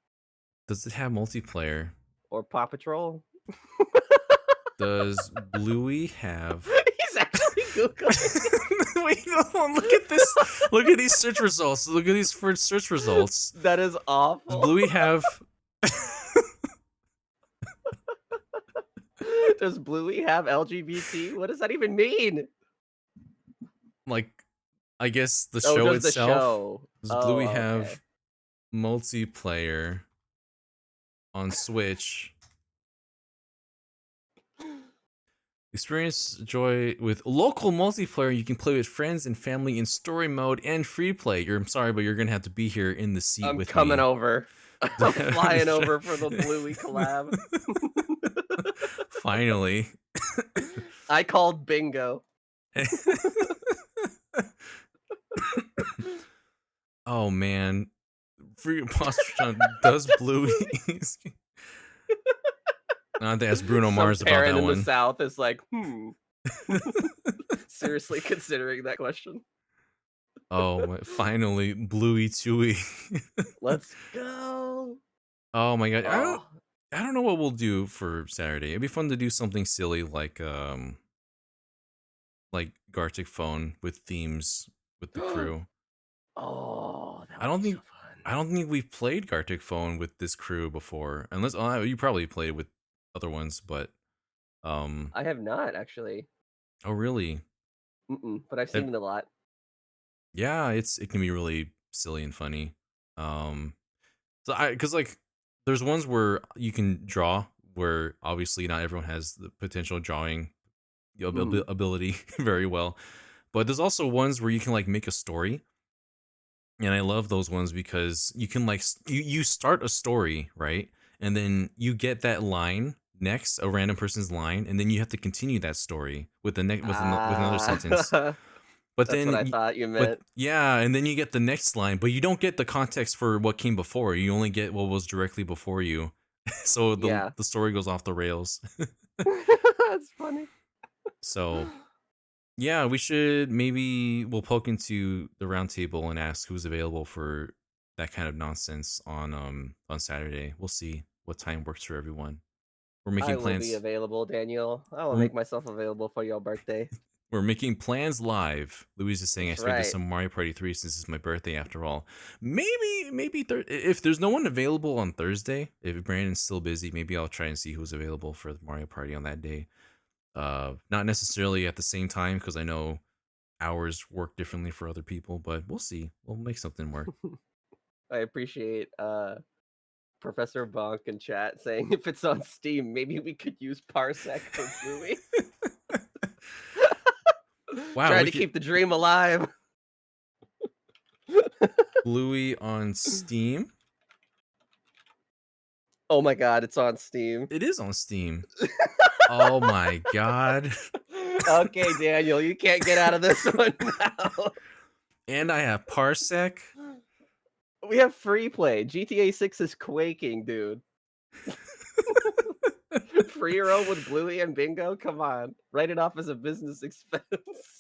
Does it have multiplayer? Or Paw Patrol? Does Bluey have? He's actually Googling. Wait, no, look at this. Look at these search results. Look at these first search results. That is awful. Does Bluey have? Does Bluey have LGBT? What does that even mean? Like, I guess the Oh, show does the itself. show. Does Oh, Bluey okay. have multiplayer on Switch? Experience joy with local multiplayer. You can play with friends and family in story mode and free play. I'm sorry, but you're gonna have to be here in the seat I'm with coming me. over. I'm flying over for the Bluey collab. Finally. I called bingo. Oh man. Free Apostrophe does Bluey. I think that's Bruno Some Mars about parent that in the one. South is like, seriously considering that question. Oh, finally, Bluey Chewy. Let's go. Oh my god. Oh, I don't know what we'll do for Saturday. It'd be fun to do something silly like Gartic Phone with themes with the crew. oh, that I would don't be so think fun. I don't think we've played Gartic Phone with this crew before. Unless you probably played with other ones, but I have not actually. oh really? But I've Uh, seen it a lot. Yeah, it can be really silly and funny. Um so cuz like there's ones where you can draw where obviously not everyone has the potential drawing Mhm. ability very well. But there's also ones where you can like make a story. And I love those ones because you can like you start a story, right? And then you get that line next, a random person's line, and then you have to continue that story with the next with another Ah, sentence. But that's what then I thought you but meant. yeah, and then you get the next line, but you don't get the context for what came before. You only get what was directly before you. So Yeah. the story goes off the rails. That's funny. So yeah, we'll poke into the round table and ask who's available for that kind of nonsense on Saturday. We'll see what time works for everyone. We're I making will be plans. available, Daniel. I will We're, make myself available for your birthday. we're making plans live. Louise is saying I That's should maybe right. some Mario Party 3 since it's my birthday after all. If there's no one available on Thursday, if Brandon's still busy, maybe I'll try and see who's available for the Mario Party on that day. Not necessarily at the same time because I know hours work differently for other people, but we'll see. We'll make something work. I appreciate Professor Bonk in chat saying if it's on Steam, maybe we could use Parsec for Bluey. Wow, Trying we to could keep the dream alive. Bluey on Steam. Oh my god, it's on Steam. It is on Steam. Oh my god. Okay, Daniel, you can't get out of this one now. And I have Parsec. We have free play. GTA 6 is quaking, dude. Free roam with Bluey and Bingo? Come on. Write it off as a business expense.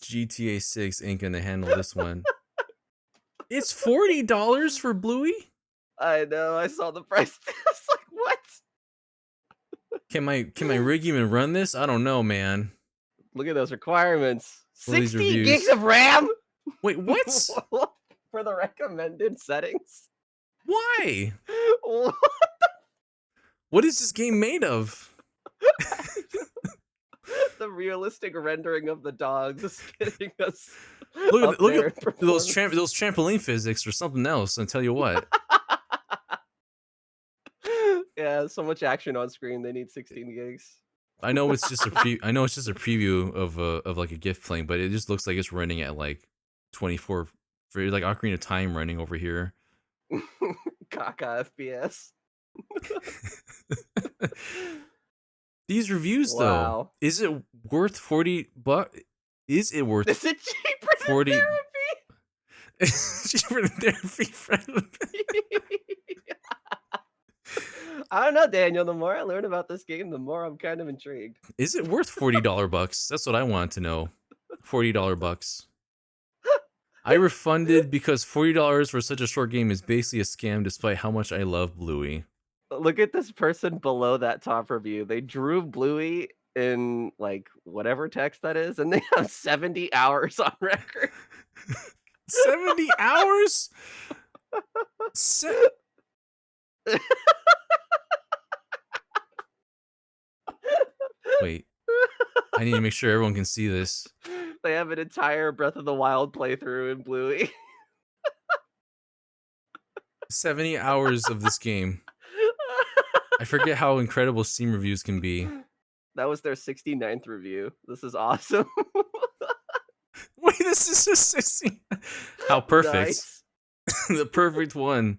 GTA 6 ain't gonna handle this one. It's $40 for Bluey? I know, I saw the price. I was like, what? Can my rig even run this? I don't know, man. Look at those requirements. What are these 60 gigs reviews? of RAM? Wait, what? For the recommended settings? Why? What? What is this game made of? The realistic rendering of the dogs is getting us Look up at there in those performance. those trampoline physics or something else. I tell you what. Yeah, so much action on screen. They need 16 gigs. I know it's just a preview of like a GIF playing, but it just looks like it's running at like 24 for like Ocarina of Time running over here. Caca FPS. These reviews though, Wow. is it worth 40 bucks? Is it worth Is it cheaper than 40 therapy? cheaper than therapy friend? I don't know, Daniel. The more I learn about this game, the more I'm kind of intrigued. Is it worth $40 bucks? That's what I want to know. $40 bucks. I refunded because $40 for such a short game is basically a scam despite how much I love Bluey. Look at this person below that top review. They drew Bluey in like whatever text that is, and they have 70 hours on record. 70 hours? Wait. I need to make sure everyone can see this. They have an entire Breath of the Wild playthrough in Bluey. 70 hours of this game. I forget how incredible Steam reviews can be. That was their 69th review. This is awesome. Wait, this is a 60. How perfect. Nice. The perfect one.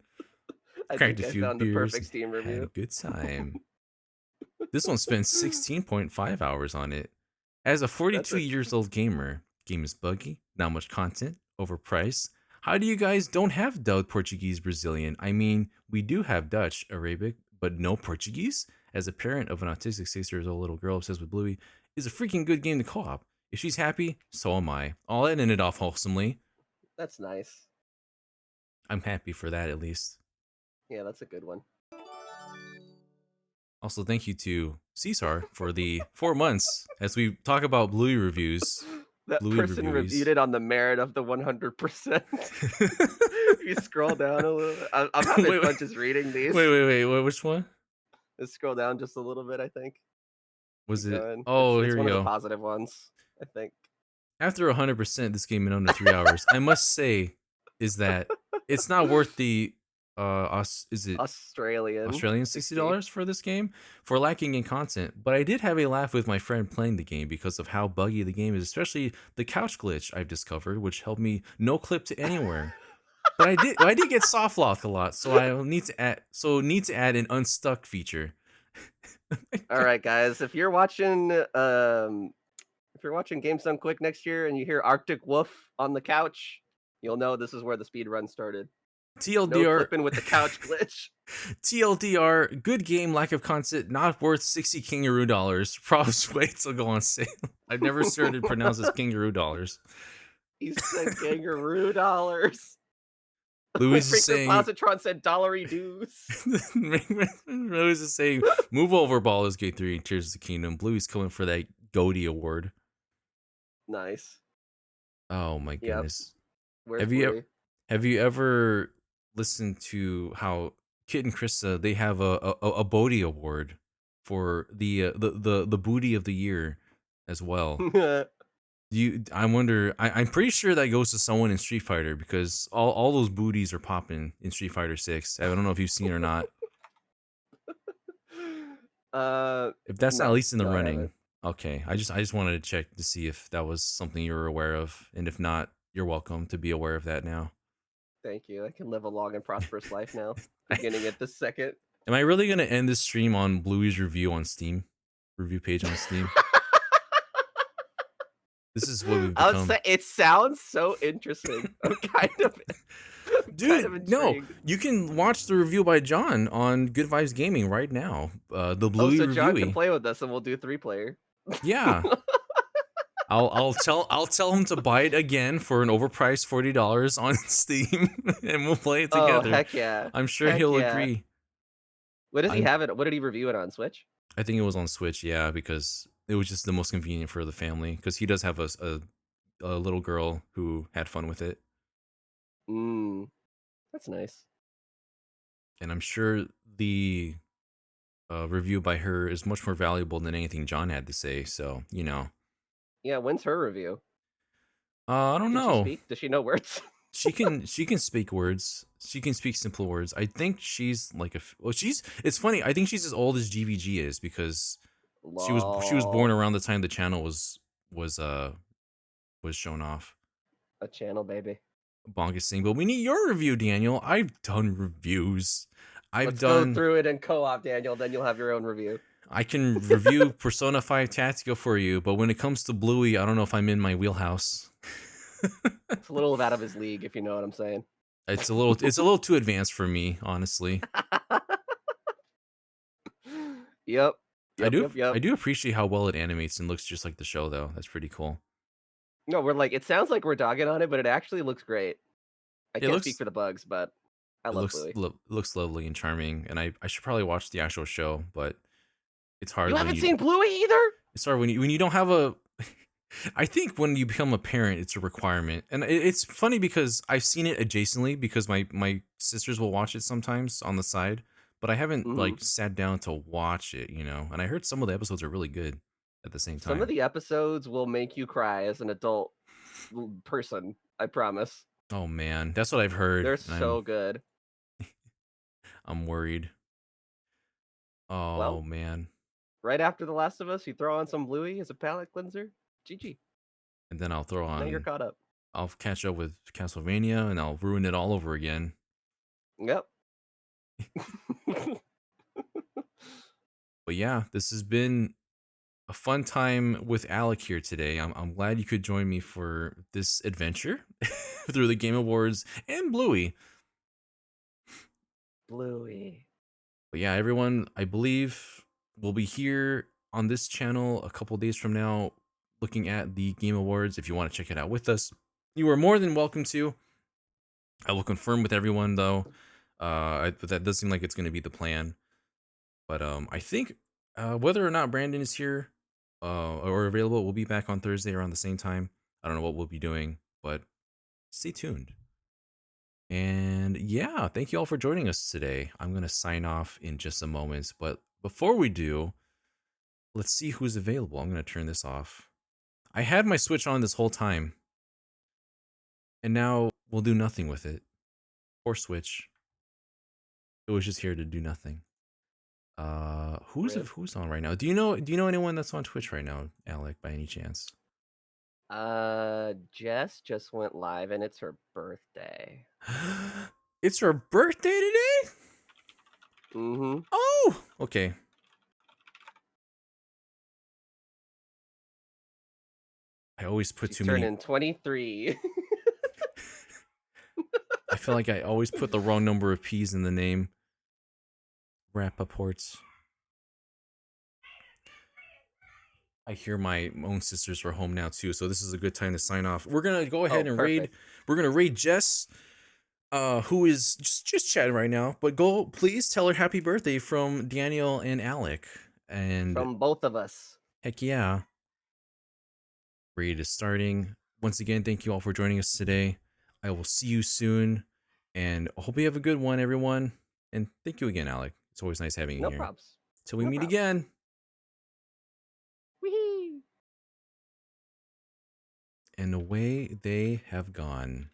I Cracked think a I few found the beers perfect and Steam had a review. good time. This one spent 16.5 hours on it. As a That's 42 a years old gamer, game is buggy, not much content, overpriced. How do you guys don't have dubbed Portuguese Brazilian? I mean, we do have Dutch, Arabic, but no Portuguese? As a parent of an autistic 6 years old little girl obsessed with Bluey, is a freaking good game to co-op. If she's happy, so am I. I'll end it off wholesomely. that's nice. I'm happy for that at least. Yeah, that's a good one. Also, thank you to Cesar for the 4 months as we talk about Bluey reviews. That Bluey person reviewed reviews. it on the merit of the 100%. You scroll down a little. I'm having wait, fun wait, just reading these. wait. Which one Let's scroll down just a little bit. I think. was Keep it? going. Oh, It's here we one of the go. positive ones. I think. After 100% this game in under 3 hours, I must say is that it's not worth the is it Australian Australian 60. $60 for this game for lacking in content. But I did have a laugh with my friend playing the game because of how buggy the game is, especially the couch glitch I've discovered, which helped me no clip to anywhere. But I did get soft lock a lot, so I need to add an unstuck feature. All right, guys. If you're watching Games Done Quick next year and you hear Arctic Wolf on the couch, you'll know this is where the speed run started. No TLDR, clipping with the couch glitch. TLDR, good game, lack of content, not worth 60 kangaroo dollars. Probably wait till go on sale. I've never heard it pronounced as kangaroo dollars. He said kangaroo dollars. Louis is Freak saying, Positron said dollary dues. Louis is saying, move over, Baldur's Gate 3 and Tears of the Kingdom. Bluey's coming for that Goaty award. Nice. Oh my Yep. goodness. Where's Have you Bluey? have you ever listened to how Kit and Krista they have a Bodhi award for the booty of the year as well? I wonder. I'm pretty sure that goes to someone in Street Fighter because all those booties are popping in Street Fighter 6. I don't know if you've seen it or not. If that's not at No, least in the no, I running, haven't. okay. I just wanted to check to see if that was something you were aware of, and if not, you're welcome to be aware of that now. Thank you. I can live a long and prosperous life now. Beginning at this second. Am I really gonna end this stream on Bluey's review on Steam? Review page on Steam. This is what we've I would become. say it sounds so interesting. I'm kind of Dude, no, intrigued. you can watch the review by John on Good Vibes Gaming right now. The Oh, Bluey so John can review. play with us and we'll do 3-player. Yeah. I'll tell him to buy it again for an overpriced $40 on Steam, and we'll play it Oh, together. heck yeah. I'm sure Heck he'll yeah. agree. What does he have it? What did he review it on? Switch? I think it was on Switch, yeah, because it was just the most convenient for the family. Because he does have a little girl who had fun with it, That's nice. and I'm sure the review by her is much more valuable than anything John had to say. So you know, Yeah, when's her review? I don't Can she know. speak? Does she know words? She can speak words. She can speak simple words. I think she's like it's funny. I think she's as old as GVG is because she was born around the time the channel was shown off. A channel, baby. Bonk is saying, but we need your review, Daniel. I've done reviews. Let's go through it in co-op, Daniel. Then you'll have your own review. I can review Persona 5 Tactica for you, but when it comes to Bluey, I don't know if I'm in my wheelhouse. It's a little out of his league, if you know what I'm saying. It's a little too advanced for me, honestly. Yep. I do appreciate how well it animates and looks just like the show, though. That's pretty cool. No, it sounds like we're dogging on it, but it actually looks great. I can't speak for the bugs, but I love Bluey. Looks lovely and charming, and I should probably watch the actual show, but it's hard. You haven't seen Bluey either? It's hard when you don't have a. I think when you become a parent, it's a requirement, and it's funny because I've seen it adjacently because my sisters will watch it sometimes on the side, but I haven't like sat down to watch it, you know. And I heard some of the episodes are really good at the same time. Some of the episodes will make you cry as an adult person. I promise. Oh man, that's what I've heard. They're so good. I'm worried. Oh well, man. Right after The Last of Us, you throw on some Bluey as a palate cleanser. GG. And then I'll throw on. Now you're caught up. I'll catch up with Castlevania, and I'll ruin it all over again. Yep. But yeah, this has been a fun time with Alec here today. I'm glad you could join me for this adventure through the Game Awards and Bluey. Bluey. But yeah, everyone, I believe we'll be here on this channel a couple days from now looking at the Game Awards. If you want to check it out with us, you are more than welcome to. I will confirm with everyone though. But that does seem like it's going to be the plan. But I think whether or not Brandon is here or available, we'll be back on Thursday around the same time. I don't know what we'll be doing, but stay tuned. And yeah, thank you all for joining us today. I'm going to sign off in just a moment. But before we do, let's see who's available. I'm going to turn this off. I had my Switch on this whole time. And now we'll do nothing with it. Poor Switch. It was just here to do nothing. Rip. Who's on right now? Do you know anyone that's on Twitch right now, Alec, by any chance? Jess just went live and it's her birthday. It's her birthday today? Mm-hmm. Oh, okay. I always put She's too many. turning 23. I feel like I always put the wrong number of P's in the name. Rappaports. I hear my own sisters are home now too, so this is a good time to sign off. We're gonna go ahead and raid. Perfect. We're gonna raid Jess, who is just chatting right now. But go, please tell her happy birthday from Daniel and Alec. And From both of us. heck yeah, raid is starting. Once again, thank you all for joining us today. I will see you soon, and I hope you have a good one, everyone. And thank you again, Alec. It's always nice having you No here. props. Till we No meet probs. again. Whee! And away they have gone.